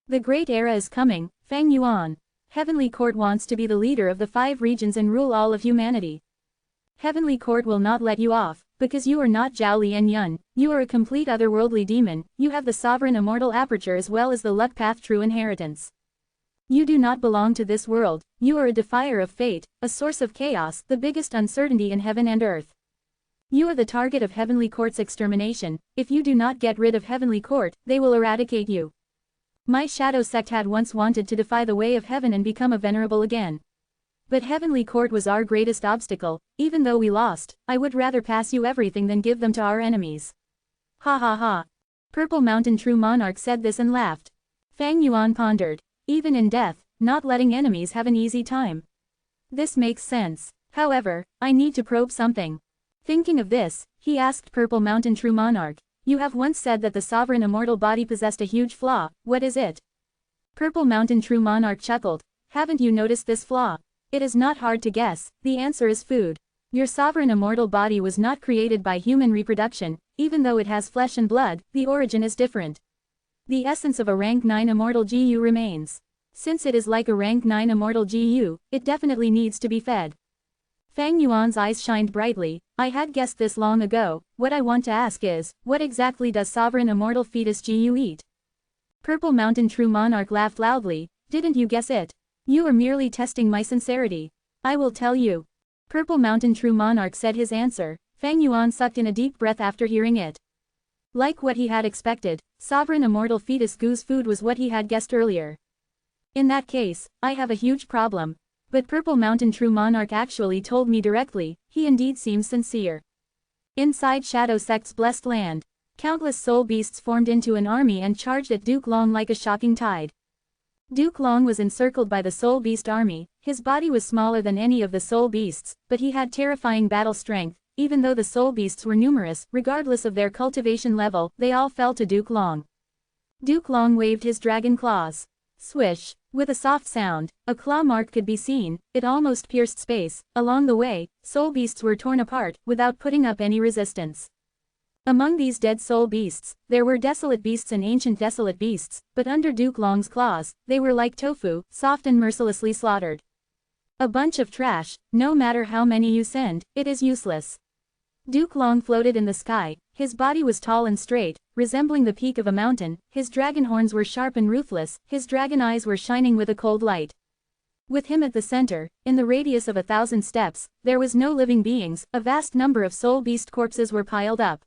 The great era is coming, Fang Yuan. Heavenly Court wants to be the leader of the 5 regions and rule all of humanity. Heavenly Court will not let you off, because you are not Zhao Li and Yun, you are a complete otherworldly demon, you have the sovereign immortal aperture as well as the luck path true inheritance. You do not belong to this world, you are a defier of fate, a source of chaos, the biggest uncertainty in heaven and earth. You are the target of Heavenly Court's extermination, if you do not get rid of Heavenly Court, they will eradicate you. My Shadow Sect had once wanted to defy the way of heaven and become a Venerable again. But Heavenly Court was our greatest obstacle, even though we lost, I would rather pass you everything than give them to our enemies. Ha. Purple Mountain True Monarch said this and laughed. Fang Yuan pondered. Even in death, not letting enemies have an easy time. This makes sense. However, I need to probe something. Thinking of this, he asked Purple Mountain True Monarch. You have once said that the sovereign immortal body possessed a huge flaw, what is it? Purple Mountain True Monarch chuckled. Haven't you noticed this flaw? It is not hard to guess, the answer is food. Your sovereign immortal body was not created by human reproduction, even though it has flesh and blood, the origin is different. The essence of a rank 9 immortal GU remains. Since it is like a rank 9 immortal GU, it definitely needs to be fed. Fang Yuan's eyes shined brightly. I had guessed this long ago, what I want to ask is, what exactly does sovereign immortal fetus GU eat? Purple Mountain True Monarch laughed loudly. Didn't you guess it? You are merely testing my sincerity. I will tell you. Purple Mountain True Monarch said his answer. Fang Yuan sucked in a deep breath after hearing it. Like what he had expected, sovereign immortal fetus GU's food was what he had guessed earlier. In that case, I have a huge problem. But Purple Mountain True Monarch actually told me directly, he indeed seems sincere. Inside Shadow Sect's blessed land, countless soul beasts formed into an army and charged at Duke Long like a shocking tide. Duke Long was encircled by the soul beast army, his body was smaller than any of the soul beasts, but he had terrifying battle strength, even though the soul beasts were numerous, regardless of their cultivation level, they all fell to Duke Long. Duke Long waved his dragon claws. Swish. With a soft sound, a claw mark could be seen, it almost pierced space. Along the way, soul beasts were torn apart, without putting up any resistance. Among these dead soul beasts, there were desolate beasts and ancient desolate beasts, but under Duke Long's claws, they were like tofu, soft and mercilessly slaughtered. A bunch of trash, no matter how many you send, it is useless. Duke Long floated in the sky, his body was tall and straight, resembling the peak of a mountain, his dragon horns were sharp and ruthless, his dragon eyes were shining with a cold light. With him at the center, in the radius of 1,000 steps, there was no living beings, a vast number of soul beast corpses were piled up.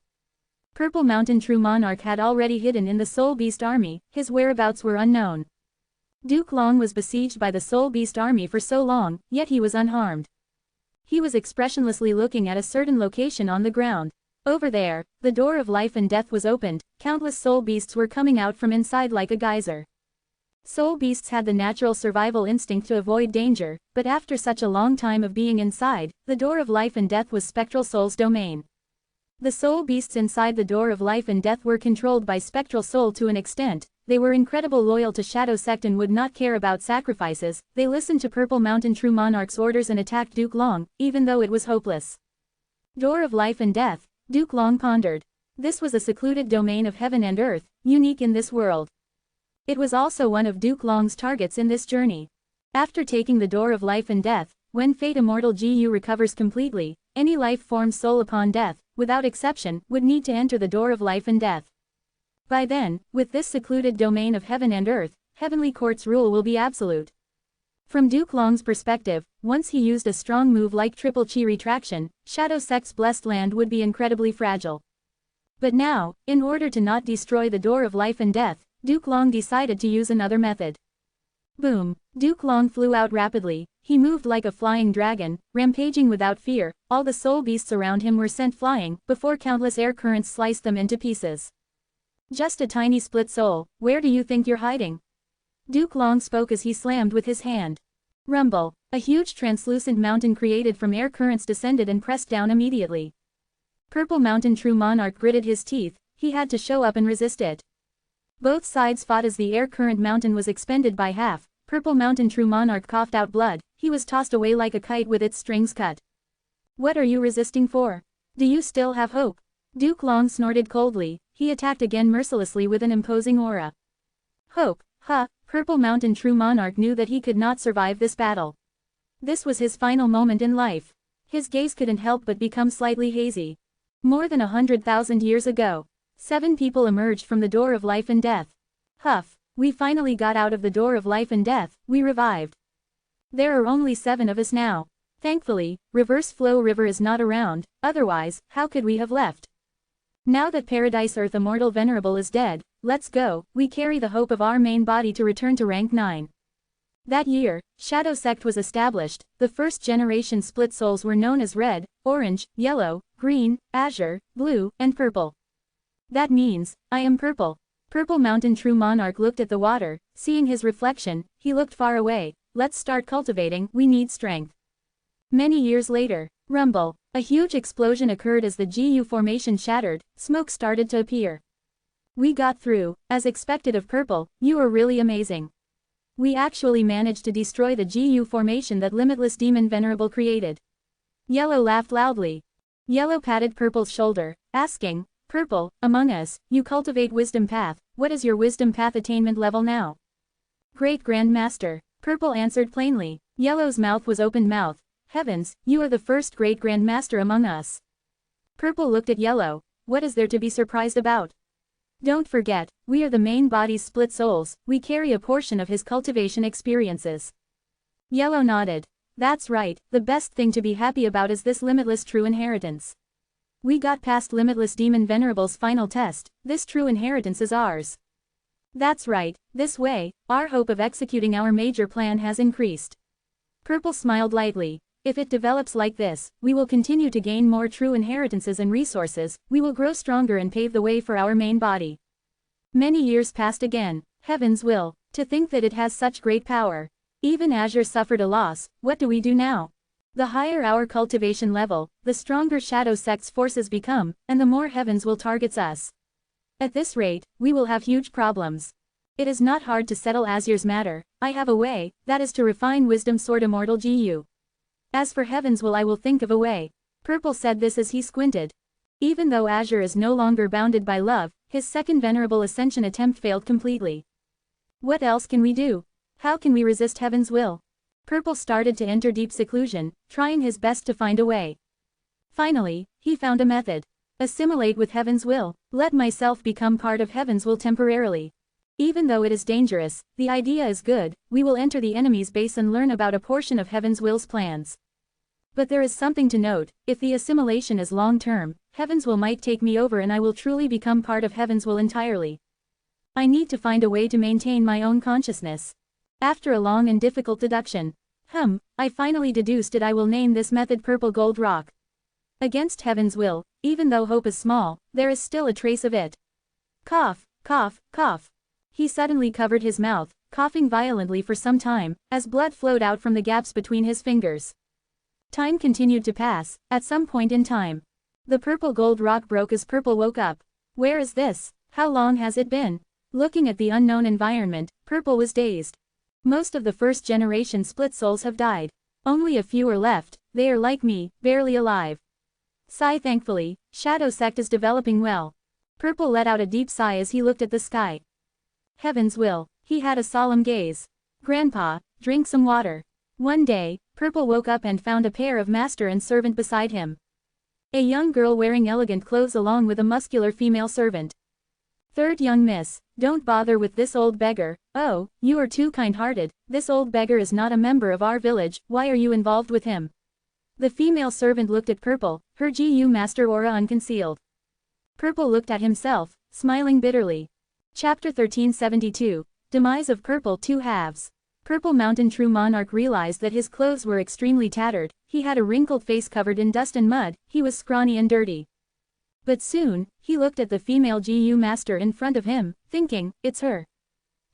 Purple Mountain True Monarch had already hidden in the soul beast army, his whereabouts were unknown. Duke Long was besieged by the soul beast army for so long, yet he was unharmed. He was expressionlessly looking at a certain location on the ground. Over there, the door of life and death was opened, countless soul beasts were coming out from inside like a geyser. Soul beasts had the natural survival instinct to avoid danger, but after such a long time of being inside, the door of life and death was spectral soul's domain. The soul beasts inside the door of life and death were controlled by spectral soul to an extent. They were incredible loyal to Shadow Sect and would not care about sacrifices. They listened to Purple Mountain True Monarch's orders and attacked Duke Long, even though it was hopeless. Door of life and death, Duke Long pondered. This was a secluded domain of heaven and earth, unique in this world. It was also one of Duke Long's targets in this journey. After taking the door of life and death, when Fate Immortal GU recovers completely, any life form's soul upon death, without exception, would need to enter the door of life and death. By then, with this secluded domain of heaven and earth, Heavenly Court's rule will be absolute. From Duke Long's perspective, once he used a strong move like Triple Chi Retraction, Shadow Sect's blessed land would be incredibly fragile. But now, in order to not destroy the door of life and death, Duke Long decided to use another method. Boom! Duke Long flew out rapidly. He moved like a flying dragon, rampaging without fear. All the soul beasts around him were sent flying, before countless air currents sliced them into pieces. Just a tiny split soul, where do you think you're hiding? Duke Long spoke as he slammed with his hand. Rumble! A huge translucent mountain created from air currents descended and pressed down immediately. Purple Mountain True Monarch gritted his teeth. He had to show up and resist it. Both sides fought as the air current mountain was expended by half. Purple Mountain True Monarch coughed out blood. He was tossed away like a kite with its strings cut. What are you resisting for? Do you still have hope? Duke Long snorted coldly. He attacked again mercilessly with an imposing aura. Hope, huh? Purple Mountain True Monarch knew that he could not survive this battle. This was his final moment in life. His gaze couldn't help but become slightly hazy. More than 100,000 years ago, 7 people emerged from the door of life and death. Huff, we finally got out of the door of life and death, we revived. There are only 7 of us now. Thankfully, Reverse Flow River is not around, otherwise, how could we have left? Now that Paradise Earth Immortal Venerable is dead, let's go. We carry the hope of our main body to return to rank 9. That year, Shadow Sect was established. The first generation split souls were known as red, orange, yellow, green, azure, blue, and purple. That means, I am purple. Purple Mountain True Monarch looked at the water. Seeing his reflection, he looked far away. Let's start cultivating, we need strength. Many years later, rumble. A huge explosion occurred as the GU formation shattered. Smoke started to appear. We got through, as expected of Purple. You are really amazing. We actually managed to destroy the GU formation that Limitless Demon Venerable created. Yellow laughed loudly. Yellow patted Purple's shoulder, asking, Purple, among us, you cultivate Wisdom Path. What is your Wisdom Path attainment level now? Great Grand Master. Purple answered plainly. Yellow's mouth was open mouth. Heavens, you are the first Great Grand Master among us. Purple looked at Yellow. What is there to be surprised about? Don't forget, we are the main body's split souls. We carry a portion of his cultivation experiences. Yellow nodded. That's right, the best thing to be happy about is this limitless true inheritance. We got past Limitless Demon Venerable's final test. This true inheritance is ours. That's right, this way, our hope of executing our major plan has increased. Purple smiled lightly. If it develops like this, we will continue to gain more true inheritances and resources. We will grow stronger and pave the way for our main body. Many years passed again. Heaven's will. To think that it has such great power. Even Azure suffered a loss. What do we do now? The higher our cultivation level, the stronger Shadow Sect's forces become, and the more Heavens will target us. At this rate, we will have huge problems. It is not hard to settle Azure's matter. I have a way, that is to refine Wisdom Sword Immortal GU. As for Heaven's will, I will think of a way. Purple said this as he squinted. Even though Azure is no longer bounded by love, his second Venerable Ascension attempt failed completely. What else can we do? How can we resist Heaven's will? Purple started to enter deep seclusion, trying his best to find a way. Finally, he found a method. Assimilate with Heaven's will. Let myself become part of Heaven's will temporarily. Even though it is dangerous, the idea is good. We will enter the enemy's base and learn about a portion of Heaven's will's plans. But there is something to note. If the assimilation is long-term, Heaven's will might take me over and I will truly become part of Heaven's will entirely. I need to find a way to maintain my own consciousness. After a long and difficult deduction, I finally deduced it. I will name this method Purple Gold Rock. Against Heaven's will, even though hope is small, there is still a trace of it. Cough, cough, cough. He suddenly covered his mouth, coughing violently for some time, as blood flowed out from the gaps between his fingers. Time continued to pass. At some point in time, the purple gold rock broke as Purple woke up. Where is this? How long has it been? Looking at the unknown environment, Purple was dazed. Most of the first-generation split souls have died. Only a few are left. They are like me, barely alive. Sigh. Thankfully, Shadow Sect is developing well. Purple let out a deep sigh as he looked at the sky. Heaven's will. He had a solemn gaze. Grandpa, drink some water. One day, Purple woke up and found a pair of master and servant beside him. A young girl wearing elegant clothes along with a muscular female servant. Third young miss, don't bother with this old beggar. Oh, you are too kind-hearted, this old beggar is not a member of our village, why are you involved with him? The female servant looked at Purple, her GU master aura unconcealed. Purple looked at himself, smiling bitterly. Chapter 1372, Demise of Purple 2 halves. Purple Mountain True Monarch realized that his clothes were extremely tattered, he had a wrinkled face covered in dust and mud, he was scrawny and dirty. But soon, he looked at the female GU master in front of him, thinking, it's her.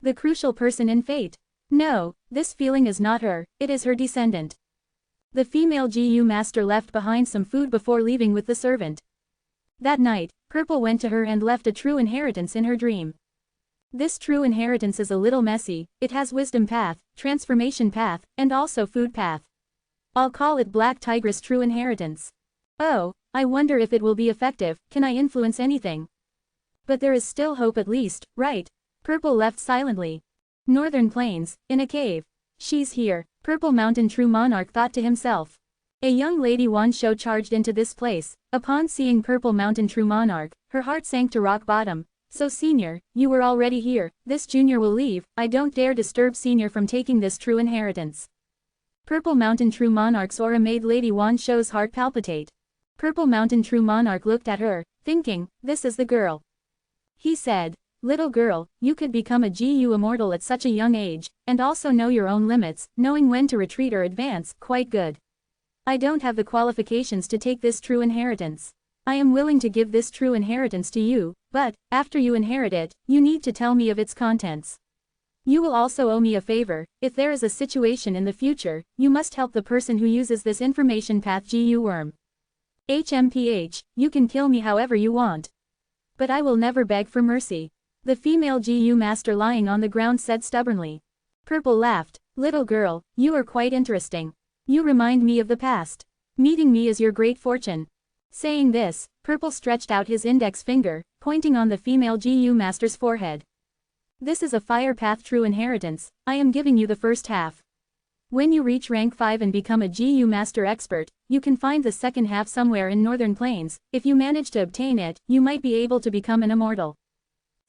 The crucial person in fate. No, this feeling is not her, it is her descendant. The female GU master left behind some food before leaving with the servant. That night, Purple went to her and left a true inheritance in her dream. This true inheritance is a little messy, it has wisdom path, transformation path, and also food path. I'll call it Black Tigress True Inheritance. Oh, I wonder if it will be effective, can I influence anything? But there is still hope at least, right? Purple left silently. Northern Plains, in a cave. She's here, Purple Mountain True Monarch thought to himself. A young lady Wansho charged into this place. Upon seeing Purple Mountain True Monarch, her heart sank to rock bottom. So senior, you were already here, this junior will leave, I don't dare disturb senior from taking this true inheritance. Purple Mountain True Monarch's aura made Lady Wansho's heart palpitate. Purple Mountain True Monarch looked at her, thinking, this is the girl. He said, little girl, you could become a GU Immortal at such a young age, and also know your own limits, knowing when to retreat or advance, quite good. I don't have the qualifications to take this true inheritance. I am willing to give this true inheritance to you, but, after you inherit it, you need to tell me of its contents. You will also owe me a favor, if there is a situation in the future, you must help the person who uses this information path GU worm. HMPH, you can kill me however you want. But I will never beg for mercy. The female GU master lying on the ground said stubbornly. Purple laughed, little girl, you are quite interesting. You remind me of the past. Meeting me is your great fortune. Saying this, Purple stretched out his index finger, pointing on the female GU master's forehead. This is a fire path true inheritance, I am giving you the first half. When you reach rank 5 and become a GU master expert, you can find the second half somewhere in Northern Plains, if you manage to obtain it, you might be able to become an immortal.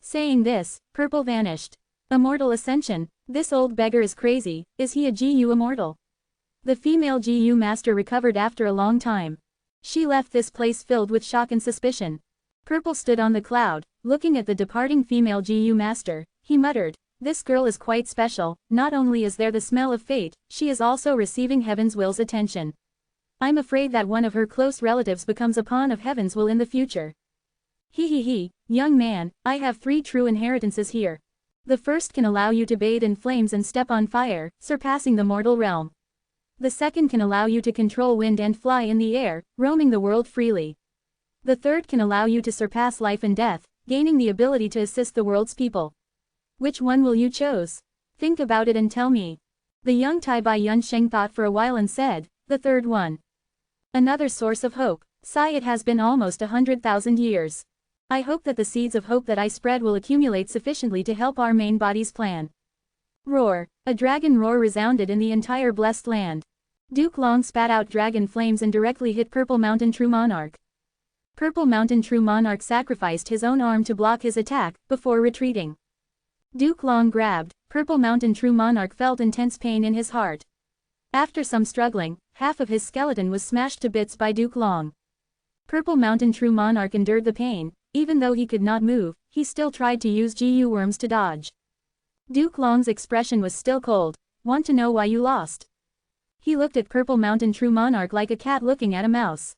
Saying this, Purple vanished. Immortal Ascension, this old beggar is crazy, is he a GU immortal? The female GU master recovered after a long time. She left this place filled with shock and suspicion. Purple stood on the cloud, looking at the departing female GU master, he muttered, this girl is quite special, not only is there the smell of fate, she is also receiving Heaven's will's attention. I'm afraid that one of her close relatives becomes a pawn of Heaven's will in the future. He, young man, I have 3 true inheritances here. The first can allow you to bathe in flames and step on fire, surpassing the mortal realm. The second can allow you to control wind and fly in the air, roaming the world freely. The third can allow you to surpass life and death, gaining the ability to assist the world's people. Which one will you choose? Think about it and tell me. The young Tai Bai Yun Sheng thought for a while and said, the third one. Another source of hope. Sigh, it has been almost 100,000 years. I hope that the seeds of hope that I spread will accumulate sufficiently to help our main body's plan. Roar. A dragon roar resounded in the entire blessed land. Duke Long spat out dragon flames and directly hit Purple Mountain True Monarch. Purple Mountain True Monarch sacrificed his own arm to block his attack, before retreating. Duke Long grabbed, Purple Mountain True Monarch felt intense pain in his heart. After some struggling, half of his skeleton was smashed to bits by Duke Long. Purple Mountain True Monarch endured the pain, even though he could not move, he still tried to use GU worms to dodge. Duke Long's expression was still cold. Want to know why you lost? He looked at Purple Mountain True Monarch like a cat looking at a mouse.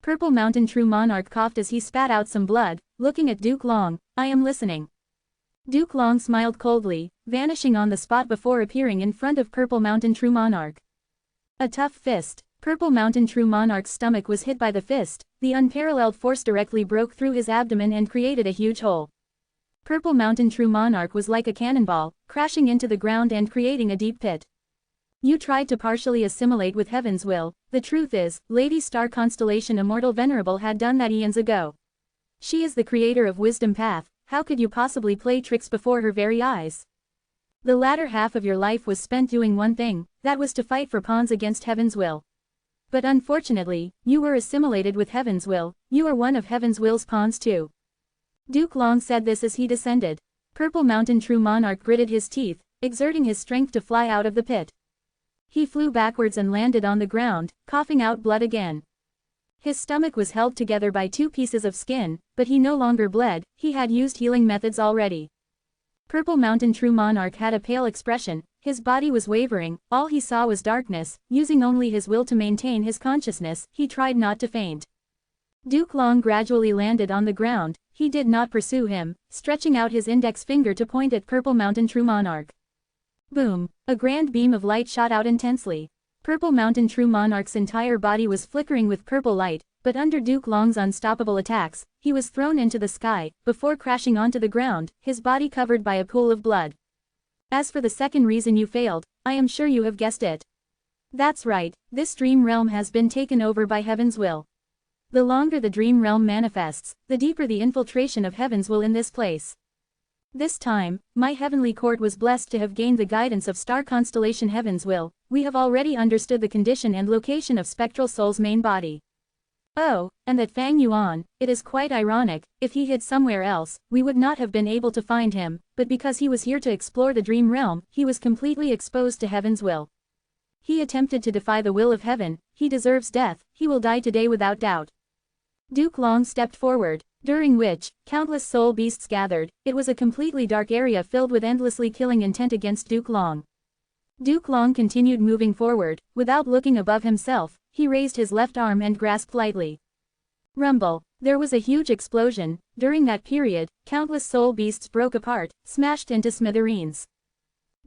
Purple Mountain True Monarch coughed as he spat out some blood, looking at Duke Long, I am listening. Duke Long smiled coldly, vanishing on the spot before appearing in front of Purple Mountain True Monarch. A tough fist. Purple Mountain True Monarch's stomach was hit by the fist, the unparalleled force directly broke through his abdomen and created a huge hole. Purple Mountain True Monarch was like a cannonball, crashing into the ground and creating a deep pit. You tried to partially assimilate with Heaven's will, the truth is, Lady Star Constellation Immortal Venerable had done that eons ago. She is the creator of Wisdom Path, how could you possibly play tricks before her very eyes? The latter half of your life was spent doing one thing, that was to fight for pawns against Heaven's will. But unfortunately, you were assimilated with Heaven's will, you are one of Heaven's will's pawns too. Duke Long said this as he descended. Purple Mountain True Monarch gritted his teeth, exerting his strength to fly out of the pit. He flew backwards and landed on the ground, coughing out blood again. His stomach was held together by 2 pieces of skin, but he no longer bled, he had used healing methods already. Purple Mountain True Monarch had a pale expression, his body was wavering, all he saw was darkness, using only his will to maintain his consciousness, he tried not to faint. Duke Long gradually landed on the ground, he did not pursue him, stretching out his index finger to point at Purple Mountain True Monarch. Boom! A grand beam of light shot out intensely. Purple Mountain True Monarch's entire body was flickering with purple light, but under Duke Long's unstoppable attacks, he was thrown into the sky, before crashing onto the ground, his body covered by a pool of blood. As for the second reason you failed, I am sure you have guessed it. That's right, this dream realm has been taken over by Heaven's will. The longer the dream realm manifests, the deeper the infiltration of Heaven's will in this place. This time, my heavenly court was blessed to have gained the guidance of star constellation Heaven's will. We have already understood the condition and location of Spectral Soul's main body. Oh, and that Fang Yuan, it is quite ironic, if he hid somewhere else, we would not have been able to find him, but because he was here to explore the dream realm, he was completely exposed to Heaven's will. He attempted to defy the will of Heaven, he deserves death, he will die today without doubt. Duke Long stepped forward, during which, countless soul beasts gathered. It was a completely dark area filled with endlessly killing intent against Duke Long. Duke Long continued moving forward, without looking above himself, he raised his left arm and grasped lightly. Rumble. There was a huge explosion. During that period, countless soul beasts broke apart, smashed into smithereens.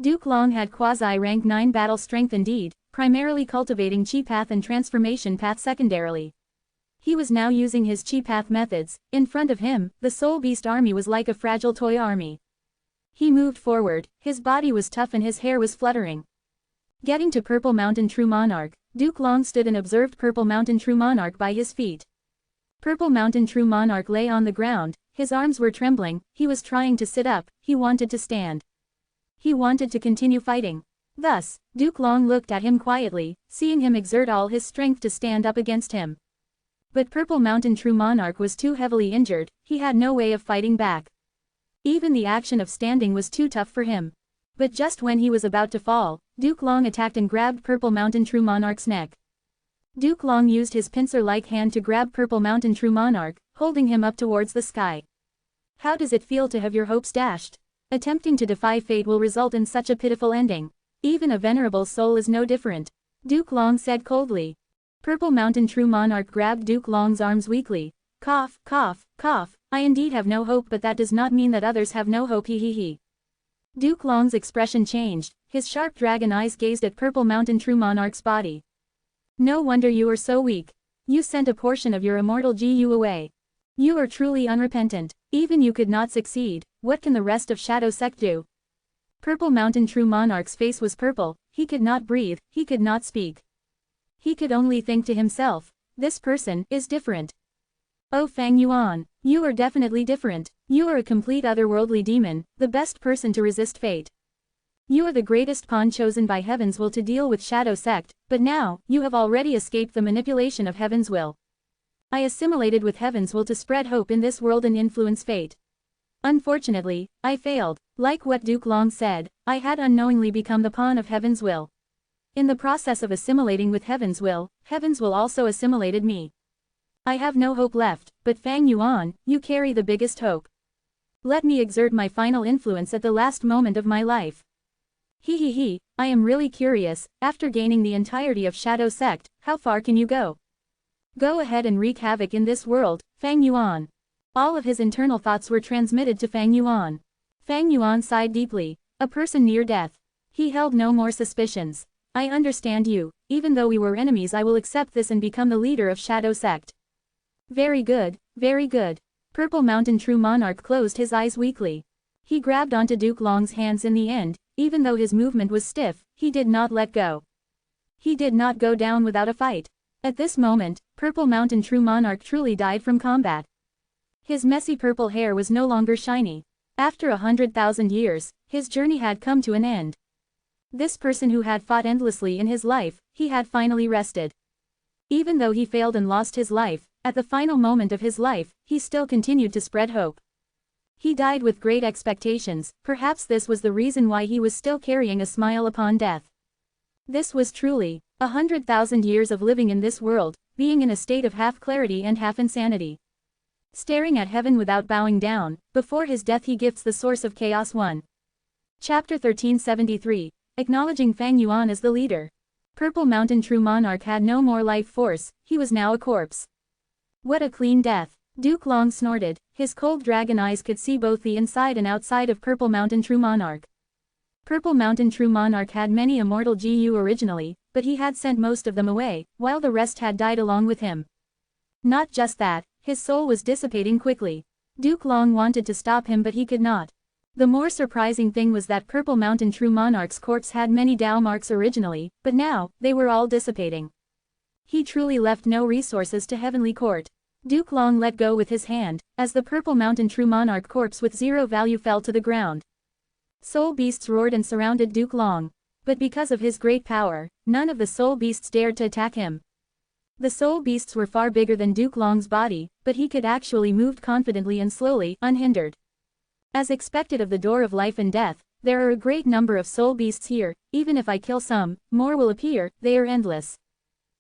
Duke Long had quasi-rank 9 battle strength indeed, primarily cultivating Chi Path and Transformation Path secondarily. He was now using his Chi Path methods. In front of him, the soul beast army was like a fragile toy army. He moved forward, his body was tough and his hair was fluttering. Getting to Purple Mountain True Monarch, Duke Long stood and observed Purple Mountain True Monarch by his feet. Purple Mountain True Monarch lay on the ground, his arms were trembling, he was trying to sit up, he wanted to stand. He wanted to continue fighting. Thus, Duke Long looked at him quietly, seeing him exert all his strength to stand up against him. But Purple Mountain True Monarch was too heavily injured, he had no way of fighting back. Even the action of standing was too tough for him. But just when he was about to fall, Duke Long attacked and grabbed Purple Mountain True Monarch's neck. Duke Long used his pincer-like hand to grab Purple Mountain True Monarch, holding him up towards the sky. How does it feel to have your hopes dashed? Attempting to defy fate will result in such a pitiful ending. Even a venerable soul is no different. Duke Long said coldly. Purple Mountain True Monarch grabbed Duke Long's arms weakly. Cough, cough, cough, I indeed have no hope, but that does not mean that others have no hope, he he he. Duke Long's expression changed, his sharp dragon eyes gazed at Purple Mountain True Monarch's body. No wonder you are so weak. You sent a portion of your immortal GU away. You are truly unrepentant. Even you could not succeed, what can the rest of Shadow Sect do? Purple Mountain True Monarch's face was purple, he could not breathe, he could not speak. He could only think to himself, this person is different. Oh Fang Yuan, you are definitely different. You are a complete otherworldly demon, the best person to resist fate. You are the greatest pawn chosen by Heaven's will to deal with Shadow Sect, but now, you have already escaped the manipulation of Heaven's will. I assimilated with Heaven's will to spread hope in this world and influence fate. Unfortunately, I failed. Like what Duke Long said, I had unknowingly become the pawn of Heaven's will. In the process of assimilating with Heaven's will also assimilated me. I have no hope left, but Fang Yuan, you carry the biggest hope. Let me exert my final influence at the last moment of my life. He, I am really curious, after gaining the entirety of Shadow Sect, how far can you go? Go ahead and wreak havoc in this world, Fang Yuan. All of his internal thoughts were transmitted to Fang Yuan. Fang Yuan sighed deeply, a person near death. He held no more suspicions. I understand you, even though we were enemies I will accept this and become the leader of Shadow Sect. Very good, very good. Purple Mountain True Monarch closed his eyes weakly. He grabbed onto Duke Long's hands in the end, even though his movement was stiff, he did not let go. He did not go down without a fight. At this moment, Purple Mountain True Monarch truly died from combat. His messy purple hair was no longer shiny. After 100,000 years, His journey had come to an end. This person who had fought endlessly in his life, he had finally rested. Even though he failed and lost his life, at the final moment of his life, he still continued to spread hope. He died with great expectations, perhaps this was the reason why he was still carrying a smile upon death. This was truly 100,000 years of living in this world, being in a state of half clarity and half insanity. Staring at heaven without bowing down, before his death he gifts the source of chaos 1. Chapter 1373, Acknowledging Fang Yuan as the leader. Purple Mountain True Monarch had no more life force, he was now a corpse. What a clean death, Duke Long snorted, his cold dragon eyes could see both the inside and outside of Purple Mountain True Monarch. Purple Mountain True Monarch had many immortal GU originally, but he had sent most of them away, while the rest had died along with him. Not just that, his soul was dissipating quickly. Duke Long wanted to stop him but he could not. The more surprising thing was that Purple Mountain True Monarch's corpse had many Dao marks originally, but now, they were all dissipating. He truly left no resources to Heavenly Court. Duke Long let go with his hand, as the Purple Mountain True Monarch corpse with zero value fell to the ground. Soul beasts roared and surrounded Duke Long. But because of his great power, none of the soul beasts dared to attack him. The soul beasts were far bigger than Duke Long's body, but he could actually move confidently and slowly, unhindered. As expected of the door of life and death, there are a great number of soul beasts here, even if I kill some, more will appear, they are endless.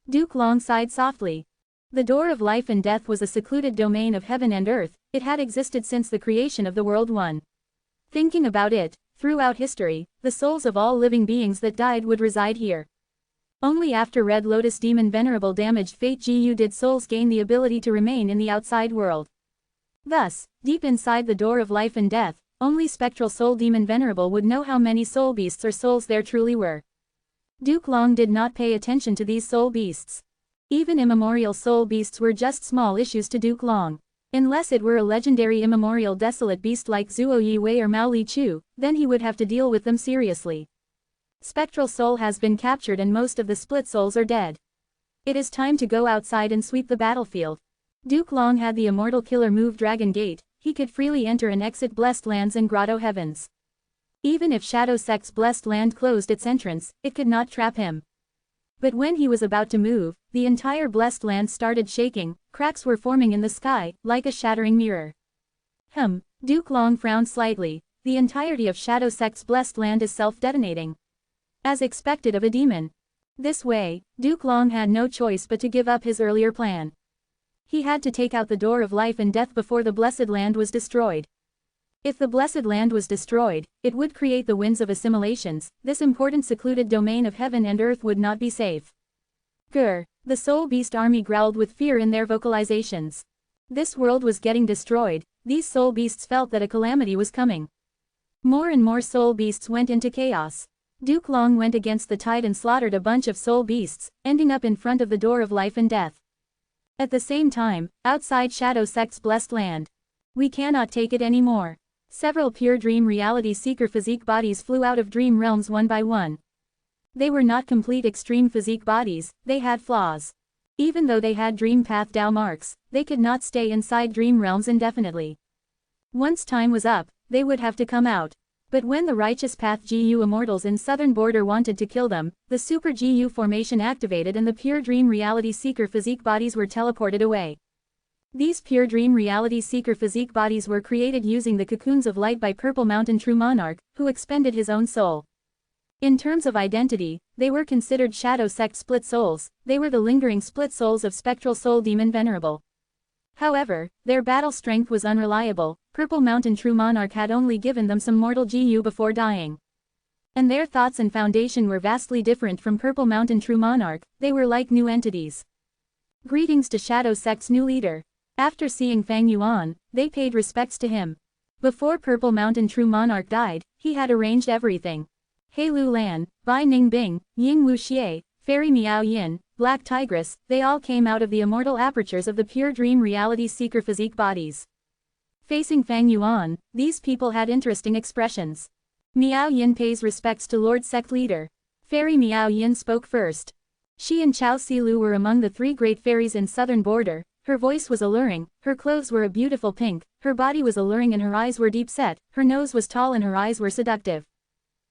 Duke Long sighed softly. The door of life and death was a secluded domain of heaven and earth, it had existed since the creation of the world 1. Thinking about it, throughout history, the souls of all living beings that died would reside here. Only after Red Lotus Demon Venerable damaged Fate GU did souls gain the ability to remain in the outside world. Thus, deep inside the door of life and death, only Spectral Soul Demon Venerable would know how many soul beasts or souls there truly were. Duke Long did not pay attention to these soul beasts. Even immemorial soul beasts were just small issues to Duke Long. Unless it were a legendary immemorial desolate beast like Zuo Yi Wei or Mao Li Chu, then he would have to deal with them seriously. Spectral Soul has been captured and most of the split souls are dead. It is time to go outside and sweep the battlefield. Duke Long had the Immortal Killer move Dragon Gate, he could freely enter and exit Blessed Lands and Grotto Heavens. Even if Shadow Sect's Blessed Land closed its entrance, it could not trap him. But when he was about to move, the entire Blessed Land started shaking, cracks were forming in the sky, like a shattering mirror. Duke Long frowned slightly, the entirety of Shadow Sect's Blessed Land is self-detonating. As expected of a demon. This way, Duke Long had no choice but to give up his earlier plan. He had to take out the door of life and death before the Blessed Land was destroyed. If the Blessed Land was destroyed, it would create the winds of assimilations, this important secluded domain of heaven and earth would not be safe. Grr, the Soul Beast army growled with fear in their vocalizations. This world was getting destroyed, these soul beasts felt that a calamity was coming. More and more soul beasts went into chaos. Duke Long went against the tide and slaughtered a bunch of soul beasts, ending up in front of the door of life and death. At the same time, outside Shadow Sect's Blessed Land. We cannot take it anymore. Several pure dream reality seeker physique bodies flew out of dream realms one by one. They were not complete extreme physique bodies, they had flaws. Even though they had dream path Dao marks, they could not stay inside dream realms indefinitely. Once time was up, they would have to come out. But when the Righteous Path GU Immortals in Southern Border wanted to kill them, the Super GU formation activated and the Pure Dream Reality Seeker physique bodies were teleported away. These Pure Dream Reality Seeker physique bodies were created using the cocoons of light by Purple Mountain True Monarch, who expended his own soul. In terms of identity, they were considered Shadow Sect split souls, they were the lingering split souls of Spectral Soul Demon Venerable. However, their battle strength was unreliable, Purple Mountain True Monarch had only given them some mortal GU before dying. And their thoughts and foundation were vastly different from Purple Mountain True Monarch, they were like new entities. Greetings to Shadow Sect's new leader. After seeing Fang Yuan, they paid respects to him. Before Purple Mountain True Monarch died, he had arranged everything. He Lu Lan, Bai Ning Bing, Ying Wu Xie, Fairy Miao Yin, Black Tigress, they all came out of the immortal apertures of the Pure Dream Reality Seeker physique bodies. Facing Fang Yuan, these people had interesting expressions. Miao Yin pays respects to Lord Sect Leader. Fairy Miao Yin spoke first. She and Chao Silu were among the three great fairies in Southern Border, Her voice was alluring, her clothes were a beautiful pink, her body was alluring and her eyes were deep set, her nose was tall and her eyes were seductive.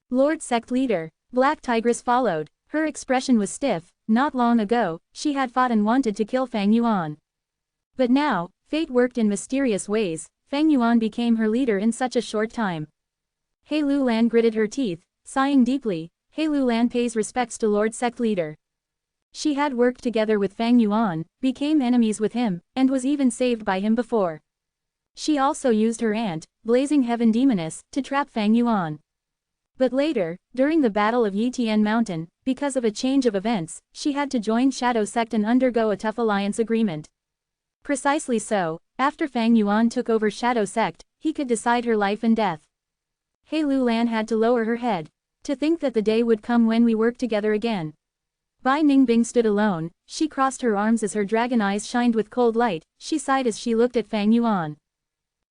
Lord Sect Leader. Black Tigress followed. Her expression was stiff. Not long ago, she had fought and wanted to kill Fang Yuan. But now, fate worked in mysterious ways. Fang Yuan became her leader in such a short time. He Lu Lan gritted her teeth, sighing deeply. He Lu Lan pays respects to Lord Sect Leader. She had worked together with Fang Yuan, became enemies with him, and was even saved by him before. She also used her aunt, Blazing Heaven Demoness, to trap Fang Yuan. But later, during the Battle of Yitian Mountain, because of a change of events, she had to join Shadow Sect and undergo a tough alliance agreement. Precisely so, after Fang Yuan took over Shadow Sect, he could decide her life and death. He Lu Lan had to lower her head. To think that the day would come when we work together again. Bai Ningbing stood alone, she crossed her arms as her dragon eyes shined with cold light, she sighed as she looked at Fang Yuan.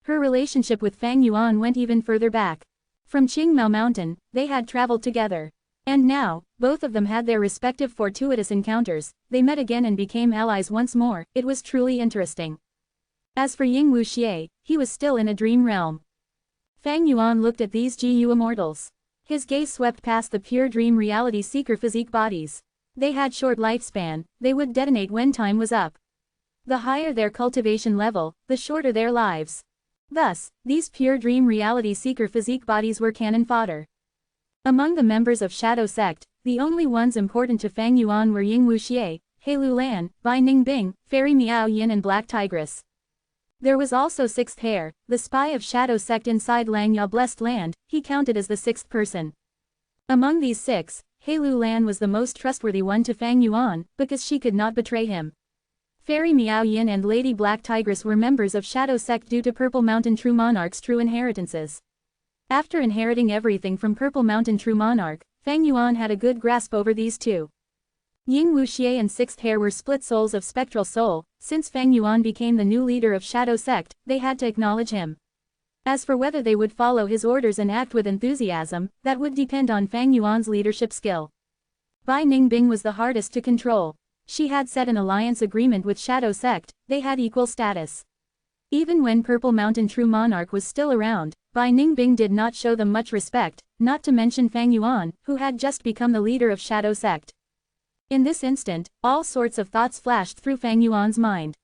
Her relationship with Fang Yuan went even further back. From Qingmao Mountain, they had traveled together. And now, both of them had their respective fortuitous encounters, they met again and became allies once more, it was truly interesting. As for Ying Wuxie, he was still in a dream realm. Fang Yuan looked at these GU immortals. His gaze swept past the pure dream reality seeker physique bodies. They had short lifespan, they would detonate when time was up. The higher their cultivation level, the shorter their lives. Thus, these pure dream reality seeker physique bodies were cannon fodder. Among the members of Shadow Sect, the only ones important to Fang Yuan were Ying Wuxie, He Lu Lan, Bai Ningbing, Fairy Miao Yin and Black Tigress. There was also Sixth Hair, the spy of Shadow Sect inside Langya Blessed Land, he counted as the sixth person. Among these six, He Lu Lan was the most trustworthy one to Fang Yuan, because she could not betray him. Fairy Miao Yin and Lady Black Tigress were members of Shadow Sect due to Purple Mountain True Monarch's true inheritances. After inheriting everything from Purple Mountain True Monarch, Fang Yuan had a good grasp over these two. Ying Wuxie and Sixth Hair were split souls of Spectral Soul, since Fang Yuan became the new leader of Shadow Sect, they had to acknowledge him. As for whether they would follow his orders and act with enthusiasm, that would depend on Fang Yuan's leadership skill. Bai Ningbing was the hardest to control. She had set an alliance agreement with Shadow Sect, they had equal status. Even when Purple Mountain True Monarch was still around, Bai Ningbing did not show them much respect, not to mention Fang Yuan, who had just become the leader of Shadow Sect. In this instant, all sorts of thoughts flashed through Fang Yuan's mind.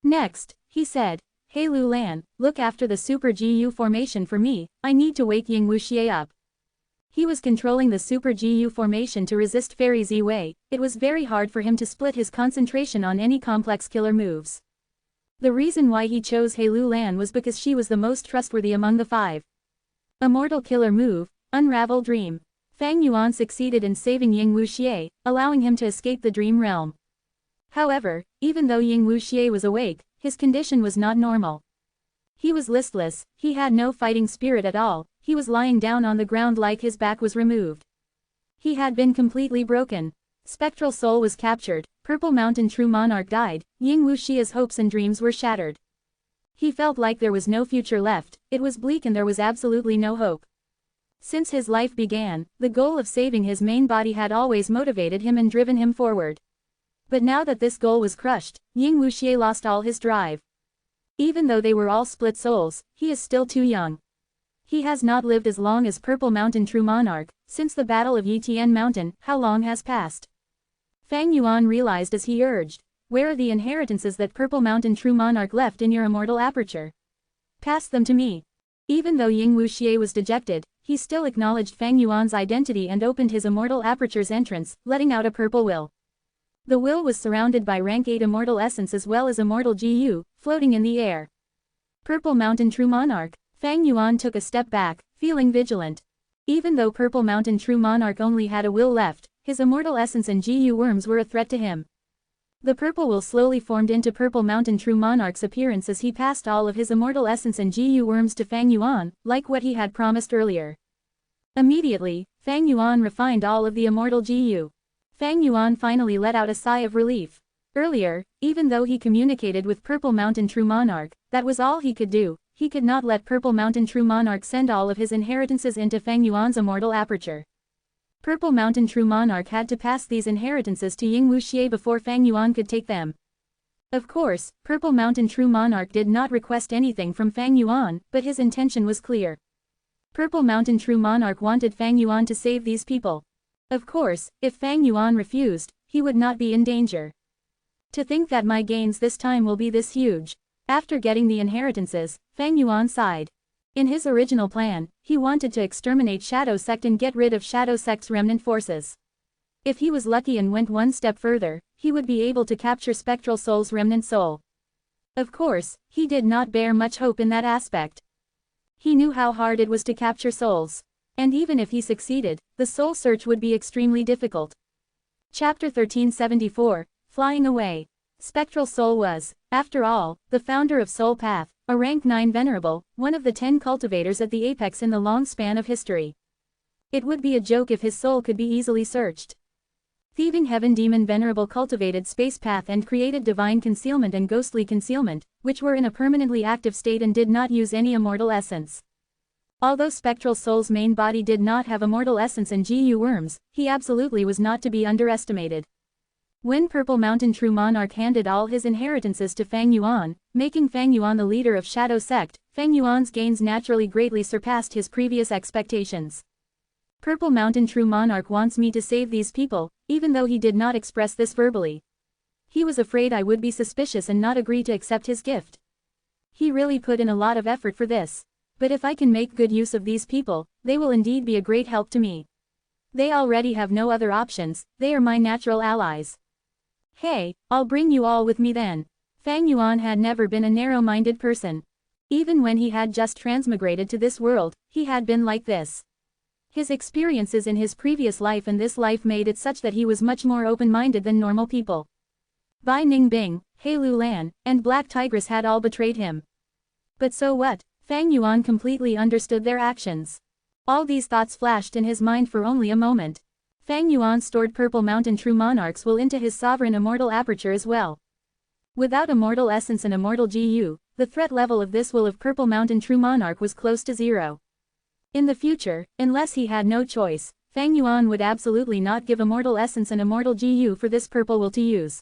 Next, he said, He Lu Lan, look after the Super GU formation for me, I need to wake Ying Wuxie up. He was controlling the Super GU formation to resist Fairy Ziwei, it was very hard for him to split his concentration on any complex killer moves. The reason why he chose He Lu Lan was because she was the most trustworthy among the five. Immortal killer move, Unravel Dream. Fang Yuan succeeded in saving Ying Wuxie, allowing him to escape the dream realm. However, even though Ying Wuxie was awake, his condition was not normal. He was listless, he had no fighting spirit at all, he was lying down on the ground like his back was removed. He had been completely broken. Spectral Soul was captured, Purple Mountain True Monarch died, Ying Wuxie's hopes and dreams were shattered. He felt like there was no future left, it was bleak and there was absolutely no hope. Since his life began, the goal of saving his main body had always motivated him and driven him forward. But now that this goal was crushed, Ying Wuxie lost all his drive. Even though they were all split souls, he is still too young. He has not lived as long as Purple Mountain True Monarch, since the Battle of Yitian Mountain, how long has passed? Fang Yuan realized as he urged, where are the inheritances that Purple Mountain True Monarch left in your immortal aperture? Pass them to me. Even though Ying Wuxie was dejected, he still acknowledged Fang Yuan's identity and opened his immortal aperture's entrance, letting out a purple will. The will was surrounded by rank 8 immortal essence as well as immortal GU, floating in the air. Purple Mountain True Monarch. Fang Yuan took a step back, feeling vigilant. Even though Purple Mountain True Monarch only had a will left, his immortal essence and GU worms were a threat to him. The purple will slowly formed into Purple Mountain True Monarch's appearance as he passed all of his immortal essence and GU worms to Fang Yuan, like what he had promised earlier. Immediately, Fang Yuan refined all of the immortal GU. Fang Yuan finally let out a sigh of relief. Earlier, even though he communicated with Purple Mountain True Monarch, that was all he could do, he could not let Purple Mountain True Monarch send all of his inheritances into Fang Yuan's immortal aperture. Purple Mountain True Monarch had to pass these inheritances to Ying Wuxie before Fang Yuan could take them. Of course, Purple Mountain True Monarch did not request anything from Fang Yuan, but his intention was clear. Purple Mountain True Monarch wanted Fang Yuan to save these people. Of course, if Fang Yuan refused, he would not be in danger. To think that my gains this time will be this huge. After getting the inheritances, Fang Yuan sighed. In his original plan, he wanted to exterminate Shadow Sect and get rid of Shadow Sect's remnant forces. If he was lucky and went one step further, he would be able to capture Spectral Soul's remnant soul. Of course, he did not bear much hope in that aspect. He knew how hard it was to capture souls. And even if he succeeded, the soul search would be extremely difficult. Chapter 1374, Flying Away. Spectral Soul was, after all, the founder of Soul Path, a rank 9 Venerable, one of the 10 cultivators at the apex in the long span of history. It would be a joke if his soul could be easily searched. Thieving Heaven Demon Venerable cultivated Space Path and created Divine Concealment and Ghostly Concealment, which were in a permanently active state and did not use any immortal essence. Although Spectral Soul's main body did not have immortal essence and GU worms, he absolutely was not to be underestimated. When Purple Mountain True Monarch handed all his inheritances to Fang Yuan, making Fang Yuan the leader of Shadow Sect, Fang Yuan's gains naturally greatly surpassed his previous expectations. Purple Mountain True Monarch wants me to save these people, even though he did not express this verbally. He was afraid I would be suspicious and not agree to accept his gift. He really put in a lot of effort for this. But if I can make good use of these people, they will indeed be a great help to me. They already have no other options, they are my natural allies. Hey, I'll bring you all with me then. Fang Yuan had never been a narrow-minded person. Even when he had just transmigrated to this world, he had been like this. His experiences in his previous life and this life made it such that he was much more open-minded than normal people. Bai Ningbing, He Lu Lan, and Black Tigress had all betrayed him. But so what? Fang Yuan completely understood their actions. All these thoughts flashed in his mind for only a moment. Fang Yuan stored Purple Mountain True Monarch's will into his sovereign immortal aperture as well. Without immortal essence and immortal GU, the threat level of this will of Purple Mountain True Monarch was close to 0. In the future, unless he had no choice, Fang Yuan would absolutely not give immortal essence and immortal GU for this purple will to use.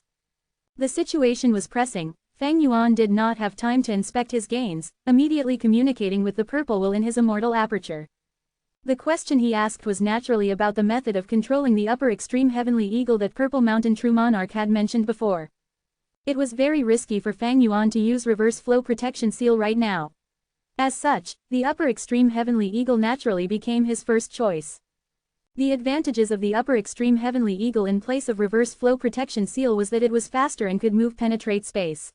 The situation was pressing. Fang Yuan did not have time to inspect his gains, immediately communicating with the purple will in his immortal aperture. The question he asked was naturally about the method of controlling the upper extreme heavenly eagle that Purple Mountain True Monarch had mentioned before. It was very risky for Fang Yuan to use reverse flow protection seal right now. As such, the upper extreme heavenly eagle naturally became his first choice. The advantages of the upper extreme heavenly eagle in place of reverse flow protection seal was that it was faster and could penetrate space.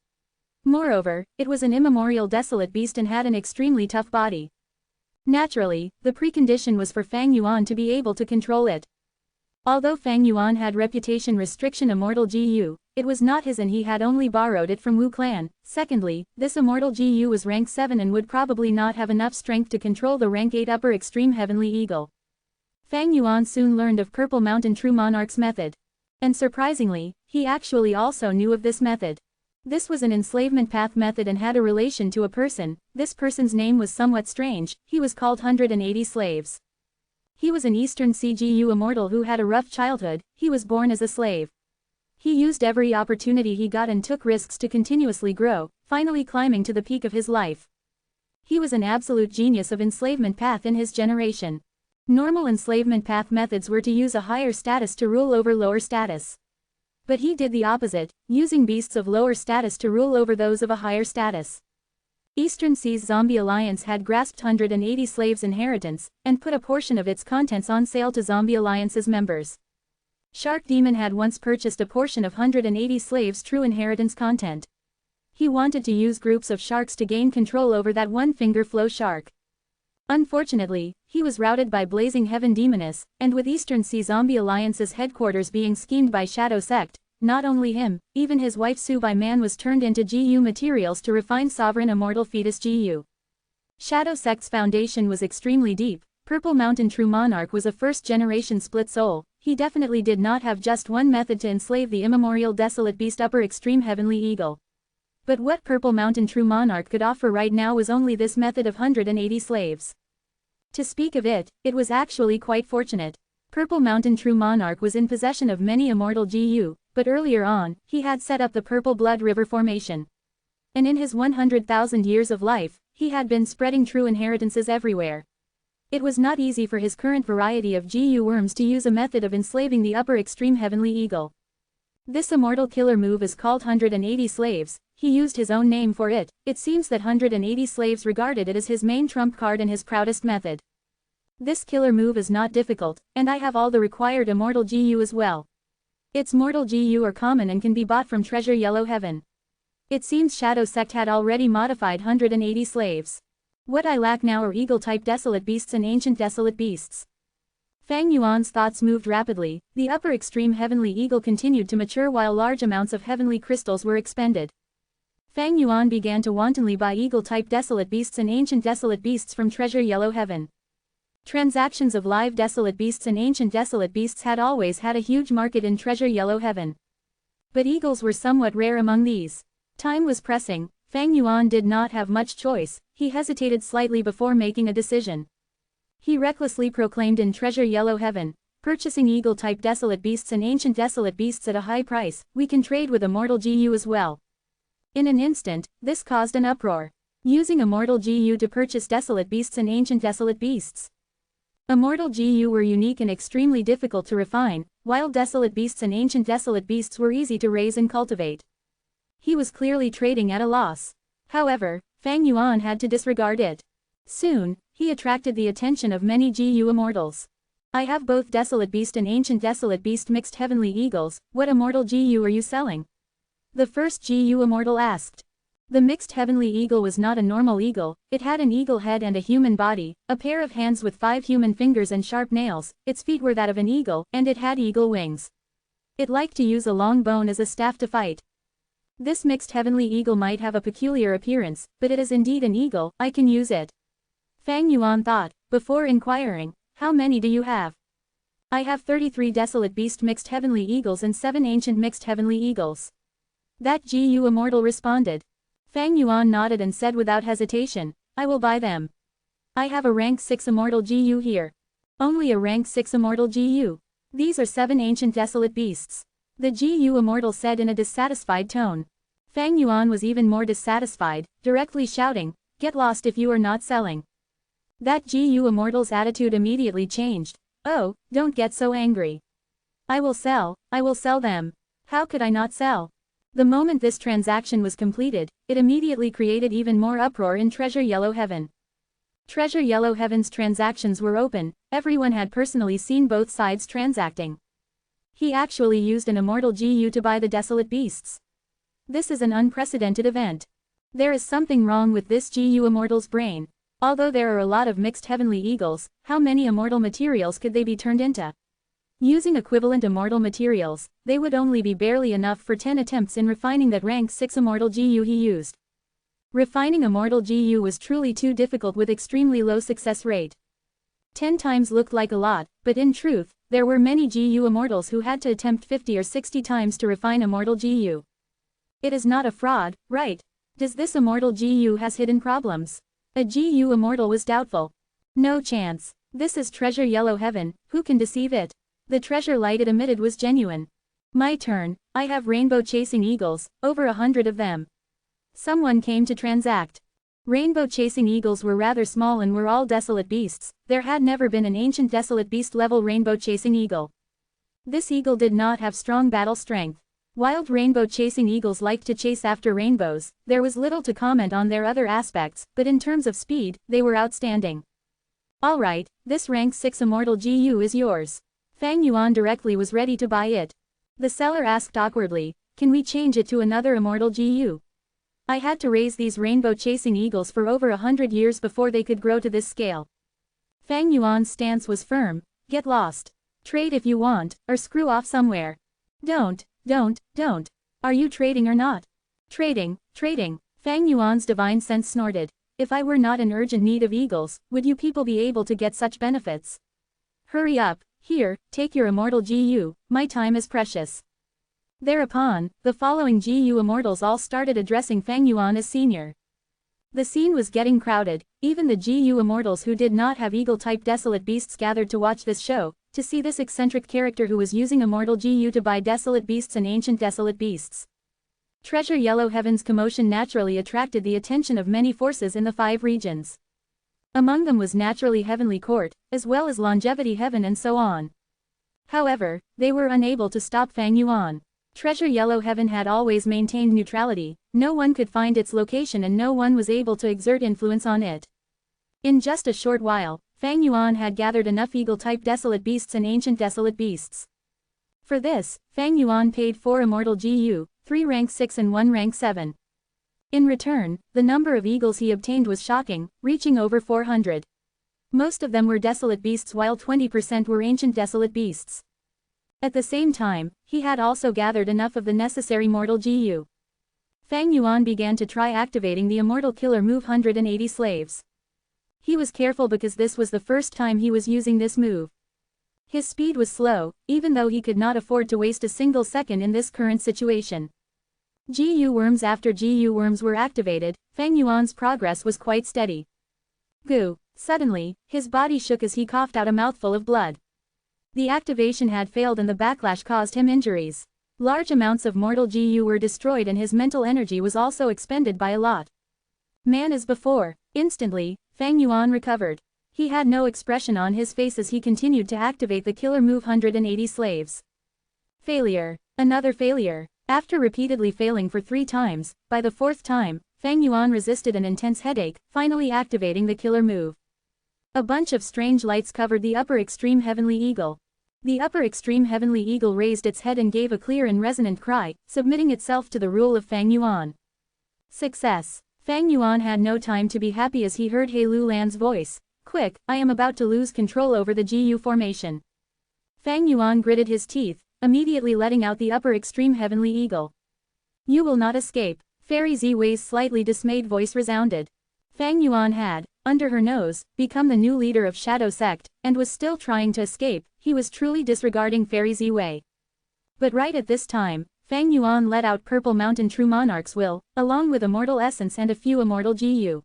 Moreover, it was an immemorial desolate beast and had an extremely tough body. Naturally, the precondition was for Fang Yuan to be able to control it. Although Fang Yuan had reputation restriction immortal GU, it was not his and he had only borrowed it from Wu Clan. Secondly, this immortal GU was rank 7 and would probably not have enough strength to control the rank 8 upper extreme heavenly eagle. Fang Yuan soon learned of Purple Mountain True Monarch's method. And surprisingly, he actually also knew of this method. This was an enslavement path method and had a relation to a person. This person's name was somewhat strange. He was called 180 Slaves. He was an Eastern CGU immortal who had a rough childhood. He was born as a slave. He used every opportunity he got and took risks to continuously grow, finally climbing to the peak of his life. He was an absolute genius of enslavement path in his generation. Normal enslavement path methods were to use a higher status to rule over lower status. But he did the opposite, using beasts of lower status to rule over those of a higher status. Eastern Seas Zombie Alliance had grasped 180 slaves' inheritance, and put a portion of its contents on sale to Zombie Alliance's members. Shark Demon had once purchased a portion of 180 slaves' true inheritance content. He wanted to use groups of sharks to gain control over that one-finger flow shark. Unfortunately, he was routed by Blazing Heaven Demoness, and with Eastern Sea Zombie Alliance's headquarters being schemed by Shadow Sect, not only him, even his wife Subai Man was turned into GU materials to refine Sovereign Immortal Fetus GU. Shadow Sect's foundation was extremely deep. Purple Mountain True Monarch was a first-generation split soul. He definitely did not have just one method to enslave the immemorial desolate beast upper extreme heavenly eagle. But what Purple Mountain True Monarch could offer right now was only this method of 180 slaves. To speak of it, it was actually quite fortunate. Purple Mountain True Monarch was in possession of many immortal GU, but earlier on, he had set up the Purple Blood River Formation. And in his 100,000 years of life, he had been spreading true inheritances everywhere. It was not easy for his current variety of GU worms to use a method of enslaving the upper extreme heavenly eagle. This immortal killer move is called 180 slaves. He used his own name for it. It seems that 180 slaves regarded it as his main trump card and his proudest method. This killer move is not difficult, and I have all the required immortal GU as well. Its mortal GU are common and can be bought from Treasure Yellow Heaven. It seems Shadow Sect had already modified 180 slaves. What I lack now are eagle-type desolate beasts and ancient desolate beasts. Fang Yuan's thoughts moved rapidly. The upper extreme heavenly eagle continued to mature while large amounts of heavenly crystals were expended. Fang Yuan began to wantonly buy eagle-type desolate beasts and ancient desolate beasts from Treasure Yellow Heaven. Transactions of live desolate beasts and ancient desolate beasts had always had a huge market in Treasure Yellow Heaven. But eagles were somewhat rare among these. Time was pressing. Fang Yuan did not have much choice. He hesitated slightly before making a decision. He recklessly proclaimed in Treasure Yellow Heaven, purchasing eagle-type desolate beasts and ancient desolate beasts at a high price, we can trade with immortal GU as well. In an instant, this caused an uproar. Using immortal GU to purchase desolate beasts and ancient desolate beasts. Immortal GU were unique and extremely difficult to refine, while desolate beasts and ancient desolate beasts were easy to raise and cultivate. He was clearly trading at a loss. However, Fang Yuan had to disregard it. Soon, he attracted the attention of many GU immortals. I have both desolate beast and ancient desolate beast mixed heavenly eagles, what immortal GU are you selling? The first GU immortal asked. The mixed heavenly eagle was not a normal eagle, it had an eagle head and a human body, a pair of hands with 5 human fingers and sharp nails, its feet were that of an eagle, and it had eagle wings. It liked to use a long bone as a staff to fight. This mixed heavenly eagle might have a peculiar appearance, but it is indeed an eagle, I can use it. Fang Yuan thought, before inquiring, how many do you have? I have 33 desolate beast mixed heavenly eagles and 7 ancient mixed heavenly eagles. That GU immortal responded. Fang Yuan nodded and said without hesitation, I will buy them. I have a rank 6 immortal GU here. Only a rank 6 immortal GU. These are 7 ancient desolate beasts. The GU immortal said in a dissatisfied tone. Fang Yuan was even more dissatisfied, directly shouting, get lost if you are not selling. That GU immortal's attitude immediately changed. Oh, don't get so angry. I will sell them. How could I not sell? The moment this transaction was completed, it immediately created even more uproar in Treasure Yellow Heaven. Treasure Yellow Heaven's transactions were open, everyone had personally seen both sides transacting. He actually used an immortal GU to buy the desolate beasts. This is an unprecedented event. There is something wrong with this GU immortal's brain. Although there are a lot of mixed heavenly eagles, how many immortal materials could they be turned into? Using equivalent immortal materials, they would only be barely enough for 10 attempts in refining that rank 6 immortal GU he used. Refining immortal GU was truly too difficult with extremely low success rate. 10 times looked like a lot, but in truth, there were many GU immortals who had to attempt 50 or 60 times to refine immortal GU. It is not a fraud, right? Does this immortal GU has hidden problems? A GU immortal was doubtful. No chance. This is Treasure Yellow Heaven, who can deceive it? The treasure light it emitted was genuine. My turn, I have rainbow chasing eagles, over 100 of them. Someone came to transact. Rainbow chasing eagles were rather small and were all desolate beasts, there had never been an ancient desolate beast level rainbow chasing eagle. This eagle did not have strong battle strength. Wild rainbow chasing eagles liked to chase after rainbows, there was little to comment on their other aspects, but in terms of speed, they were outstanding. Alright, this rank 6 immortal GU is yours. Fang Yuan directly was ready to buy it. The seller asked awkwardly, can we change it to another immortal GU? I had to raise these rainbow chasing eagles for over 100 years before they could grow to this scale. Fang Yuan's stance was firm, get lost. Trade if you want, or screw off somewhere. Don't. Are you trading or not? Trading. Fang Yuan's divine sense snorted. If I were not in urgent need of eagles, would you people be able to get such benefits? Hurry up. Here, take your immortal GU, my time is precious. Thereupon, the following GU immortals all started addressing Fang Yuan as senior. The scene was getting crowded, even the GU immortals who did not have eagle-type desolate beasts gathered to watch this show, to see this eccentric character who was using immortal GU to buy desolate beasts and ancient desolate beasts. Treasure Yellow Heaven's commotion naturally attracted the attention of many forces in the 5 regions. Among them was naturally Heavenly Court, as well as Longevity Heaven and so on. However, they were unable to stop Fang Yuan. Treasure Yellow Heaven had always maintained neutrality, no one could find its location and no one was able to exert influence on it. In just a short while, Fang Yuan had gathered enough eagle-type desolate beasts and ancient desolate beasts. For this, Fang Yuan paid 4 immortal GU, 3 rank 6 and 1 rank 7. In return, the number of eagles he obtained was shocking, reaching over 400. Most of them were desolate beasts while 20% were ancient desolate beasts. At the same time, he had also gathered enough of the necessary mortal GU. Fang Yuan began to try activating the immortal killer move 180 slaves. He was careful because this was the first time he was using this move. His speed was slow, even though he could not afford to waste a single second in this current situation. GU worms after GU worms were activated, Fang Yuan's progress was quite steady. Goo! Suddenly, his body shook as he coughed out a mouthful of blood. The activation had failed and the backlash caused him injuries. Large amounts of mortal GU were destroyed and his mental energy was also expended by a lot. Man as before. Instantly, Fang Yuan recovered. He had no expression on his face as he continued to activate the killer move 180 slaves. Failure. Another failure. After repeatedly failing for 3 times, by the 4th time, Fang Yuan resisted an intense headache, finally activating the killer move. A bunch of strange lights covered the upper extreme heavenly eagle. The upper extreme heavenly eagle raised its head and gave a clear and resonant cry, submitting itself to the rule of Fang Yuan. Success. Fang Yuan had no time to be happy as he heard He Lu Lan's voice. Quick, I am about to lose control over the GU formation. Fang Yuan gritted his teeth, immediately letting out the upper extreme heavenly eagle. You will not escape. Fairy Ziwei's slightly dismayed voice resounded. Fang Yuan had, under her nose, become the new leader of Shadow Sect, and was still trying to escape. He was truly disregarding Fairy Ziwei. But right at this time, Fang Yuan let out Purple Mountain True Monarch's will, along with Immortal Essence and a few Immortal GU.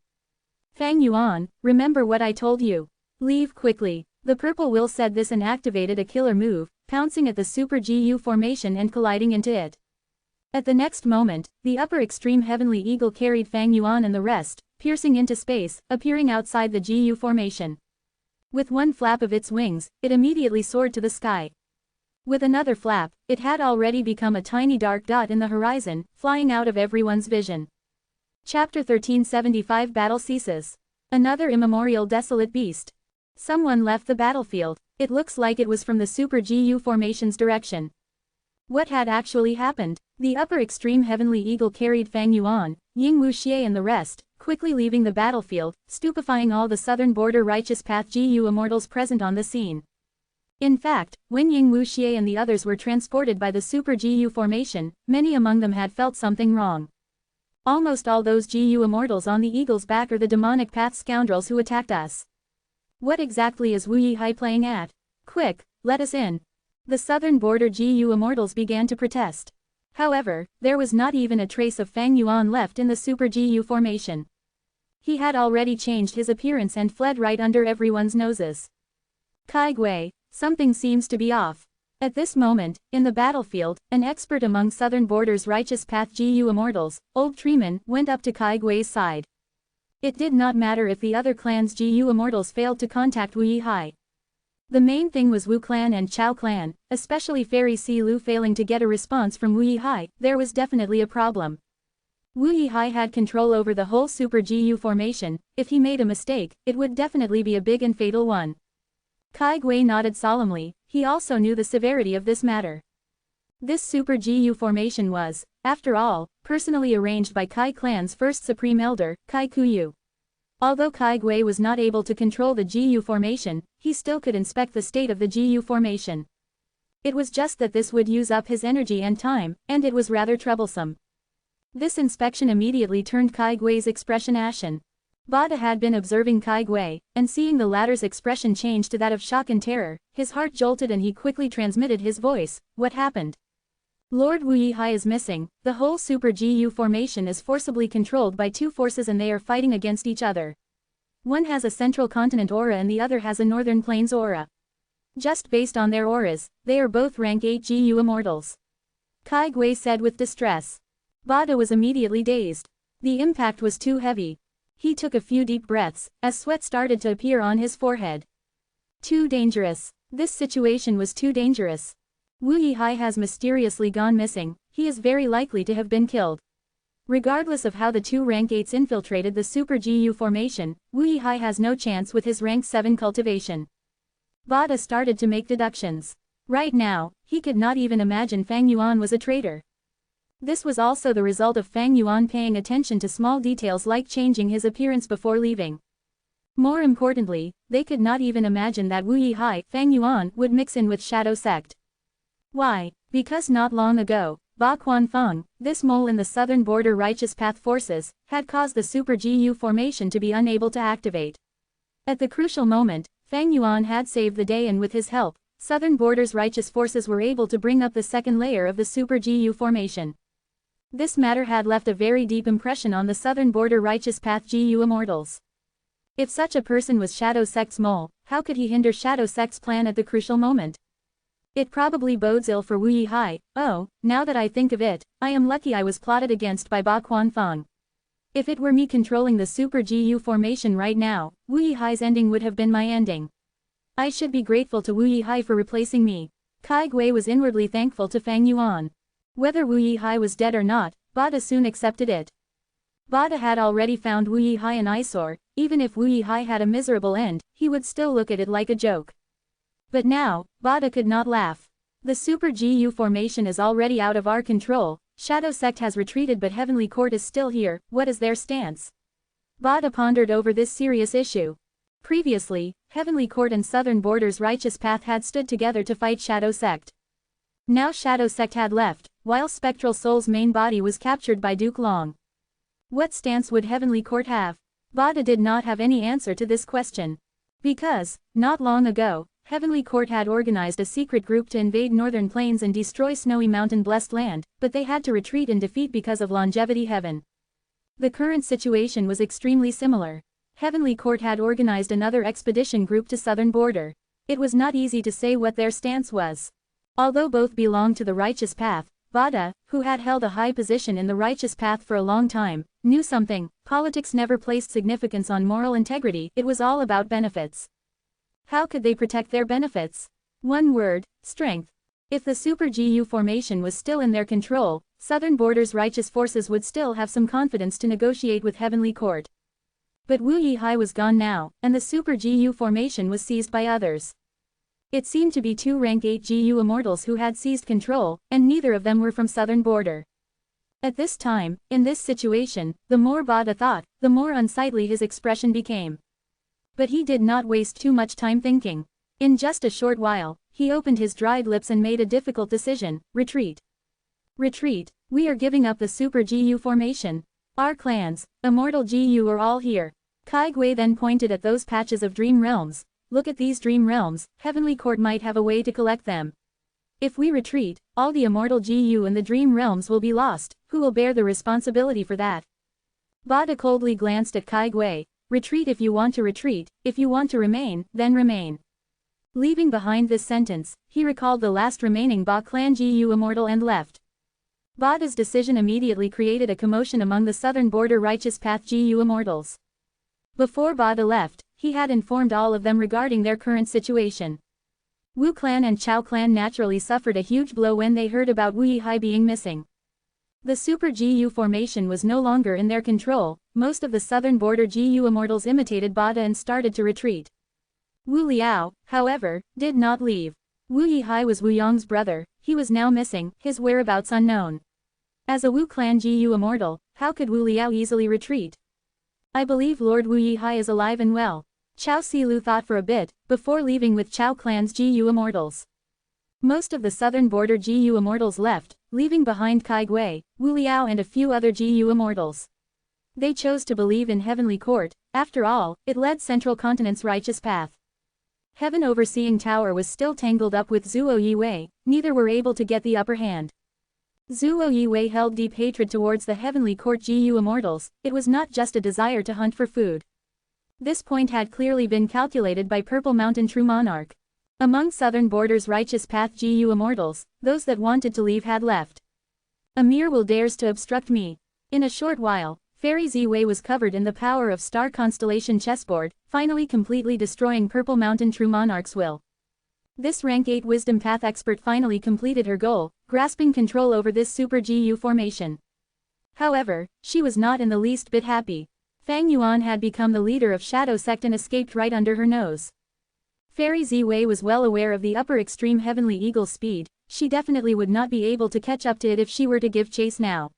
Fang Yuan, remember what I told you. Leave quickly. The Purple Will said this and activated a killer move, pouncing at the Super GU formation and colliding into it. At the next moment, the upper extreme heavenly eagle carried Fang Yuan and the rest, piercing into space, appearing outside the GU formation. With one flap of its wings, it immediately soared to the sky. With another flap, it had already become a tiny dark dot in the horizon, flying out of everyone's vision. Chapter 1375 Battle ceases. Another immemorial desolate beast. Someone left the battlefield. It looks like it was from the Super GU formation's direction. What had actually happened? The upper extreme heavenly eagle carried Fang Yuan, Ying Wuxie and the rest, quickly leaving the battlefield, stupefying all the southern border righteous path GU immortals present on the scene. In fact, when Ying Wuxie and the others were transported by the Super GU formation, many among them had felt something wrong. Almost all those GU immortals on the eagle's back are the demonic path scoundrels who attacked us. What exactly is Wu Yihai playing at? Quick, let us in. The southern border GU immortals began to protest. However, there was not even a trace of Fang Yuan left in the Super GU formation. He had already changed his appearance and fled right under everyone's noses. Kai Gui, something seems to be off. At this moment, in the battlefield, an expert among Southern Border's righteous path GU immortals, Old Treeman, went up to Kai Gui's side. It did not matter if the other clan's GU immortals failed to contact Wu Yihai. The main thing was Wu clan and Chao clan, especially Fairy Si Lu failing to get a response from Wu Yihai. There was definitely a problem. Wu Yihai had control over the whole Super GU formation. If he made a mistake, it would definitely be a big and fatal one. Kai Gui nodded solemnly. He also knew the severity of this matter. This Super GU formation was, after all, personally arranged by Kai clan's first Supreme Elder, Kai Kuyu. Although Kai Gui was not able to control the GU formation, he still could inspect the state of the GU formation. It was just that this would use up his energy and time, and it was rather troublesome. This inspection immediately turned Kai Gui's expression ashen. Bada had been observing Kai Gui, and seeing the latter's expression change to that of shock and terror, his heart jolted and he quickly transmitted his voice. What happened? Lord Wu Yihai is missing. The whole Super GU formation is forcibly controlled by 2 forces and they are fighting against each other. One has a central continent aura and the other has a northern plains aura. Just based on their auras, they are both rank 8 GU immortals. Kai Gui said with distress. Bada was immediately dazed. The impact was too heavy. He took a few deep breaths, as sweat started to appear on his forehead. Too dangerous. This situation was too dangerous. Wu Yihai has mysteriously gone missing. He is very likely to have been killed. Regardless of how the two rank 8s infiltrated the Super GU formation, Wu Yihai has no chance with his rank 7 cultivation. Bada started to make deductions. Right now, he could not even imagine Fang Yuan was a traitor. This was also the result of Fang Yuan paying attention to small details like changing his appearance before leaving. More importantly, they could not even imagine that Wu Yihai, Fang Yuan, would mix in with Shadow Sect. Why? Because not long ago, Ba Quanfeng, this mole in the southern border Righteous Path forces, had caused the Super GU formation to be unable to activate. At the crucial moment, Fang Yuan had saved the day, and with his help, southern border's righteous forces were able to bring up the second layer of the Super GU formation. This matter had left a very deep impression on the southern border Righteous Path GU immortals. If such a person was Shadow Sect's mole, how could he hinder Shadow Sect's plan at the crucial moment? It probably bodes ill for Wu Yihai. Oh, now that I think of it, I am lucky I was plotted against by Ba Quanfeng. If it were me controlling the Super GU formation right now, Wu Yihai's ending would have been my ending. I should be grateful to Wu Yihai for replacing me. Kai Gui was inwardly thankful to Fang Yuan. Whether Wu Yihai was dead or not, Bada soon accepted it. Bada had already found Wu Yihai an eyesore. Even if Wu Yihai had a miserable end, he would still look at it like a joke. But now, Bada could not laugh. The Super GU formation is already out of our control. Shadow Sect has retreated, but Heavenly Court is still here. What is their stance? Bada pondered over this serious issue. Previously, Heavenly Court and Southern Border's Righteous Path had stood together to fight Shadow Sect. Now Shadow Sect had left, while Spectral Soul's main body was captured by Duke Long. What stance would Heavenly Court have? Bada did not have any answer to this question. Because, not long ago, Heavenly Court had organized a secret group to invade Northern Plains and destroy Snowy Mountain Blessed Land, but they had to retreat in defeat because of Longevity Heaven. The current situation was extremely similar. Heavenly Court had organized another expedition group to Southern Border. It was not easy to say what their stance was. Although both belonged to the Righteous Path, Bada, who had held a high position in the Righteous Path for a long time, knew something. Politics never placed significance on moral integrity, it was all about benefits. How could they protect their benefits? One word: strength. If the Super GU formation was still in their control, Southern Border's righteous forces would still have some confidence to negotiate with Heavenly Court. But Wu Yihai was gone now, and the Super GU formation was seized by others. It seemed to be two rank 8 GU immortals who had seized control, and neither of them were from Southern Border. At this time, in this situation, the more Bada thought, the more unsightly his expression became. But he did not waste too much time thinking. In just a short while, he opened his dried lips and made a difficult decision: retreat. Retreat. We are giving up the Super GU formation. Our clans, Immortal GU, are all here. Kai Gui then pointed at those patches of dream realms. Look at these dream realms, Heavenly Court might have a way to collect them. If we retreat, all the Immortal GU and the dream realms will be lost. Who will bear the responsibility for that? Bada coldly glanced at Kai Gui. Retreat if you want to retreat, if you want to remain, then remain. Leaving behind this sentence, he recalled the last remaining Ba clan GU immortal and left. Bada's decision immediately created a commotion among the Southern Border Righteous Path GU immortals. Before Bada left, he had informed all of them regarding their current situation. Wu clan and Chao clan naturally suffered a huge blow when they heard about Wu Yihai being missing. The Super GU formation was no longer in their control. Most of the Southern Border GU immortals imitated Bada and started to retreat. Wu Liao, however, did not leave. Wu Yihai was Wu Yong's brother. He was now missing, his whereabouts unknown. As a Wu clan GU immortal, how could Wu Liao easily retreat? I believe Lord Wu Yihai is alive and well. Chao Silu thought for a bit, before leaving with Chao clan's GU immortals. Most of the Southern Border GU immortals left, leaving behind Kai Gui, Wu Liao and a few other GU immortals. They chose to believe in Heavenly Court. After all, it led Central Continent's righteous path. Heaven Overseeing Tower was still tangled up with Zuo Yiwei, neither were able to get the upper hand. Zuo Yiwei held deep hatred towards the Heavenly Court GU immortals. It was not just a desire to hunt for food. This point had clearly been calculated by Purple Mountain True Monarch. Among Southern Border's righteous path GU immortals, those that wanted to leave had left. A mere will dares to obstruct me. In a short while, Fairy Z-Wei was covered in the power of star constellation chessboard, finally completely destroying Purple Mountain True Monarch's will. This rank 8 wisdom path expert finally completed her goal, grasping control over this super GU formation. However, she was not in the least bit happy. Fang Yuan had become the leader of Shadow Sect and escaped right under her nose. Fairy Z-Wei was well aware of the upper extreme Heavenly Eagle's speed. She definitely would not be able to catch up to it if she were to give chase now.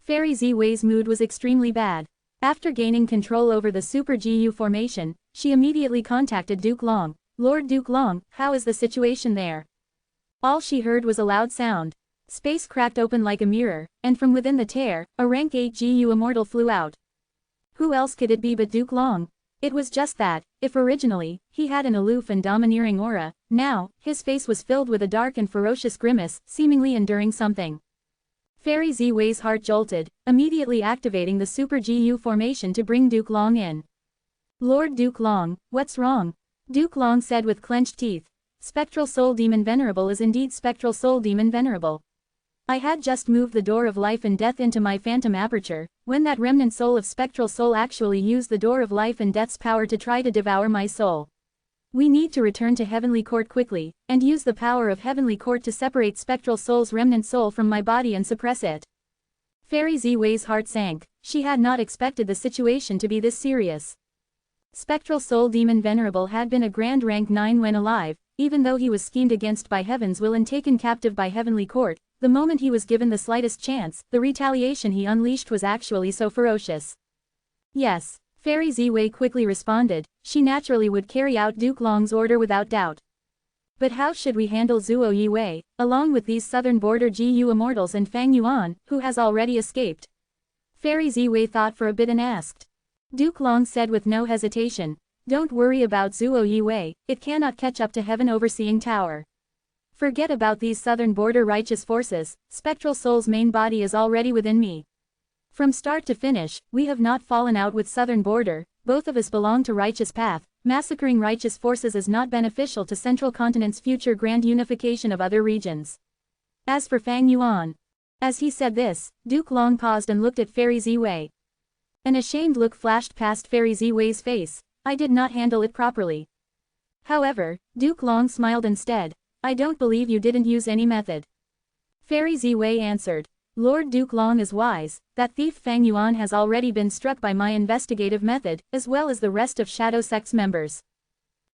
Fairy Z-Wei's mood was extremely bad. After gaining control over the Super GU formation, she immediately contacted Duke Long. Lord Duke Long, how is the situation there? All she heard was a loud sound. Space cracked open like a mirror, and from within the tear, a rank 8 GU immortal flew out. Who else could it be but Duke Long? It was just that, if originally, he had an aloof and domineering aura, now, his face was filled with a dark and ferocious grimace, seemingly enduring something. Fairy Z-Wei's heart jolted, immediately activating the Super GU formation to bring Duke Long in. Lord Duke Long, what's wrong? Duke Long said with clenched teeth. Spectral Soul Demon Venerable is indeed Spectral Soul Demon Venerable. I had just moved the door of life and death into my phantom aperture, when that remnant soul of Spectral Soul actually used the door of life and death's power to try to devour my soul. We need to return to Heavenly Court quickly, and use the power of Heavenly Court to separate Spectral Soul's remnant soul from my body and suppress it. Fairy Z-Wei's heart sank. She had not expected the situation to be this serious. Spectral Soul Demon Venerable had been a grand rank 9 when alive, even though he was schemed against by Heaven's will and taken captive by Heavenly Court. The moment he was given the slightest chance, the retaliation he unleashed was actually so ferocious. Yes, Fairy Z-Wei quickly responded. She naturally would carry out Duke Long's order without doubt. But how should we handle Zuo Yi-Wei, along with these Southern Border GU immortals and Fang Yuan, who has already escaped? Fairy Z-Wei thought for a bit and asked. Duke Long said with no hesitation. Don't worry about Zuo Yi-Wei, it cannot catch up to Heaven Overseeing Tower. Forget about these Southern Border righteous forces, Spectral Soul's main body is already within me. From start to finish, we have not fallen out with Southern Border, both of us belong to Righteous Path. Massacring righteous forces is not beneficial to Central Continent's future grand unification of other regions. As for Fang Yuan. As he said this, Duke Long paused and looked at Fairy Z-Wei. An ashamed look flashed past Fairy Z-Wei's face. I did not handle it properly. However, Duke Long smiled instead. I don't believe you didn't use any method. Fairy Z-Wei answered. Lord Duke Long is wise. That thief Fang Yuan has already been struck by my investigative method, as well as the rest of Shadow Sect's members.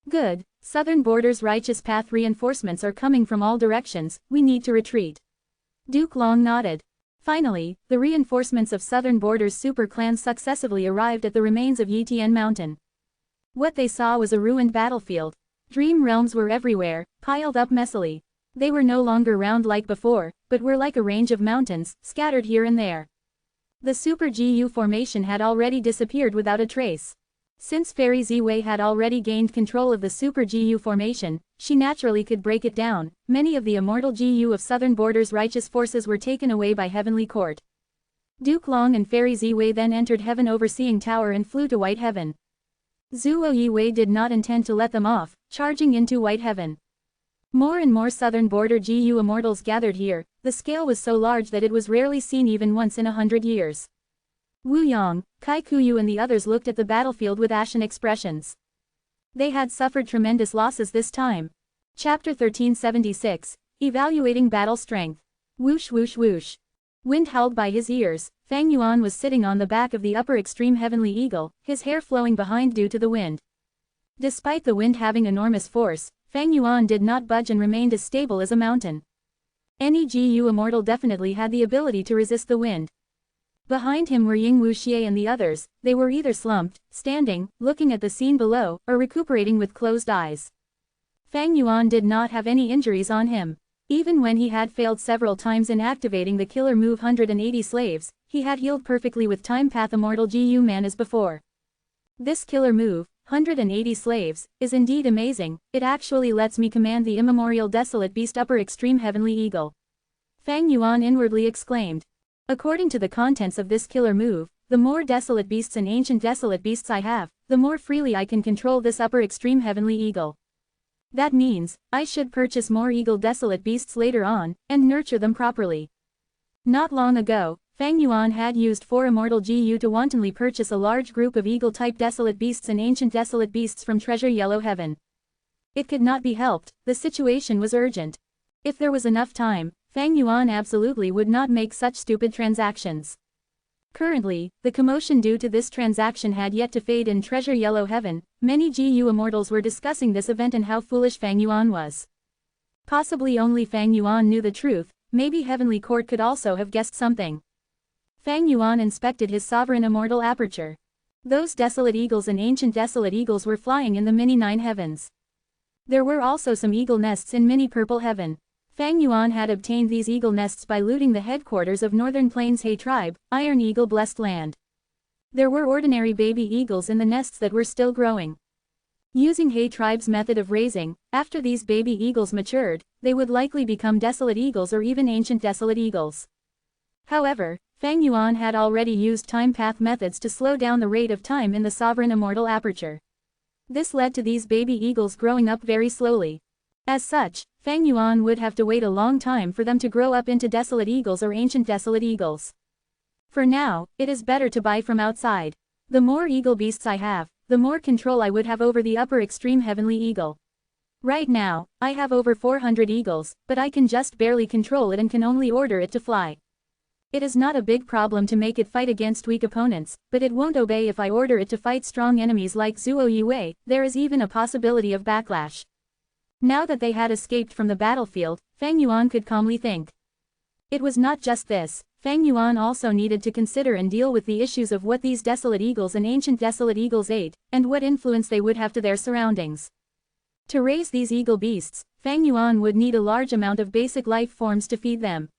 Good. Southern Border's righteous path reinforcements are coming from all directions, we need to retreat. Duke Long nodded. Finally, the reinforcements of Southern Border's super clans successively arrived at the remains of Yitian Mountain. What they saw was a ruined battlefield. Dream realms were everywhere, piled up messily. They were no longer round like before, but were like a range of mountains, scattered here and there. The Super GU formation had already disappeared without a trace. Since Fairy Z-Wei had already gained control of the Super GU formation, she naturally could break it down. Many of the Immortal GU of Southern Border's righteous forces were taken away by Heavenly Court. Duke Long and Fairy Z-Wei then entered Heaven Overseeing Tower and flew to White Heaven. Zuo Yi-Wei did not intend to let them off, charging into White Heaven. More and more Southern Border GU immortals gathered here. The scale was so large that it was rarely seen even once in 100 years. Wu Yang, Kai Kuyu and the others looked at the battlefield with ashen expressions. They had suffered tremendous losses this time. Chapter 1376, Evaluating Battle Strength. Whoosh whoosh whoosh. Wind howled by his ears. Fang Yuan was sitting on the back of the upper extreme Heavenly Eagle, his hair flowing behind due to the wind. Despite the wind having enormous force, Fang Yuan did not budge and remained as stable as a mountain. Any GU immortal definitely had the ability to resist the wind. Behind him were Ying Wuxie and the others. They were either slumped, standing, looking at the scene below, or recuperating with closed eyes. Fang Yuan did not have any injuries on him. Even when he had failed several times in activating the killer move 180 slaves, he had healed perfectly with Time Path Immortal GU Man as before. This killer move, 180 slaves, is indeed amazing. It actually lets me command the immemorial desolate beast upper extreme Heavenly Eagle. Fang Yuan inwardly exclaimed. According to the contents of this killer move, the more desolate beasts and ancient desolate beasts I have, the more freely I can control this upper extreme Heavenly Eagle. That means, I should purchase more eagle desolate beasts later on, and nurture them properly. Not long ago, Fang Yuan had used 4 immortal GU to wantonly purchase a large group of eagle-type desolate beasts and ancient desolate beasts from Treasure Yellow Heaven. It could not be helped, the situation was urgent. If there was enough time, Fang Yuan absolutely would not make such stupid transactions. Currently, the commotion due to this transaction had yet to fade in Treasure Yellow Heaven. Many GU immortals were discussing this event and how foolish Fang Yuan was. Possibly only Fang Yuan knew the truth, maybe Heavenly Court could also have guessed something. Fang Yuan inspected his sovereign immortal aperture. Those desolate eagles and ancient desolate eagles were flying in the mini 9 heavens. There were also some eagle nests in mini purple heaven. Fang Yuan had obtained these eagle nests by looting the headquarters of Northern Plains Hay Tribe, Iron Eagle Blessed Land. There were ordinary baby eagles in the nests that were still growing. Using Hay Tribe's method of raising, after these baby eagles matured, they would likely become desolate eagles or even ancient desolate eagles. However, Fang Yuan had already used time path methods to slow down the rate of time in the sovereign immortal aperture. This led to these baby eagles growing up very slowly. As such, Fang Yuan would have to wait a long time for them to grow up into desolate eagles or ancient desolate eagles. For now, it is better to buy from outside. The more eagle beasts I have, the more control I would have over the upper extreme heavenly eagle. Right now, I have over 400 eagles, but I can just barely control it and can only order it to fly. It is not a big problem to make it fight against weak opponents, but it won't obey if I order it to fight strong enemies like Zuo Yue. There is even a possibility of backlash. Now that they had escaped from the battlefield, Fang Yuan could calmly think. It was not just this, Fang Yuan also needed to consider and deal with the issues of what these desolate eagles and ancient desolate eagles ate, and what influence they would have to their surroundings. To raise these eagle beasts, Fang Yuan would need a large amount of basic life forms to feed them.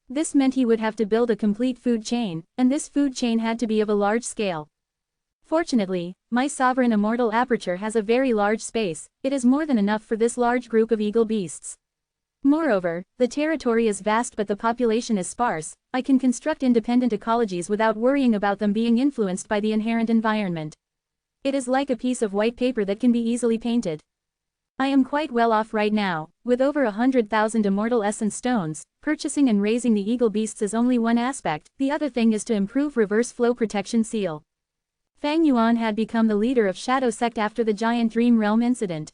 This meant he would have to build a complete food chain, and this food chain had to be of a large scale. Fortunately, my sovereign immortal aperture has a very large space. It is more than enough for this large group of eagle beasts. Moreover, the territory is vast but the population is sparse. I can construct independent ecologies without worrying about them being influenced by the inherent environment. It is like a piece of white paper that can be easily painted. I am quite well off right now, with over 100,000 immortal essence stones. Purchasing and raising the eagle beasts is only one aspect, the other thing is to improve reverse flow protection seal. Fang Yuan had become the leader of Shadow Sect after the Giant Dream Realm incident.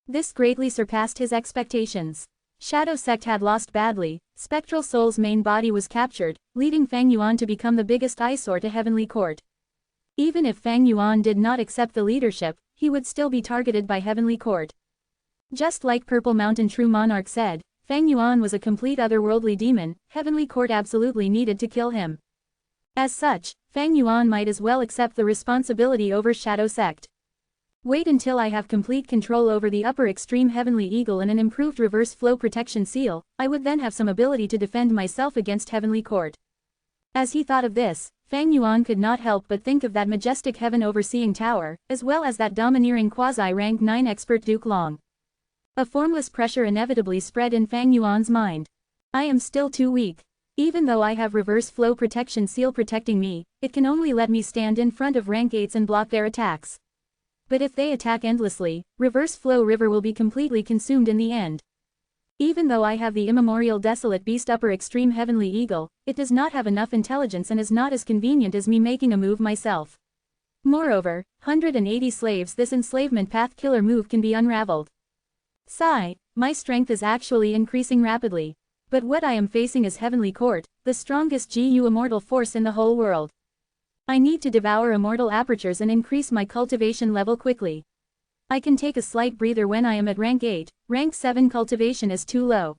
This greatly surpassed his expectations. Shadow Sect had lost badly, Spectral Soul's main body was captured, leading Fang Yuan to become the biggest eyesore to Heavenly Court. Even if Fang Yuan did not accept the leadership, he would still be targeted by Heavenly Court. Just like Purple Mountain True Monarch said, Fang Yuan was a complete otherworldly demon. Heavenly Court absolutely needed to kill him. As such, Fang Yuan might as well accept the responsibility over Shadow Sect. Wait until I have complete control over the upper extreme heavenly eagle and an improved reverse flow protection seal, I would then have some ability to defend myself against Heavenly Court. As he thought of this, Fang Yuan could not help but think of that majestic heaven overseeing tower, as well as that domineering quasi-rank 9 expert Duke Long. A formless pressure inevitably spread in Fang Yuan's mind. I am still too weak. Even though I have reverse flow protection seal protecting me, it can only let me stand in front of rank 8s and block their attacks. But if they attack endlessly, reverse flow river will be completely consumed in the end. Even though I have the immemorial desolate beast upper extreme heavenly eagle, it does not have enough intelligence and is not as convenient as me making a move myself. Moreover, 180 slaves this enslavement path killer move can be unraveled. Sigh, my strength is actually increasing rapidly. But what I am facing is Heavenly Court, the strongest GU immortal force in the whole world. I need to devour immortal apertures and increase my cultivation level quickly. I can take a slight breather when I am at rank 8, rank 7 cultivation is too low.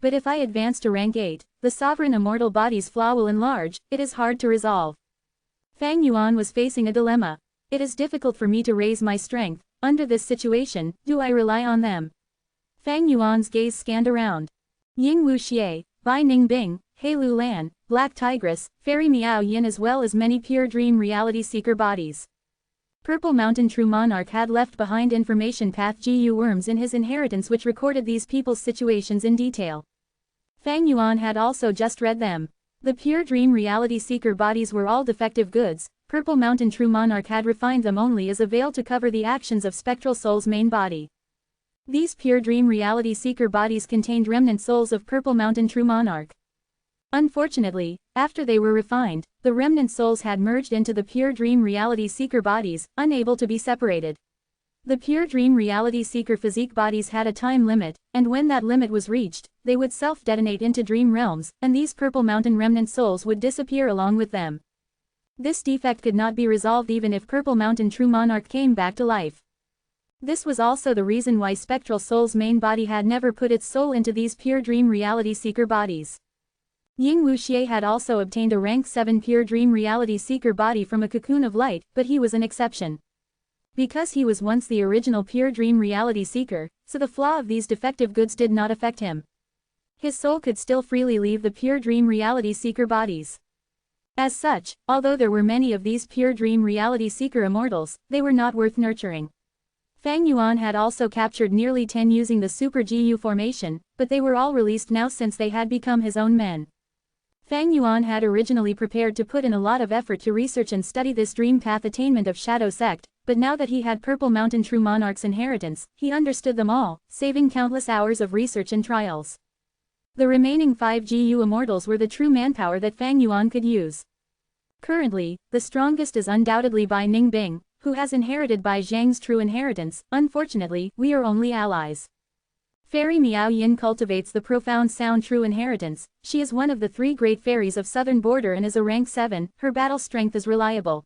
But if I advance to rank 8, the sovereign immortal body's flaw will enlarge, it is hard to resolve. Fang Yuan was facing a dilemma. It is difficult for me to raise my strength. Under this situation, do I rely on them? Fang Yuan's gaze scanned around. Ying Wu Xie, Bai Ning Bing, He Lu Lan, Black Tigress, Fairy Miao Yin as well as many pure dream reality seeker bodies. Purple Mountain True Monarch had left behind information path GU worms in his inheritance which recorded these people's situations in detail. Fang Yuan had also just read them. The pure dream reality seeker bodies were all defective goods. Purple Mountain True Monarch had refined them only as a veil to cover the actions of Spectral Soul's main body. These pure dream reality seeker bodies contained remnant souls of Purple Mountain True Monarch. Unfortunately, after they were refined, the remnant souls had merged into the pure dream reality seeker bodies, unable to be separated. The pure dream reality seeker physique bodies had a time limit, and when that limit was reached, they would self-detonate into dream realms, and these Purple Mountain remnant souls would disappear along with them. This defect could not be resolved even if Purple Mountain True Monarch came back to life. This was also the reason why Spectral Soul's main body had never put its soul into these pure dream reality seeker bodies. Ying Wuxie had also obtained a rank 7 pure dream reality seeker body from a cocoon of light, but he was an exception. Because he was once the original pure dream reality seeker, so the flaw of these defective goods did not affect him. His soul could still freely leave the pure dream reality seeker bodies. As such, although there were many of these pure dream reality seeker immortals, they were not worth nurturing. Fang Yuan had also captured nearly 10 using the Super GU formation, but they were all released now since they had become his own men. Fang Yuan had originally prepared to put in a lot of effort to research and study this dream path attainment of Shadow Sect, but now that he had Purple Mountain True Monarch's inheritance, he understood them all, saving countless hours of research and trials. The remaining 5 GU immortals were the true manpower that Fang Yuan could use. Currently, the strongest is undoubtedly Bai Ningbing, who has inherited Bai Zhang's true inheritance. Unfortunately, we are only allies. Fairy Miao Yin cultivates the profound sound true inheritance. She is one of the 3 great fairies of southern border and is a rank 7, her battle strength is reliable.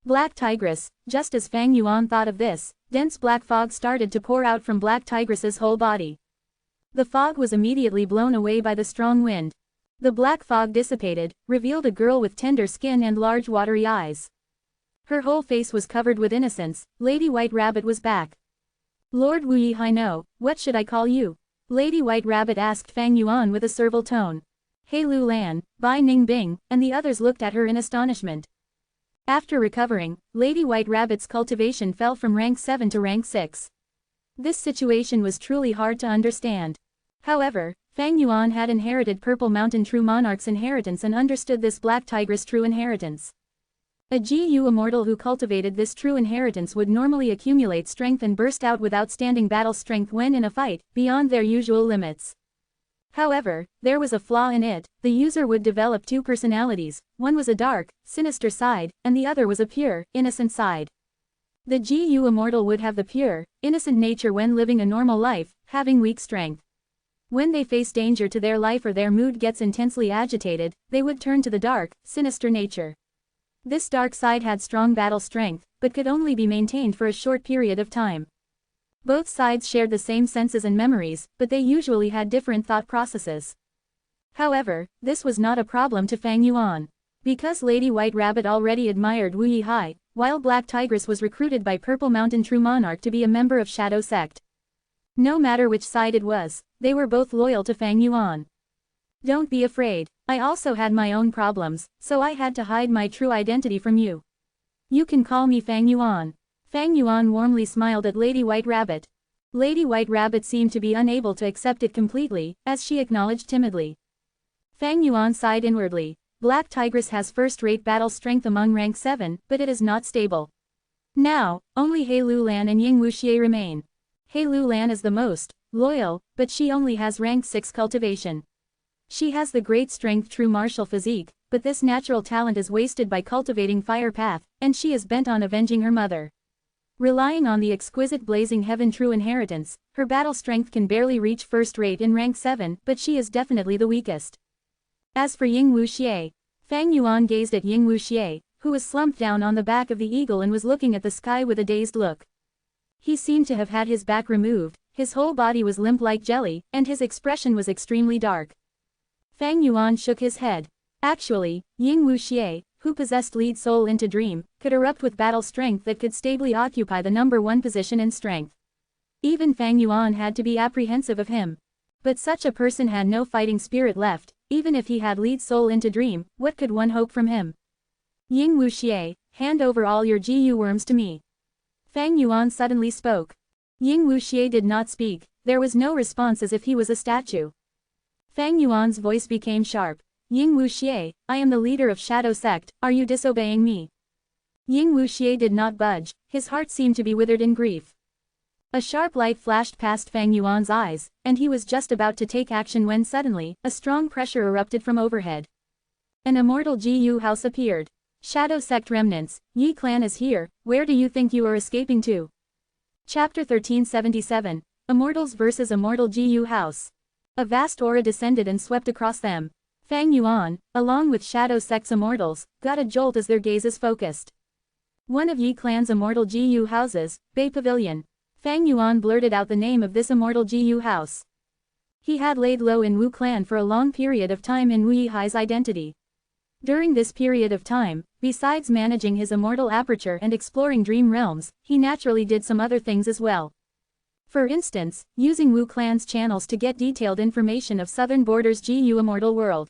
Black Tigress, just as Fang Yuan thought of this, dense black fog started to pour out from Black Tigress's whole body. The fog was immediately blown away by the strong wind. The black fog dissipated, revealed a girl with tender skin and large watery eyes. Her whole face was covered with innocence. Lady White Rabbit was back. Lord Wu Yi know, what should I call you? Lady White Rabbit asked Fang Yuan with a servile tone. He Lu Lan, Bai Ningbing, and the others looked at her in astonishment. After recovering, Lady White Rabbit's cultivation fell from rank 7 to rank 6. This situation was truly hard to understand. However, Fang Yuan had inherited Purple Mountain True Monarch's inheritance and understood this Black Tigress true inheritance. A GU immortal who cultivated this true inheritance would normally accumulate strength and burst out with outstanding battle strength when in a fight, beyond their usual limits. However, there was a flaw in it. The user would develop 2 personalities, one was a dark, sinister side, and the other was a pure, innocent side. The GU immortal would have the pure, innocent nature when living a normal life, having weak strength. When they face danger to their life or their mood gets intensely agitated, they would turn to the dark, sinister nature. This dark side had strong battle strength, but could only be maintained for a short period of time. Both sides shared the same senses and memories, but they usually had different thought processes. However, this was not a problem to Fang Yuan. Because Lady White Rabbit already admired Wu Yihai, while Black Tigress was recruited by Purple Mountain True Monarch to be a member of Shadow Sect. No matter which side it was, they were both loyal to Fang Yuan. Don't be afraid, I also had my own problems, so I had to hide my true identity from you. You can call me Fang Yuan. Fang Yuan warmly smiled at Lady White Rabbit. Lady White Rabbit seemed to be unable to accept it completely, as she acknowledged timidly. Fang Yuan sighed inwardly. Black Tigress has first-rate battle strength among rank 7, but it is not stable. Now, only He Lu Lan and Ying Wuxie remain. He Lu Lan is the most loyal, but she only has rank 6 cultivation. She has the great strength true martial physique, but this natural talent is wasted by cultivating fire path, and she is bent on avenging her mother. Relying on the exquisite blazing heaven true inheritance, her battle strength can barely reach first rate in rank 7, but she is definitely the weakest. As for Ying Wuxie, Fang Yuan gazed at Ying Wuxie, who was slumped down on the back of the eagle and was looking at the sky with a dazed look. He seemed to have had his back removed, his whole body was limp like jelly, and his expression was extremely dark. Fang Yuan shook his head. Actually, Ying Wuxie, who possessed lead soul into dream, could erupt with battle strength that could stably occupy the number 1 position in strength. Even Fang Yuan had to be apprehensive of him. But such a person had no fighting spirit left. Even if he had lead soul into dream, what could one hope from him? Ying Wuxie, hand over all your GU worms to me. Fang Yuan suddenly spoke. Ying Wuxie did not speak, there was no response as if he was a statue. Fang Yuan's voice became sharp. Ying Wuxie, I am the leader of Shadow Sect, are you disobeying me? Ying Wuxie did not budge, his heart seemed to be withered in grief. A sharp light flashed past Fang Yuan's eyes, and he was just about to take action when suddenly, a strong pressure erupted from overhead. An immortal Ji house appeared. Shadow sect remnants, Yi clan is here, where do you think you are escaping to? Chapter 1377, Immortals vs Immortal Ji house. A vast aura descended and swept across them. Fang Yuan, along with Shadow sect's immortals, got a jolt as their gazes focused. One of Yi clan's immortal Ji houses, Bay Pavilion. Fang Yuan blurted out the name of this immortal Ji house. He had laid low in Wu clan for a long period of time in Wu Yihai's identity. During this period of time, besides managing his immortal aperture and exploring dream realms, he naturally did some other things as well. For instance, using Wu clan's channels to get detailed information of Southern Borders Ji immortal world.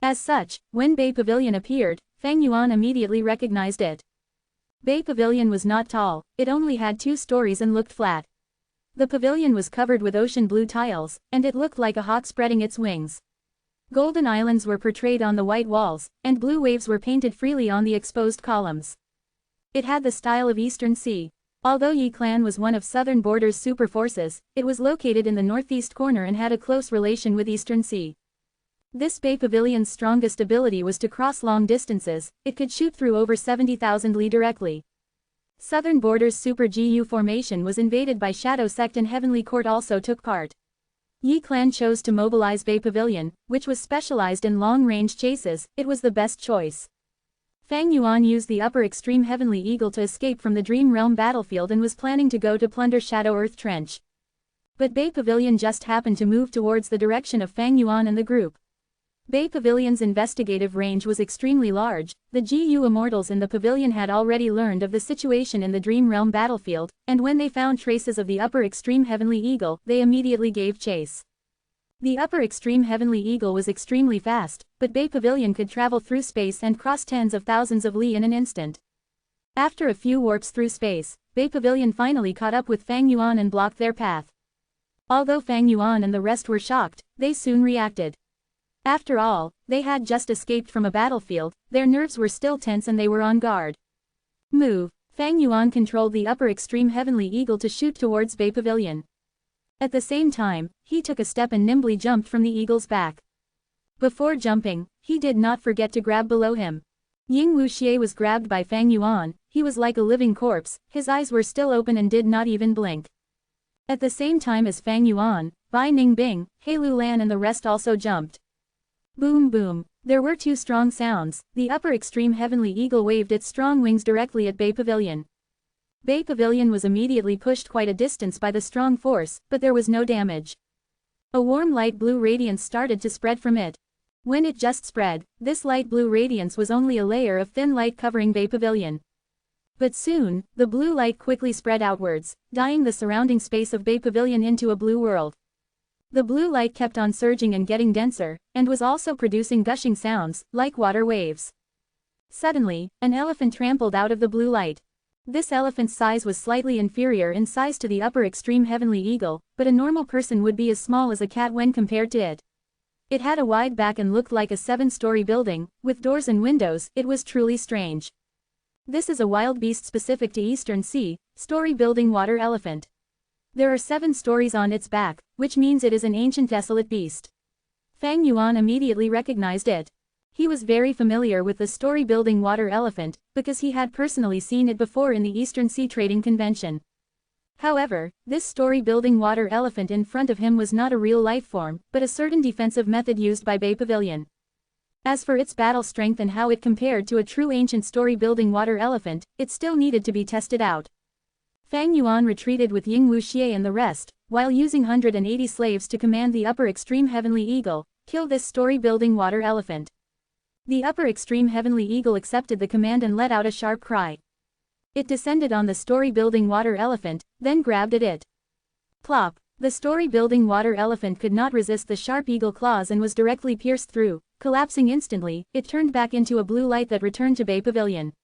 As such, when Bay Pavilion appeared, Fang Yuan immediately recognized it. Bay Pavilion was not tall, it only had 2 stories and looked flat. The pavilion was covered with ocean blue tiles, and it looked like a hawk spreading its wings. Golden islands were portrayed on the white walls, and blue waves were painted freely on the exposed columns. It had the style of Eastern Sea. Although Yi clan was one of Southern Borders' super forces, it was located in the northeast corner and had a close relation with Eastern Sea. This Bay Pavilion's strongest ability was to cross long distances, it could shoot through over 70,000 li directly. Southern Borders' Super Gu formation was invaded by Shadow Sect and Heavenly Court also took part. Yi clan chose to mobilize Bay Pavilion, which was specialized in long-range chases, it was the best choice. Fang Yuan used the upper extreme Heavenly Eagle to escape from the Dream Realm battlefield and was planning to go to plunder Shadow Earth Trench. But Bay Pavilion just happened to move towards the direction of Fang Yuan and the group. Bay Pavilion's investigative range was extremely large, the Gu immortals in the pavilion had already learned of the situation in the Dream Realm battlefield, and when they found traces of the upper extreme Heavenly Eagle, they immediately gave chase. The upper extreme Heavenly Eagle was extremely fast, but Bay Pavilion could travel through space and cross tens of thousands of li in an instant. After a few warps through space, Bay Pavilion finally caught up with Fang Yuan and blocked their path. Although Fang Yuan and the rest were shocked, they soon reacted. After all, they had just escaped from a battlefield, their nerves were still tense and they were on guard. Move! Fang Yuan controlled the upper extreme Heavenly Eagle to shoot towards Bay Pavilion. At the same time, he took a step and nimbly jumped from the eagle's back. Before jumping, he did not forget to grab below him. Ying Wuxie was grabbed by Fang Yuan, he was like a living corpse, his eyes were still open and did not even blink. At the same time as Fang Yuan, Bai Ningbing, He Lulan and the rest also jumped. Boom boom, there were 2 strong sounds, the upper extreme Heavenly Eagle waved its strong wings directly at Bay Pavilion. Bay Pavilion was immediately pushed quite a distance by the strong force, but there was no damage. A warm light blue radiance started to spread from it. When it just spread, this light blue radiance was only a layer of thin light covering Bay Pavilion. But soon, the blue light quickly spread outwards, dyeing the surrounding space of Bay Pavilion into a blue world. The blue light kept on surging and getting denser, and was also producing gushing sounds, like water waves. Suddenly, an elephant trampled out of the blue light. This elephant's size was slightly inferior in size to the upper extreme Heavenly Eagle, but a normal person would be as small as a cat when compared to it. It had a wide back and looked like a 7-story building, with doors and windows, it was truly strange. This is a wild beast specific to Eastern Sea, story building water elephant. There are 7 stories on its back, which means it is an ancient desolate beast. Fang Yuan immediately recognized it. He was very familiar with the story-building water elephant, because he had personally seen it before in the Eastern Sea Trading Convention. However, this story-building water elephant in front of him was not a real life form, but a certain defensive method used by Bay Pavilion. As for its battle strength and how it compared to a true ancient story-building water elephant, it still needed to be tested out. Fang Yuan retreated with Ying Wuxie and the rest, while using 180 slaves to command the upper extreme Heavenly Eagle, kill this story-building water elephant. The upper extreme Heavenly Eagle accepted the command and let out a sharp cry. It descended on the story-building water elephant, then grabbed at it. Plop! The story-building water elephant could not resist the sharp eagle claws and was directly pierced through, collapsing instantly, it turned back into a blue light that returned to Bay Pavilion.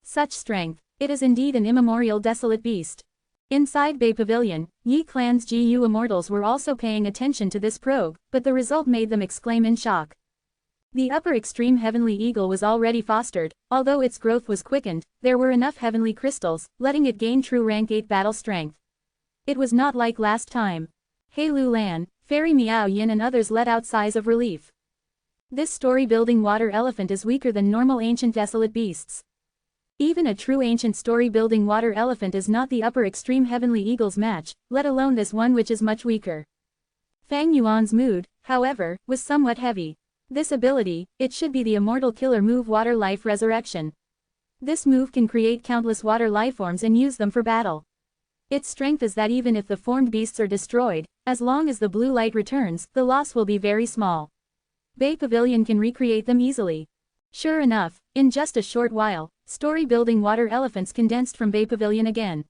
Such strength! It is indeed an immemorial desolate beast. Inside Bay Pavilion, Yi clan's Gu immortals were also paying attention to this probe, but the result made them exclaim in shock. The upper extreme Heavenly Eagle was already fostered, although its growth was quickened, there were enough heavenly crystals, letting it gain true rank 8 battle strength. It was not like last time. He Lu Lan, Fairy Miao Yin and others let out sighs of relief. This story-building water elephant is weaker than normal ancient desolate beasts. Even a true ancient story-building water elephant is not the upper extreme heavenly eagle's match, let alone this one which is much weaker. Fang Yuan's mood, however, was somewhat heavy. This ability, it should be the immortal killer move Water Life Resurrection. This move can create countless water lifeforms and use them for battle. Its strength is that even if the formed beasts are destroyed, as long as the blue light returns, the loss will be very small. Bay Pavilion can recreate them easily. Sure enough, in just a short while, story-building water elephants condensed from Bay Pavilion again.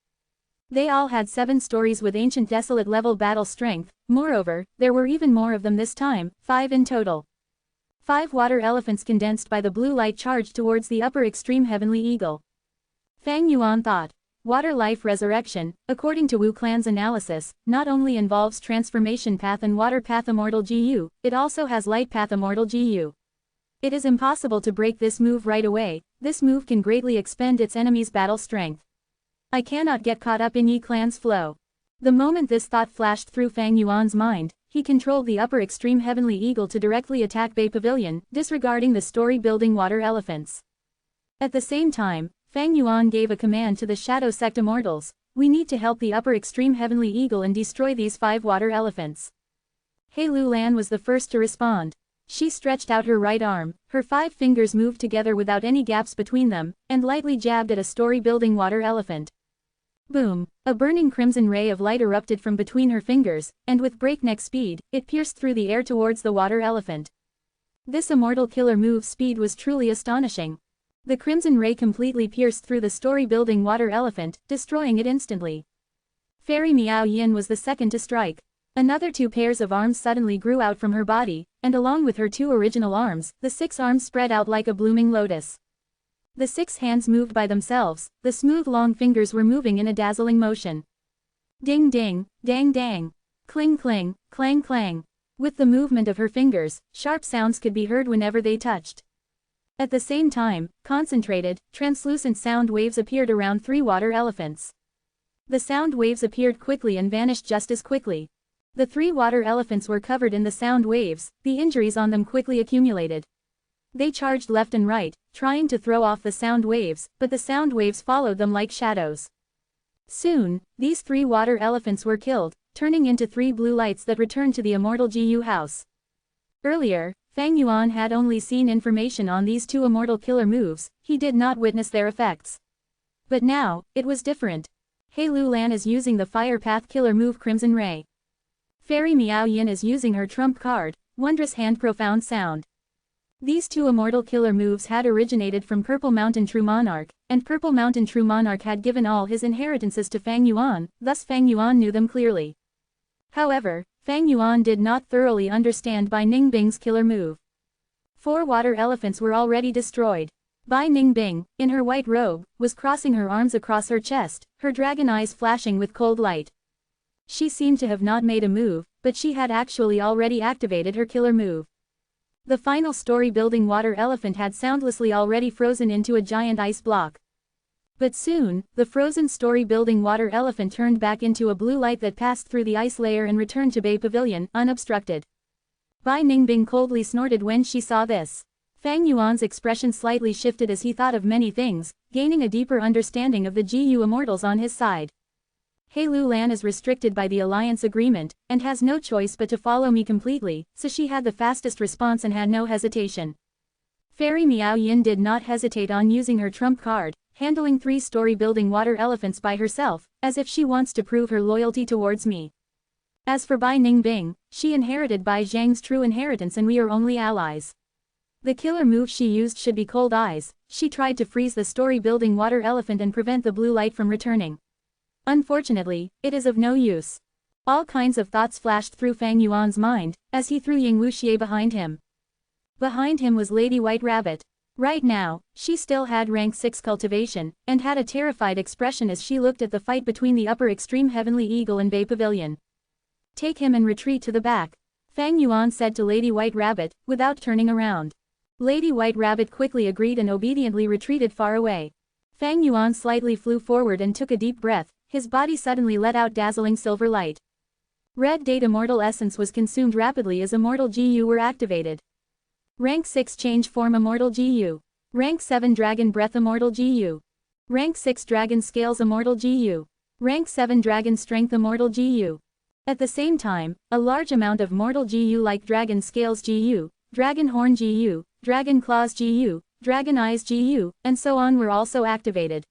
They all had 7 stories with ancient desolate level battle strength, moreover, there were even more of them this time, 5 in total. 5 water elephants condensed by the blue light charged towards the upper extreme heavenly eagle. Fang Yuan thought. Water Life Resurrection, according to Wu Clan's analysis, not only involves Transformation Path and Water Path Immortal GU, it also has Light Path Immortal GU. It is impossible to break this move right away, this move can greatly expend its enemy's battle strength. I cannot get caught up in Yi Clan's flow. The moment this thought flashed through Fang Yuan's mind, he controlled the upper extreme heavenly eagle to directly attack Bay Pavilion, disregarding the story-building water elephants. At the same time, Fang Yuan gave a command to the Shadow Sect Immortals, we need to help the upper extreme heavenly eagle and destroy these 5 water elephants. He Lu Lan was the first to respond. She stretched out her right arm, her 5 fingers moved together without any gaps between them, and lightly jabbed at a story-building water elephant. Boom! A burning crimson ray of light erupted from between her fingers, and with breakneck speed, it pierced through the air towards the water elephant. This immortal killer move's speed was truly astonishing. The crimson ray completely pierced through the story-building water elephant, destroying it instantly. Fairy Miao Yin was the second to strike. Another 2 pairs of arms suddenly grew out from her body, and along with her 2 original arms, the 6 arms spread out like a blooming lotus. The 6 hands moved by themselves, the smooth long fingers were moving in a dazzling motion. Ding ding, dang dang. Cling cling, clang clang. With the movement of her fingers, sharp sounds could be heard whenever they touched. At the same time, concentrated, translucent sound waves appeared around 3 water elephants. The sound waves appeared quickly and vanished just as quickly. The 3 water elephants were covered in the sound waves, the injuries on them quickly accumulated. They charged left and right, trying to throw off the sound waves, but the sound waves followed them like shadows. Soon, these 3 water elephants were killed, turning into 3 blue lights that returned to the Immortal GU house. Earlier, Fang Yuan had only seen information on these 2 immortal killer moves, he did not witness their effects. But now, it was different. He Lu Lan is using the Fire Path killer move Crimson Ray. Fairy Miao Yin is using her trump card, Wondrous Hand Profound Sound. These 2 immortal killer moves had originated from Purple Mountain True Monarch, and Purple Mountain True Monarch had given all his inheritances to Fang Yuan, thus Fang Yuan knew them clearly. However, Fang Yuan did not thoroughly understand Bai Ningbing's killer move. 4 water elephants were already destroyed. Bai Ningbing, in her white robe, was crossing her arms across her chest, her dragon eyes flashing with cold light. She seemed to have not made a move, but she had actually already activated her killer move. The final story-building water elephant had soundlessly already frozen into a giant ice block. But soon, the frozen story-building water elephant turned back into a blue light that passed through the ice layer and returned to Bay Pavilion, unobstructed. Bai Ningbing coldly snorted when she saw this. Fang Yuan's expression slightly shifted as he thought of many things, gaining a deeper understanding of the GU Immortals on his side. He Lu Lan is restricted by the alliance agreement, and has no choice but to follow me completely, so she had the fastest response and had no hesitation. Fairy Miao Yin did not hesitate on using her trump card, handling 3 story-building water elephants by herself, as if she wants to prove her loyalty towards me. As for Bai Ningbing, she inherited Bai Zhang's true inheritance and we are only allies. The killer move she used should be Cold Eyes, she tried to freeze the story-building water elephant and prevent the blue light from returning. Unfortunately, it is of no use. All kinds of thoughts flashed through Fang Yuan's mind, as he threw Ying Wuxie behind him. Behind him was Lady White Rabbit. Right now, she still had rank 6 cultivation, and had a terrified expression as she looked at the fight between the upper extreme Heavenly Eagle and Bay Pavilion. Take him and retreat to the back, Fang Yuan said to Lady White Rabbit, without turning around. Lady White Rabbit quickly agreed and obediently retreated far away. Fang Yuan slightly flew forward and took a deep breath, His body suddenly let out dazzling silver light. Red Date Immortal Essence was consumed rapidly as Immortal GU were activated. Rank 6 Change Form Immortal GU. Rank 7 Dragon Breath Immortal GU. Rank 6 Dragon Scales Immortal GU. Rank 7 Dragon Strength Immortal GU. At the same time, a large amount of mortal GU like Dragon Scales GU, Dragon Horn GU, Dragon Claws GU, Dragon Eyes GU, and so on were also activated.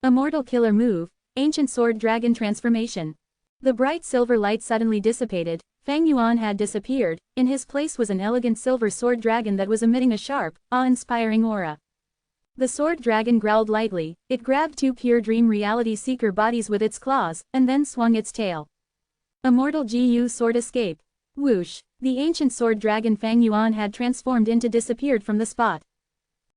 Immortal Killer Move, Ancient Sword Dragon Transformation. The bright silver light suddenly dissipated. Fang Yuan had disappeared. In his place was an elegant silver sword dragon that was emitting a sharp, awe-inspiring aura. The sword dragon growled lightly, it grabbed two pure dream reality seeker bodies with its claws, and then swung its tail. Immortal GU Sword Escape. Whoosh! The ancient sword dragon Fang Yuan had transformed into disappeared from the spot.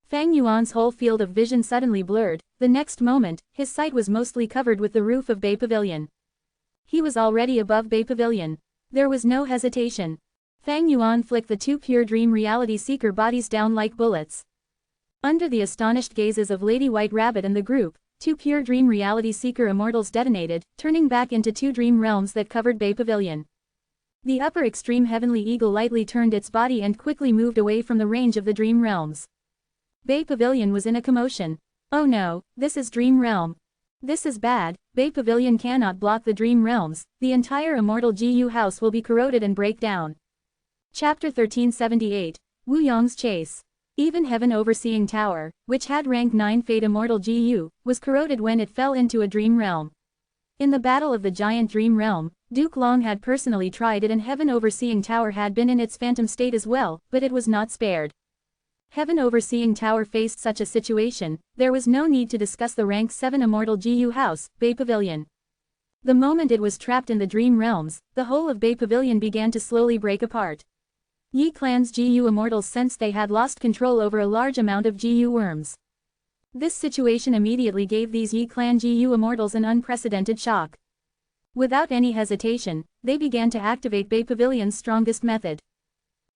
Fang Yuan's whole field of vision suddenly blurred. The next moment, his sight was mostly covered with the roof of Bay Pavilion. He was already above Bay Pavilion. There was no hesitation. Fang Yuan flicked the two pure dream reality seeker bodies down like bullets. Under the astonished gazes of Lady White Rabbit and the group, two pure dream reality seeker immortals detonated, turning back into two dream realms that covered Bay Pavilion. The upper extreme heavenly eagle lightly turned its body and quickly moved away from the range of the dream realms. Bay Pavilion was in a commotion. Oh no, this is Dream Realm. This is bad. Bay Pavilion cannot block the dream realms. The entire Immortal GU house will be corroded and break down. Chapter 1378. Wu Yong's Chase. Even Heaven Overseeing Tower, which had rank 9 Fate Immortal GU, was corroded when it fell into a dream realm. In the Battle of the Giant Dream Realm, Duke Long had personally tried it and Heaven Overseeing Tower had been in its phantom state as well, but it was not spared. Heaven Overseeing Tower faced such a situation. There was no need to discuss the rank 7 Immortal GU house, Bay Pavilion. The moment it was trapped in the dream realms, the whole of Bay Pavilion began to slowly break apart. Yi Clan's GU immortals sensed they had lost control over a large amount of GU worms. This situation immediately gave these Yi Clan GU immortals an unprecedented shock. Without any hesitation, they began to activate Bay Pavilion's strongest method.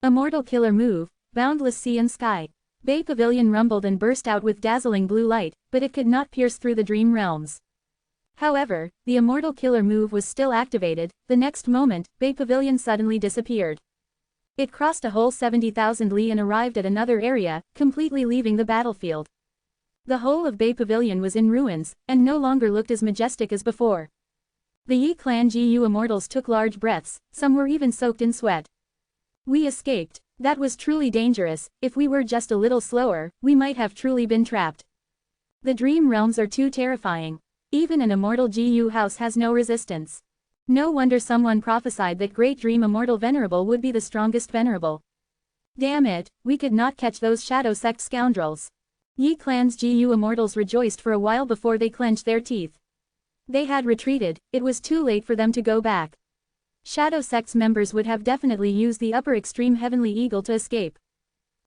Immortal Killer Move, Boundless Sea and Sky. Bay Pavilion rumbled and burst out with dazzling blue light, but it could not pierce through the dream realms. However, the Immortal Killer Move was still activated. The next moment, Bay Pavilion suddenly disappeared. It crossed a whole 70,000 li and arrived at another area, completely leaving the battlefield. The whole of Bay Pavilion was in ruins, and no longer looked as majestic as before. The Yi Clan GU immortals took large breaths, some were even soaked in sweat. We escaped. That was truly dangerous. If we were just a little slower, we might have truly been trapped. The dream realms are too terrifying. Even an immortal GU house has no resistance. No wonder someone prophesied that Great Dream Immortal Venerable would be the strongest Venerable. Damn it, we could not catch those Shadow Sect scoundrels. Yi Clan's GU immortals rejoiced for a while before they clenched their teeth. They had retreated. It was too late for them to go back. Shadow Sect's members would have definitely used the upper extreme Heavenly Eagle to escape.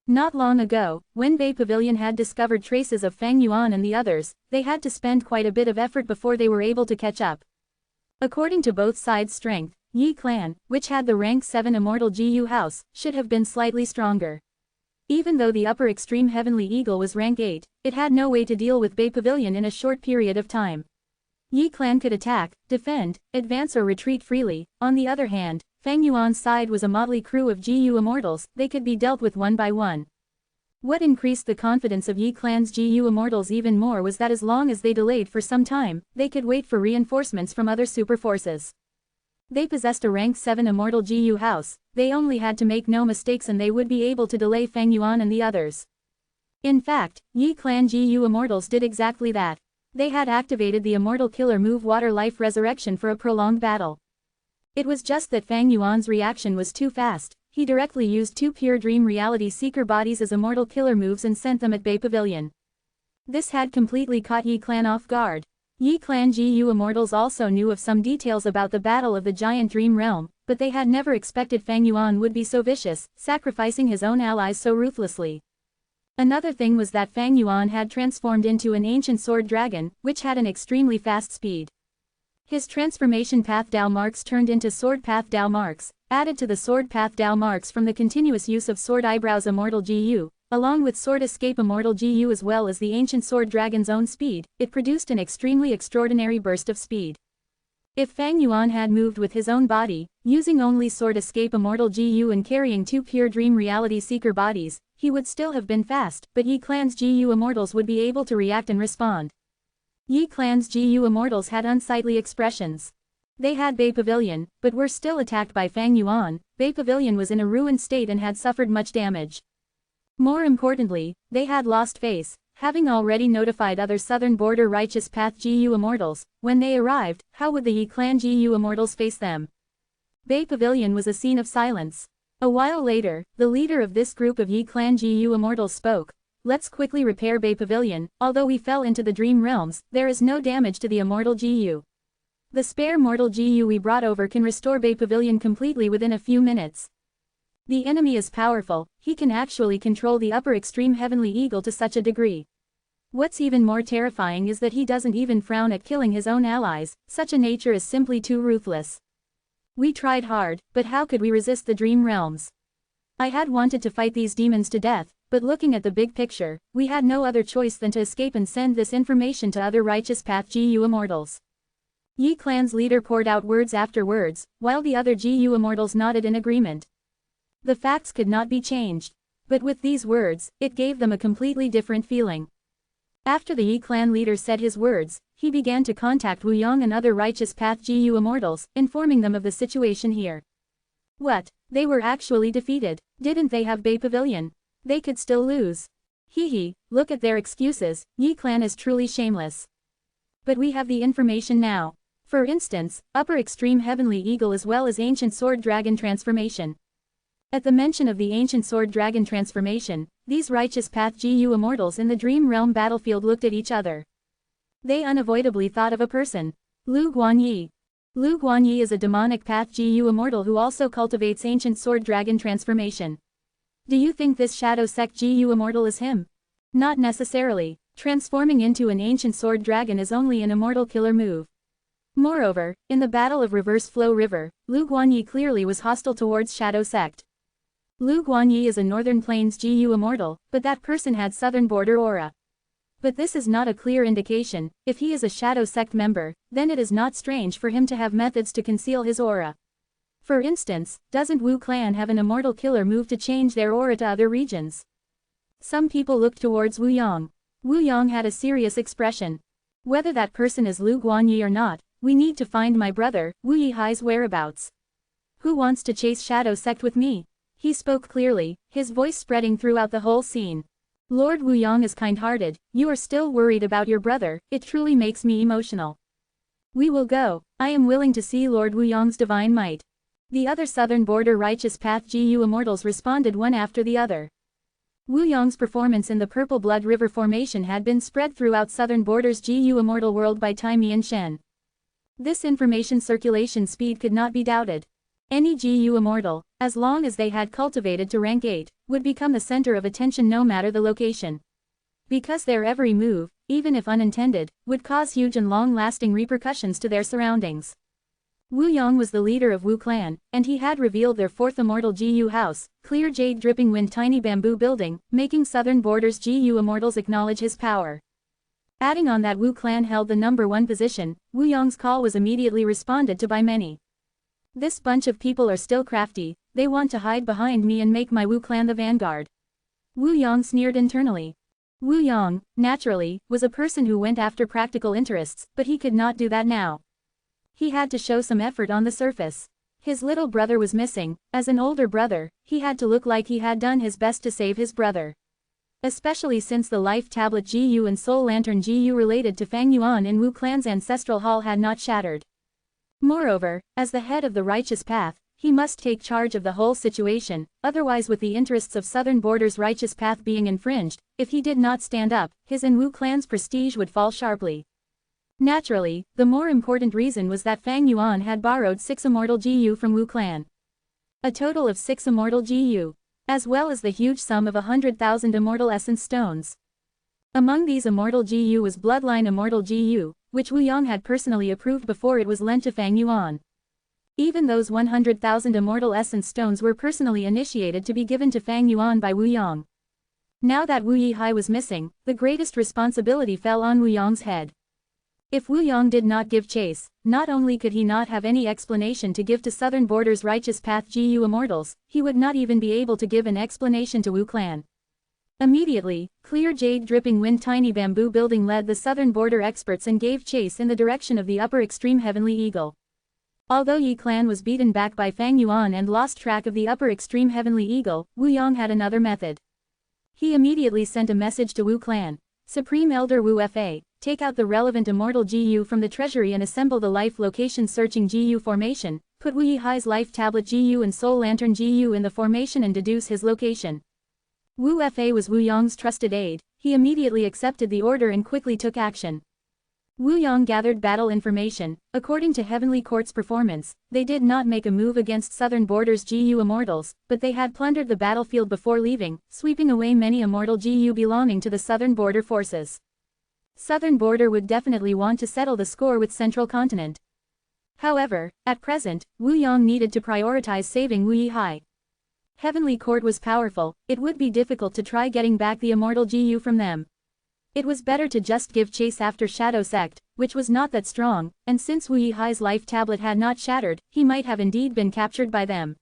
Not long ago, when Bay Pavilion had discovered traces of Fang Yuan and the others, they had to spend quite a bit of effort before they were able to catch up. According to both sides' strength, Yi Clan, which had the rank 7 Immortal GU house, should have been slightly stronger. Even though the upper extreme Heavenly Eagle was rank 8, it had no way to deal with Bay Pavilion in a short period of time. Yi Clan could attack, defend, advance or retreat freely. On the other hand, Fang Yuan's side was a motley crew of GU immortals. They could be dealt with one by one. What increased the confidence of Yi Clan's GU immortals even more was that as long as they delayed for some time, they could wait for reinforcements from other super forces. They possessed a rank 7 Immortal GU house. They only had to make no mistakes and they would be able to delay Fang Yuan and the others. In fact, Yi Clan GU immortals did exactly that. They had activated the Immortal Killer Move Water Life Resurrection for a prolonged battle. It was just that Fang Yuan's reaction was too fast. He directly used two pure dream reality seeker bodies as Immortal Killer moves and sent them at Bay Pavilion. This had completely caught Yi Clan off guard. Yi Clan GU immortals also knew of some details about the Battle of the Giant Dream Realm, but they had never expected Fang Yuan would be so vicious, sacrificing his own allies so ruthlessly. Another thing was that Fang Yuan had transformed into an ancient sword dragon, which had an extremely fast speed. His transformation path Dao marks turned into sword path Dao marks, added to the sword path Dao marks from the continuous use of sword eyebrows Immortal GU. Along with Sword Escape Immortal GU as well as the Ancient Sword Dragon's own speed, it produced an extremely extraordinary burst of speed. If Fang Yuan had moved with his own body, using only Sword Escape Immortal GU and carrying 2 pure Dream Reality Seeker bodies, he would still have been fast, but Yi Clan's GU Immortals would be able to react and respond. Yi Clan's GU Immortals had unsightly expressions. They had Bay Pavilion, but were still attacked by Fang Yuan. Bay Pavilion was in a ruined state and had suffered much damage. More importantly, they had lost face, having already notified other Southern Border Righteous Path GU Immortals. When they arrived, how would the Yi Clan GU Immortals face them? Bay Pavilion was a scene of silence. A while later, the leader of this group of Yi Clan GU Immortals spoke. Let's quickly repair Bay Pavilion. Although we fell into the Dream Realms, there is no damage to the Immortal GU. The spare Mortal GU we brought over can restore Bay Pavilion completely within a few minutes. The enemy is powerful, he can actually control the upper extreme Heavenly Eagle to such a degree. What's even more terrifying is that he doesn't even frown at killing his own allies. Such a nature is simply too ruthless. We tried hard, but how could we resist the Dream Realms? I had wanted to fight these demons to death, but looking at the big picture, we had no other choice than to escape and send this information to other Righteous Path GU Immortals. Yi Clan's leader poured out words after words, while the other GU Immortals nodded in agreement. The facts could not be changed. But with these words, it gave them a completely different feeling. After the Yi Clan leader said his words, he began to contact Wu Yong and other Righteous Path GU Immortals, informing them of the situation here. What? They were actually defeated. Didn't they have Bay Pavilion? They could still lose. Hee, look at their excuses. Yi Clan is truly shameless. But we have the information now. For instance, Upper Extreme Heavenly Eagle as well as Ancient Sword Dragon transformation. At the mention of the Ancient Sword Dragon transformation, these Righteous Path GU Immortals in the Dream Realm battlefield looked at each other. They unavoidably thought of a person. Lu Guanyi. Lu Guanyi is a demonic Path GU Immortal who also cultivates Ancient Sword Dragon transformation. Do you think this Shadow Sect GU Immortal is him? Not necessarily. Transforming into an Ancient Sword Dragon is only an immortal killer move. Moreover, in the Battle of Reverse Flow River, Lu Guanyi clearly was hostile towards Shadow Sect. Lu Guanyi is a Northern Plains GU Immortal, but that person had Southern Border aura. But this is not a clear indication. If he is a Shadow Sect member, then it is not strange for him to have methods to conceal his aura. For instance, doesn't Wu Clan have an immortal killer move to change their aura to other regions? Some people looked towards Wu Yong. Wu Yong had a serious expression. Whether that person is Lu Guanyi or not, we need to find my brother, Wu Yihai's whereabouts. Who wants to chase Shadow Sect with me? He spoke clearly, his voice spreading throughout the whole scene. Lord Wu Yong is kind-hearted. You are still worried about your brother. It truly makes me emotional. We will go. I am willing to see Lord Wu Yong's divine might. The other Southern Border Righteous Path GU Immortals responded one after the other. Wu Yong's performance in the Purple Blood River formation had been spread throughout Southern Border's GU Immortal world by Tai Mian Shen. This information circulation speed could not be doubted. Any GU Immortal, as long as they had cultivated to rank 8, would become the center of attention no matter the location. Because their every move, even if unintended, would cause huge and long-lasting repercussions to their surroundings. Wu Yong was the leader of Wu Clan, and he had revealed their 4th Immortal GU house, Clear Jade Dripping Wind Tiny Bamboo Building, making Southern Border's GU Immortals acknowledge his power. Adding on that Wu Clan held the number 1 position, Wu Yong's call was immediately responded to by many. This bunch of people are still crafty, they want to hide behind me and make my Wu Clan the vanguard. Wu Yong sneered internally. Wu Yong, naturally, was a person who went after practical interests, but he could not do that now. He had to show some effort on the surface. His little brother was missing. As an older brother, he had to look like he had done his best to save his brother. Especially since the Life Tablet GU and Soul Lantern GU related to Fang Yuan in Wu Clan's ancestral hall had not shattered. Moreover, as the head of the Righteous Path, he must take charge of the whole situation, otherwise with the interests of Southern Border's Righteous Path being infringed, if he did not stand up, his and Wu Clan's prestige would fall sharply. Naturally, the more important reason was that Fang Yuan had borrowed 6 Immortal GU from Wu Clan. A total of 6 Immortal GU, as well as the huge sum of 100,000 Immortal Essence Stones. Among these Immortal GU was Bloodline Immortal GU, which Wu Yong had personally approved before it was lent to Fang Yuan. Even those 100,000 Immortal Essence Stones were personally initiated to be given to Fang Yuan by Wu Yong. Now that Wu Yihai was missing, the greatest responsibility fell on Wu Yong's head. If Wu Yong did not give chase, not only could he not have any explanation to give to Southern Border's Righteous Path GU Immortals, he would not even be able to give an explanation to Wu Clan. Immediately, clear jade dripping wind tiny bamboo building led the Southern Border experts and gave chase in the direction of the upper extreme Heavenly Eagle. Although Yi Clan was beaten back by Fang Yuan and lost track of the upper extreme Heavenly Eagle, Wu Yong had another method. He immediately sent a message to Wu Clan. Supreme Elder Wu Fa, take out the relevant Immortal GU from the treasury and assemble the life location searching GU formation, put Wu Yihai's life tablet GU and soul lantern GU in the formation and deduce his location. Wu Fa was Wu Yong's trusted aide, he immediately accepted the order and quickly took action. Wu Yong gathered battle information. According to Heavenly Court's performance, they did not make a move against Southern Border's GU Immortals, but they had plundered the battlefield before leaving, sweeping away many Immortal GU belonging to the Southern Border forces. Southern Border would definitely want to settle the score with Central Continent. However, at present, Wu Yong needed to prioritize saving Wu Yihai. Heavenly Court was powerful, it would be difficult to try getting back the Immortal GU from them. It was better to just give chase after Shadow Sect, which was not that strong, and since Wu Yihai's life tablet had not shattered, he might have indeed been captured by them.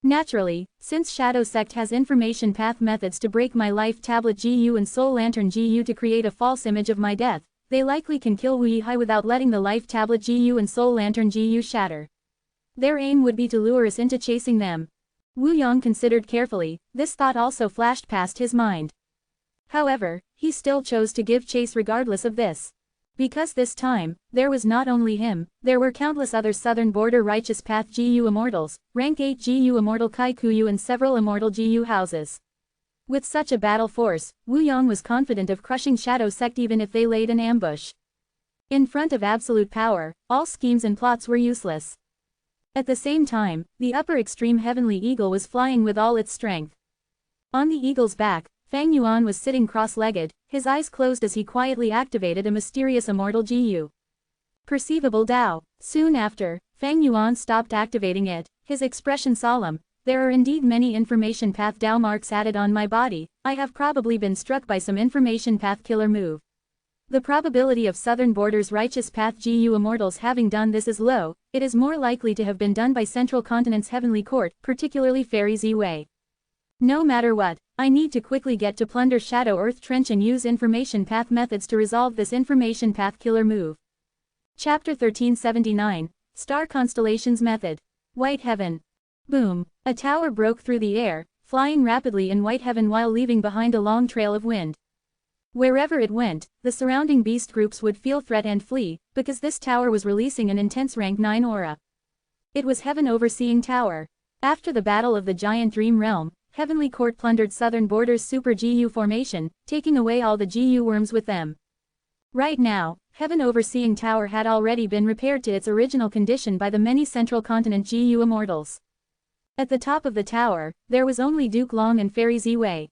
Naturally, since Shadow Sect has information path methods to break my life tablet GU and soul lantern GU to create a false image of my death, they likely can kill Wu Yihai without letting the life tablet GU and soul lantern GU shatter. Their aim would be to lure us into chasing them. Wu Yong considered carefully, this thought also flashed past his mind. However, he still chose to give chase regardless of this. Because this time, there was not only him, there were countless other Southern Border Righteous Path GU Immortals, Rank 8 GU Immortal Kaikuyu and several Immortal GU houses. With such a battle force, Wu Yong was confident of crushing Shadow Sect even if they laid an ambush. In front of absolute power, all schemes and plots were useless. At the same time, the upper extreme Heavenly Eagle was flying with all its strength. On the eagle's back, Fang Yuan was sitting cross-legged, his eyes closed as he quietly activated a mysterious Immortal GU. Perceivable Dao. Soon after, Fang Yuan stopped activating it, his expression solemn. There are indeed many information path Dao marks added on my body, I have probably been struck by some information path killer move. The probability of Southern Border's Righteous Path GU Immortals having done this is low, it is more likely to have been done by Central Continent's Heavenly Court, particularly Fairy Ziwei. No matter what, I need to quickly get to plunder Shadow Earth Trench and use information path methods to resolve this information path killer move. Chapter 1379, Star Constellations Method. White Heaven. Boom. A tower broke through the air, flying rapidly in white heaven while leaving behind a long trail of wind. Wherever it went, the surrounding beast groups would feel threat and flee, because this tower was releasing an intense rank 9 aura. It was Heaven Overseeing Tower. After the Battle of the Giant Dream Realm, Heavenly Court plundered Southern Border's Super GU formation, taking away all the GU worms with them. Right now, Heaven Overseeing Tower had already been repaired to its original condition by the many Central Continent GU Immortals. At the top of the tower, there was only Duke Long and Fairy Ziwei.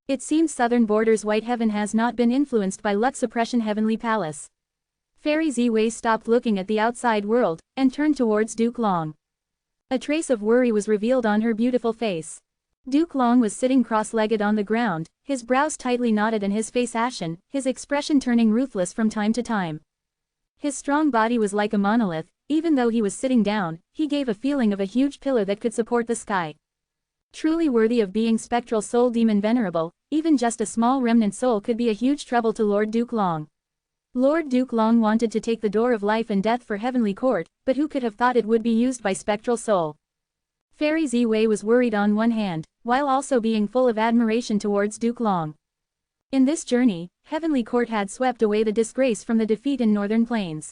It seems Southern Border's White Heaven has not been influenced by Luck Suppression Heavenly Palace. Fairy Ziwei stopped looking at the outside world, and turned towards Duke Long. A trace of worry was revealed on her beautiful face. Duke Long was sitting cross-legged on the ground, his brows tightly knotted and his face ashen, his expression turning ruthless from time to time. His strong body was like a monolith, even though he was sitting down, he gave a feeling of a huge pillar that could support the sky. Truly worthy of being spectral soul demon Venerable, even just a small remnant soul could be a huge trouble to Lord Duke Long. Lord Duke Long wanted to take the door of life and death for Heavenly Court, but who could have thought it would be used by spectral soul? Fairy Ziwei was worried on one hand, while also being full of admiration towards Duke Long. In this journey, Heavenly Court had swept away the disgrace from the defeat in Northern Plains.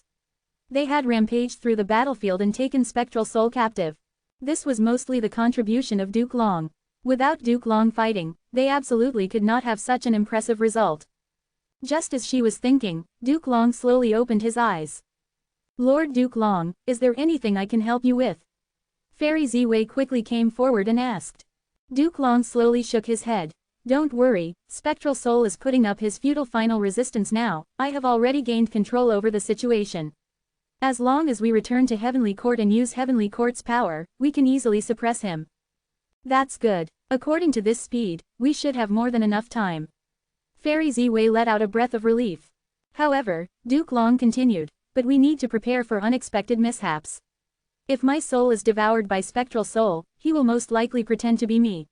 They had rampaged through the battlefield and taken spectral soul captive. This was mostly the contribution of Duke Long. Without Duke Long fighting, they absolutely could not have such an impressive result. Just as she was thinking, Duke Long slowly opened his eyes. Lord Duke Long, is there anything I can help you with? Fairy Ziwei quickly came forward and asked. Duke Long slowly shook his head. Don't worry, Spectral Soul is putting up his futile final resistance now, I have already gained control over the situation. As long as we return to Heavenly Court and use Heavenly Court's power, we can easily suppress him. That's good. According to this speed, we should have more than enough time. Fairy Ziwei let out a breath of relief. However, Duke Long continued, but we need to prepare for unexpected mishaps. If my soul is devoured by spectral soul, he will most likely pretend to be me.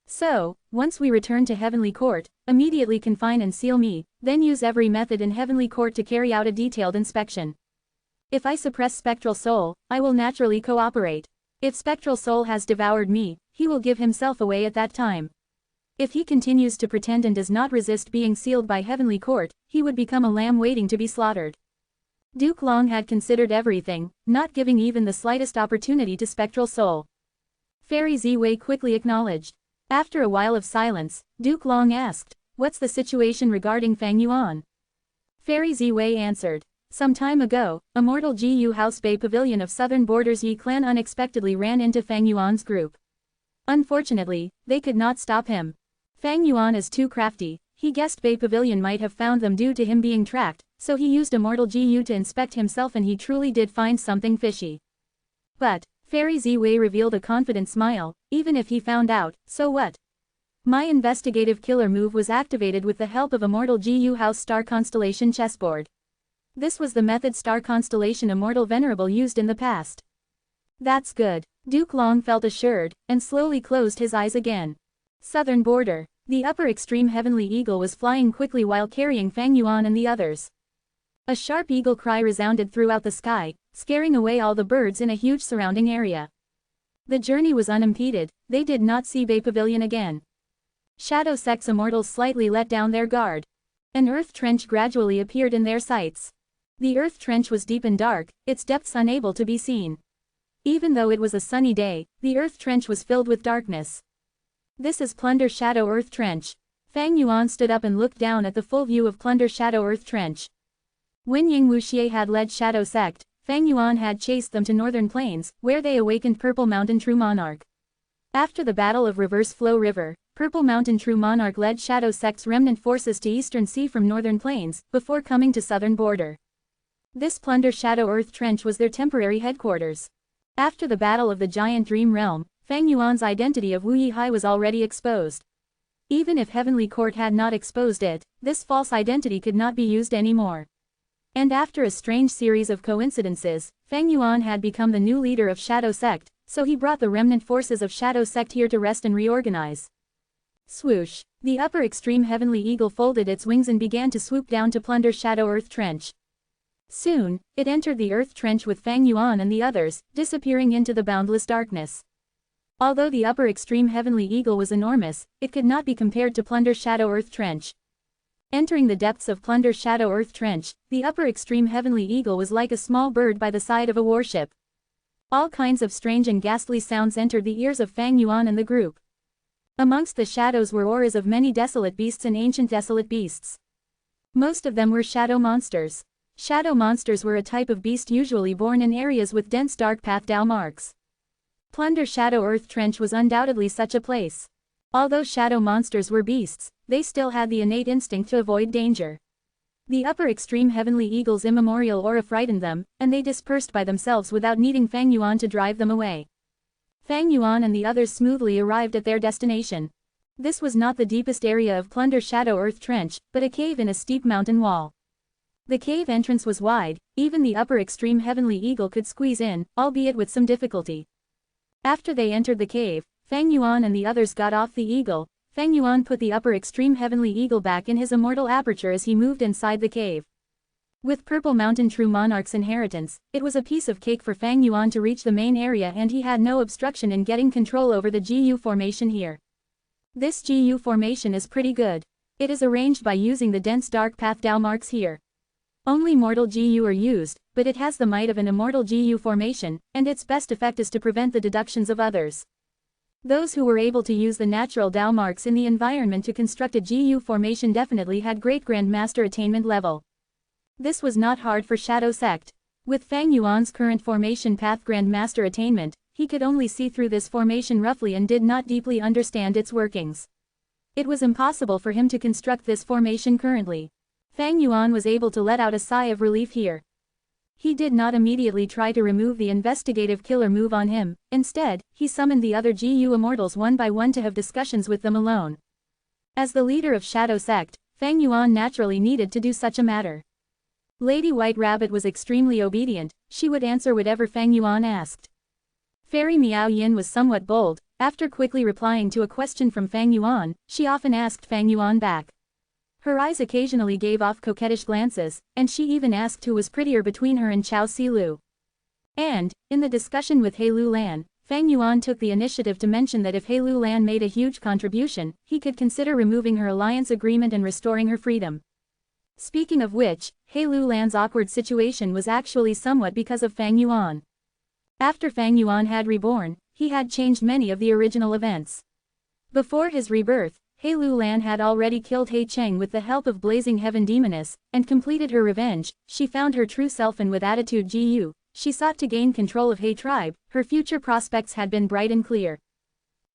So, once we return to Heavenly Court, immediately confine and seal me, then use every method in Heavenly Court to carry out a detailed inspection. If I suppress spectral soul, I will naturally cooperate. If spectral soul has devoured me, he will give himself away at that time. If he continues to pretend and does not resist being sealed by Heavenly Court, he would become a lamb waiting to be slaughtered. Duke Long had considered everything, not giving even the slightest opportunity to spectral soul. Fairy Ziwei quickly acknowledged. After a while of silence, Duke Long asked, "What's the situation regarding Fang Yuan?" Fairy Ziwei answered, "Some time ago, Immortal Gu House Bay Pavilion of Southern Borders Yi Clan unexpectedly ran into Fang Yuan's group. Unfortunately, they could not stop him. Fang Yuan is too crafty, he guessed Bay Pavilion might have found them due to him being tracked, so he used Immortal Gu to inspect himself and he truly did find something fishy. But, Fairy Ziwei revealed a confident smile, even if he found out, so what? My investigative killer move was activated with the help of Immortal Gu House Star Constellation chessboard. This was the method Star Constellation Immortal Venerable used in the past." "That's good." Duke Long felt assured, and slowly closed his eyes again. Southern border. The upper extreme heavenly eagle was flying quickly while carrying Fang Yuan and the others. A sharp eagle cry resounded throughout the sky, scaring away all the birds in a huge surrounding area. The journey was unimpeded, they did not see Bay Pavilion again. Shadow Sect's immortals slightly let down their guard. An earth trench gradually appeared in their sights. The earth trench was deep and dark, its depths unable to be seen. Even though it was a sunny day, the earth trench was filled with darkness. "This is Plunder Shadow Earth Trench." Fang Yuan stood up and looked down at the full view of Plunder Shadow Earth Trench. When Ying Wuxie had led Shadow Sect, Fang Yuan had chased them to northern plains, where they awakened Purple Mountain True Monarch. After the Battle of Reverse Flow River, Purple Mountain True Monarch led Shadow Sect's remnant forces to Eastern Sea from northern plains, before coming to southern border. This Plunder Shadow Earth Trench was their temporary headquarters. After the Battle of the Giant Dream Realm, Fang Yuan's identity of Wu Yihai was already exposed. Even if Heavenly Court had not exposed it, this false identity could not be used anymore. And after a strange series of coincidences, Fang Yuan had become the new leader of Shadow Sect, so he brought the remnant forces of Shadow Sect here to rest and reorganize. Swoosh! The upper extreme heavenly eagle folded its wings and began to swoop down to plunder Shadow Earth Trench. Soon, it entered the Earth Trench with Fang Yuan and the others, disappearing into the boundless darkness. Although the upper extreme heavenly eagle was enormous, it could not be compared to Plunder Shadow Earth Trench. Entering the depths of Plunder Shadow Earth Trench, the upper extreme heavenly eagle was like a small bird by the side of a warship. All kinds of strange and ghastly sounds entered the ears of Fang Yuan and the group. Amongst the shadows were auras of many desolate beasts and ancient desolate beasts. Most of them were shadow monsters. Shadow monsters were a type of beast usually born in areas with dense dark path Dao marks. Plunder Shadow Earth Trench was undoubtedly such a place. Although shadow monsters were beasts, they still had the innate instinct to avoid danger. The upper extreme heavenly eagle's immemorial aura frightened them, and they dispersed by themselves without needing Fang Yuan to drive them away. Fang Yuan and the others smoothly arrived at their destination. This was not the deepest area of Plunder Shadow Earth Trench, but a cave in a steep mountain wall. The cave entrance was wide, even the upper extreme heavenly eagle could squeeze in, albeit with some difficulty. After they entered the cave, Fang Yuan and the others got off the eagle. Fang Yuan put the upper extreme heavenly eagle back in his immortal aperture as he moved inside the cave. With Purple Mountain True Monarch's inheritance, it was a piece of cake for Fang Yuan to reach the main area and he had no obstruction in getting control over the GU formation here. This GU formation is pretty good. It is arranged by using the dense dark path Dao marks here. Only mortal GU are used, but it has the might of an immortal GU formation, and its best effect is to prevent the deductions of others. Those who were able to use the natural Dao marks in the environment to construct a GU formation definitely had great Grandmaster attainment level. This was not hard for Shadow Sect. With Fang Yuan's current formation path Grandmaster attainment, he could only see through this formation roughly and did not deeply understand its workings. It was impossible for him to construct this formation currently. Fang Yuan was able to let out a sigh of relief here. He did not immediately try to remove the investigative killer move on him. Instead, he summoned the other GU immortals one by one to have discussions with them alone. As the leader of Shadow Sect, Fang Yuan naturally needed to do such a matter. Lady White Rabbit was extremely obedient. She would answer whatever Fang Yuan asked. Fairy Miao Yin was somewhat bold. After quickly replying to a question from Fang Yuan, she often asked Fang Yuan back. Her eyes occasionally gave off coquettish glances, and she even asked who was prettier between her and Chao Silu. And, in the discussion with He Lu Lan, Fang Yuan took the initiative to mention that if He Lu Lan made a huge contribution, he could consider removing her alliance agreement and restoring her freedom. Speaking of which, He Lu Lan's awkward situation was actually somewhat because of Fang Yuan. After Fang Yuan had reborn, he had changed many of the original events. Before his rebirth, He Lu Lan had already killed He Cheng with the help of Blazing Heaven Demoness, and completed her revenge. She found her true self, and with attitude GU, she sought to gain control of He tribe. Her future prospects had been bright and clear.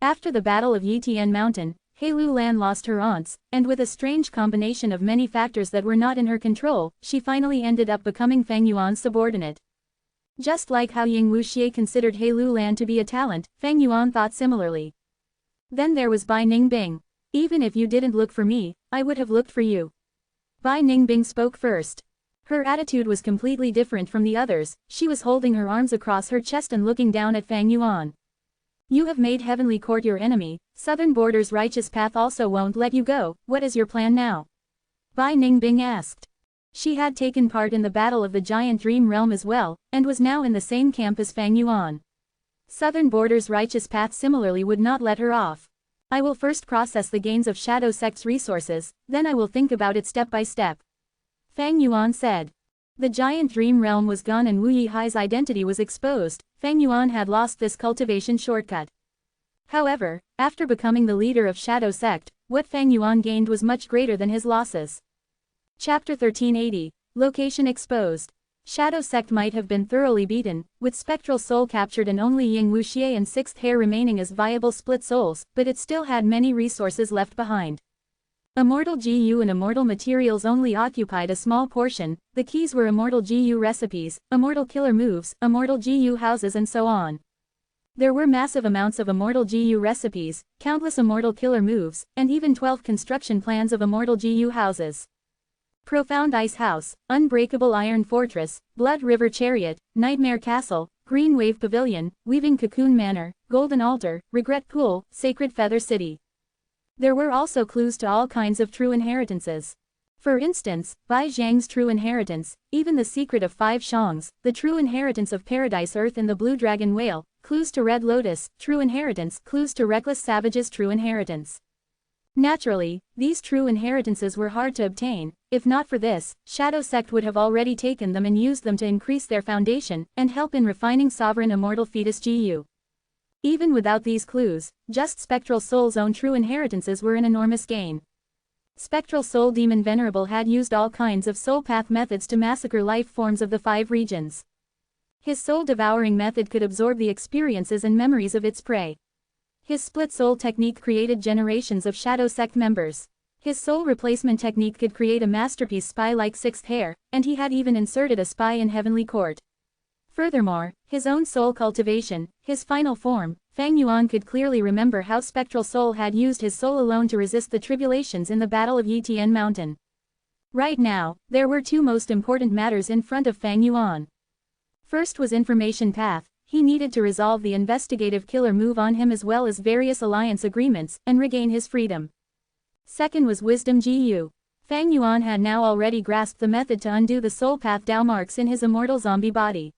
After the Battle of Yitian Mountain, He Lu Lan lost her aunts, and with a strange combination of many factors that were not in her control, she finally ended up becoming Fang Yuan's subordinate. Just like how Ying Wuxie considered He Lu Lan to be a talent, Fang Yuan thought similarly. Then there was Bai Ningbing. Even if you didn't look for me, I would have looked for you. Bai Ningbing spoke first. Her attitude was completely different from the others. She was holding her arms across her chest and looking down at Fang Yuan. You have made Heavenly Court your enemy. Southern Border's righteous path also won't let you go. What is your plan now? Bai Ningbing asked. She had taken part in the Battle of the Giant Dream Realm as well, and was now in the same camp as Fang Yuan. Southern Border's righteous path similarly would not let her off. I will first process the gains of Shadow Sect's resources, then I will think about it step by step. Fang Yuan said. The Giant Dream Realm was gone and Wu Yihai's identity was exposed. Fang Yuan had lost this cultivation shortcut. However, after becoming the leader of Shadow Sect, what Fang Yuan gained was much greater than his losses. Chapter 1380, Location Exposed. Shadow Sect might have been thoroughly beaten, with Spectral Soul captured and only Ying Wuxie and Sixth Hair remaining as viable split souls, but it still had many resources left behind. Immortal GU and Immortal materials only occupied a small portion. The keys were Immortal GU recipes, Immortal killer moves, Immortal GU houses, and so on. There were massive amounts of Immortal GU recipes, countless Immortal killer moves, and even 12 construction plans of Immortal GU houses. Profound Ice House, Unbreakable Iron Fortress, Blood River Chariot, Nightmare Castle, Green Wave Pavilion, Weaving Cocoon Manor, Golden Altar, Regret Pool, Sacred Feather City. There were also clues to all kinds of true inheritances. For instance, Bai Zhang's true inheritance, even the secret of 5 Shangs, the true inheritance of Paradise Earth and the Blue Dragon Whale, clues to Red Lotus, true inheritance, clues to Reckless Savage's true inheritance. Naturally, these true inheritances were hard to obtain. If not for this, Shadow Sect would have already taken them and used them to increase their foundation and help in refining Sovereign Immortal Fetus GU. Even without these clues, just Spectral Soul's own true inheritances were an enormous gain. Spectral Soul Demon Venerable had used all kinds of soul path methods to massacre life forms of the 5 regions. His soul-devouring method could absorb the experiences and memories of its prey. His split soul technique created generations of Shadow Sect members. His soul replacement technique could create a masterpiece spy like Sixth Hair, and he had even inserted a spy in Heavenly Court. Furthermore, his own soul cultivation, his final form, Fang Yuan could clearly remember how Spectral Soul had used his soul alone to resist the tribulations in the Battle of Yitian Mountain. Right now, there were 2 most important matters in front of Fang Yuan. First was Information Path. He needed to resolve the investigative killer move on him as well as various alliance agreements, and regain his freedom. Second was Wisdom GU. Fang Yuan had now already grasped the method to undo the soul path Dao marks in his immortal zombie body.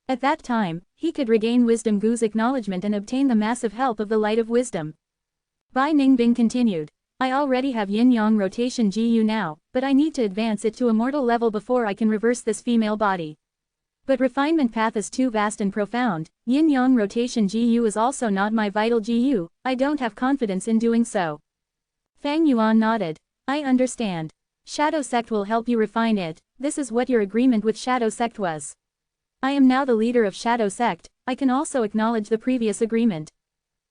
At that time, he could regain Wisdom Gu's acknowledgement and obtain the massive help of the Light of Wisdom. Bai Ningbing continued. I already have Yin-Yang rotation GU now, but I need to advance it to immortal level before I can reverse this female body. But refinement path is too vast and profound. Yin-Yang rotation GU is also not my vital GU, I don't have confidence in doing so. Fang Yuan nodded. I understand. Shadow Sect will help you refine it. This is what your agreement with Shadow Sect was. I am now the leader of Shadow Sect, I can also acknowledge the previous agreement.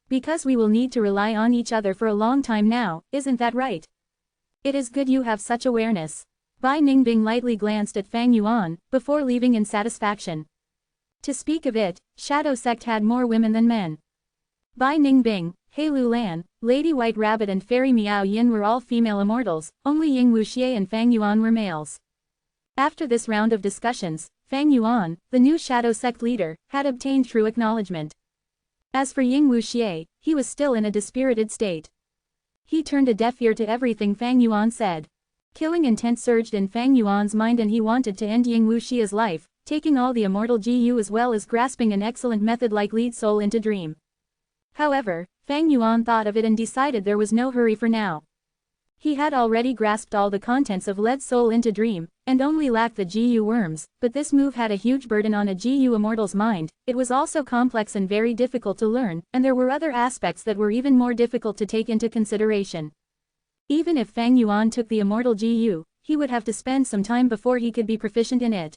Because we will need to rely on each other for a long time now, isn't that right? It is good you have such awareness. Bai Ningbing lightly glanced at Fang Yuan, before leaving in satisfaction. To speak of it, Shadow Sect had more women than men. Bai Ningbing, He Lu Lan, Lady White Rabbit and Fairy Miao Yin were all female immortals, only Ying Wuxie and Fang Yuan were males. After this round of discussions, Fang Yuan, the new Shadow Sect leader, had obtained true acknowledgement. As for Ying Wuxie, he was still in a dispirited state. He turned a deaf ear to everything Fang Yuan said. Killing intent surged in Fang Yuan's mind and he wanted to end Ying Wuxie's life, taking all the immortal GU as well as grasping an excellent method like lead soul into dream. However, Fang Yuan thought of it and decided there was no hurry for now. He had already grasped all the contents of lead soul into dream, and only lacked the GU worms, but this move had a huge burden on a GU immortal's mind. It was also complex and very difficult to learn, and there were other aspects that were even more difficult to take into consideration. Even if Fang Yuan took the immortal GU, he would have to spend some time before he could be proficient in it.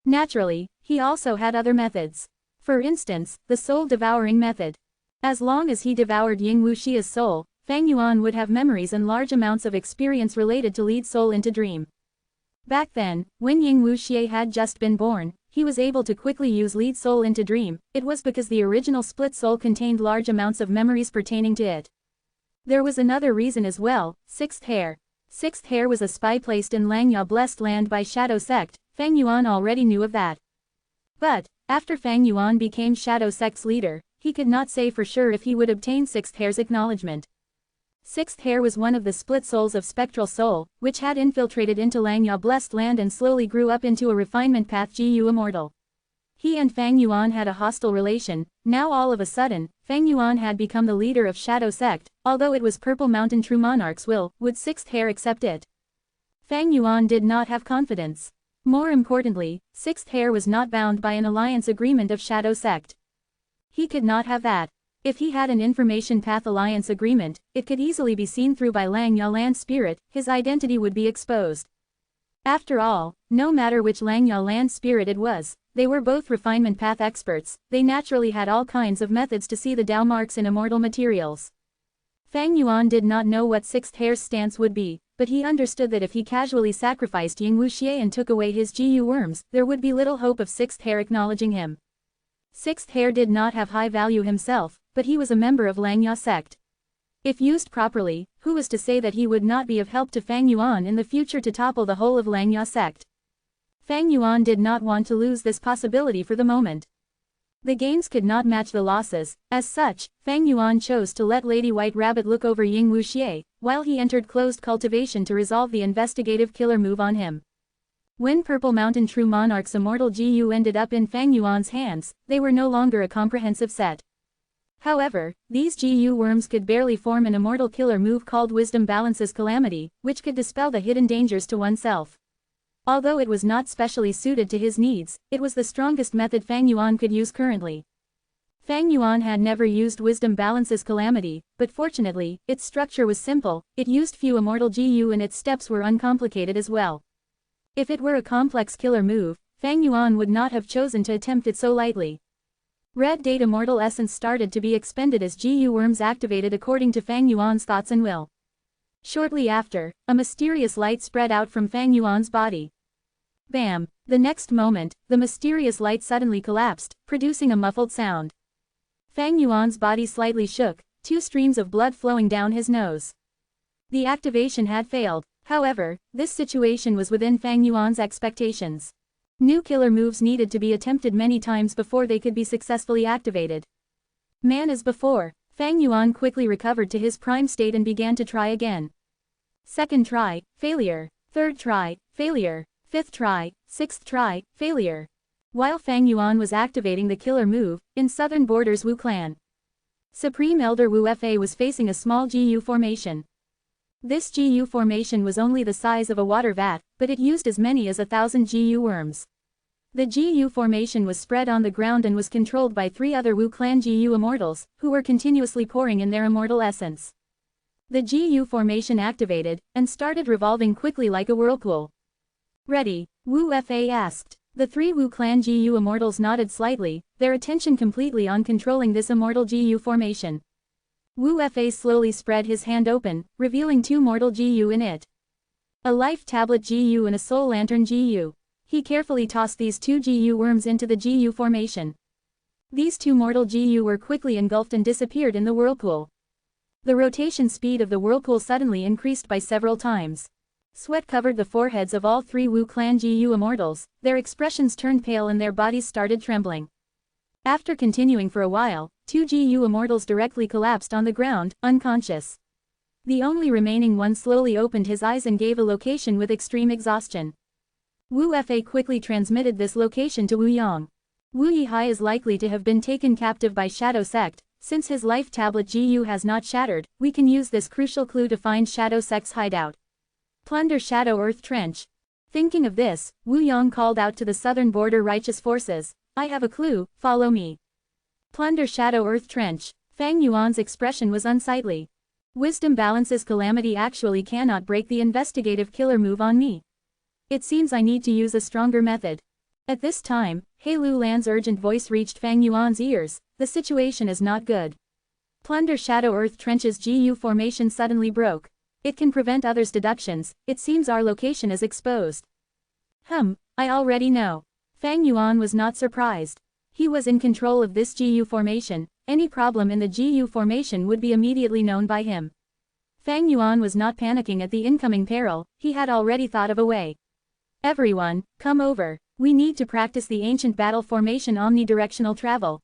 Naturally, he also had other methods. For instance, the soul-devouring method. As long as he devoured Ying Wuxie's soul, Fang Yuan would have memories and large amounts of experience related to lead soul into dream. Back then, when Ying Wuxie had just been born, he was able to quickly use lead soul into dream. It was because the original split soul contained large amounts of memories pertaining to it. There was another reason as well, Sixth Hair. Sixth Hair was a spy placed in Langya Blessed Land by Shadow Sect. Fang Yuan already knew of that. But, after Fang Yuan became Shadow Sect's leader, he could not say for sure if he would obtain Sixth Hair's acknowledgement. Sixth Hair was one of the split souls of Spectral Soul, which had infiltrated into Langya Blessed Land and slowly grew up into a refinement path GU Immortal. He and Fang Yuan had a hostile relation. Now all of a sudden, Fang Yuan had become the leader of Shadow Sect, although it was Purple Mountain True Monarch's will. Would Sixth Hair accept it? Fang Yuan did not have confidence. More importantly, Sixth Hair was not bound by an alliance agreement of Shadow Sect. He could not have that. If he had an information path alliance agreement, it could easily be seen through by Langya Land Spirit. His identity would be exposed. After all, no matter which Langya Land Spirit it was, they were both refinement path experts. They naturally had all kinds of methods to see the Dao marks in immortal materials. Fang Yuan did not know what Sixth Hair's stance would be, but he understood that if he casually sacrificed Ying Wuxie and took away his GU worms, there would be little hope of Sixth Hair acknowledging him. Sixth Hair did not have high value himself, but he was a member of Langya Sect. If used properly, who was to say that he would not be of help to Fang Yuan in the future to topple the whole of Langya Sect? Fang Yuan did not want to lose this possibility for the moment. The gains could not match the losses. As such, Fang Yuan chose to let Lady White Rabbit look over Ying Wuxie, while he entered closed cultivation to resolve the investigative killer move on him. When Purple Mountain True Monarch's immortal GU ended up in Fang Yuan's hands, they were no longer a comprehensive set. However, these GU worms could barely form an immortal killer move called Wisdom Balances Calamity, which could dispel the hidden dangers to oneself. Although it was not specially suited to his needs, it was the strongest method Fang Yuan could use currently. Fang Yuan had never used Wisdom Balances Calamity, but fortunately, its structure was simple. It used few immortal GU and its steps were uncomplicated as well. If it were a complex killer move, Fang Yuan would not have chosen to attempt it so lightly. Red Date Immortal Essence started to be expended as GU worms activated according to Fang Yuan's thoughts and will. Shortly after, a mysterious light spread out from Fang Yuan's body. Bam! The next moment, the mysterious light suddenly collapsed, producing a muffled sound. Fang Yuan's body slightly shook, 2 streams of blood flowing down his nose. The activation had failed. However, this situation was within Fang Yuan's expectations. New killer moves needed to be attempted many times before they could be successfully activated. Man as before, Fang Yuan quickly recovered to his prime state and began to try again. Second try, failure. Third try, failure. Fifth try, sixth try, failure. While Fang Yuan was activating the killer move, in southern borders Wu Clan, Supreme Elder Wu Fa was facing a small GU formation. This GU formation was only the size of a water vat, but it used as many as 1,000 GU worms. The GU formation was spread on the ground and was controlled by 3 other Wu Clan GU immortals, who were continuously pouring in their immortal essence. The GU formation activated, and started revolving quickly like a whirlpool. Ready? Wu Fa asked. The 3 Wu Clan GU immortals nodded slightly, their attention completely on controlling this immortal GU formation. Wu Fa slowly spread his hand open, revealing 2 mortal GU in it. A life tablet GU and a soul lantern GU. He carefully tossed these two GU worms into the GU formation. These two mortal GU were quickly engulfed and disappeared in the whirlpool. The rotation speed of the whirlpool suddenly increased by several times. Sweat covered the foreheads of all three Wu clan GU immortals, their expressions turned pale and their bodies started trembling. After continuing for a while, two GU immortals directly collapsed on the ground, unconscious. The only remaining one slowly opened his eyes and gave a location with extreme exhaustion. Wu Fa quickly transmitted this location to Wu Yang. Wu Yihai is likely to have been taken captive by Shadow Sect. Since his life tablet GU has not shattered, we can use this crucial clue to find Shadow Sect's hideout. Plunder Shadow Earth Trench. Thinking of this, Wu Yang called out to the southern border righteous forces, I have a clue, follow me. Plunder Shadow Earth Trench. Fang Yuan's expression was unsightly. Wisdom balances calamity actually cannot break the investigative killer move on me. It seems I need to use a stronger method. At this time, He Lu Lan's urgent voice reached Fang Yuan's ears, the situation is not good. Plunder Shadow Earth Trench's GU formation suddenly broke. It can prevent others' deductions, it seems our location is exposed. I already know. Fang Yuan was not surprised. He was in control of this GU formation, any problem in the GU formation would be immediately known by him. Fang Yuan was not panicking at the incoming peril, he had already thought of a way. Everyone, come over. We need to practice the ancient battle formation omnidirectional travel.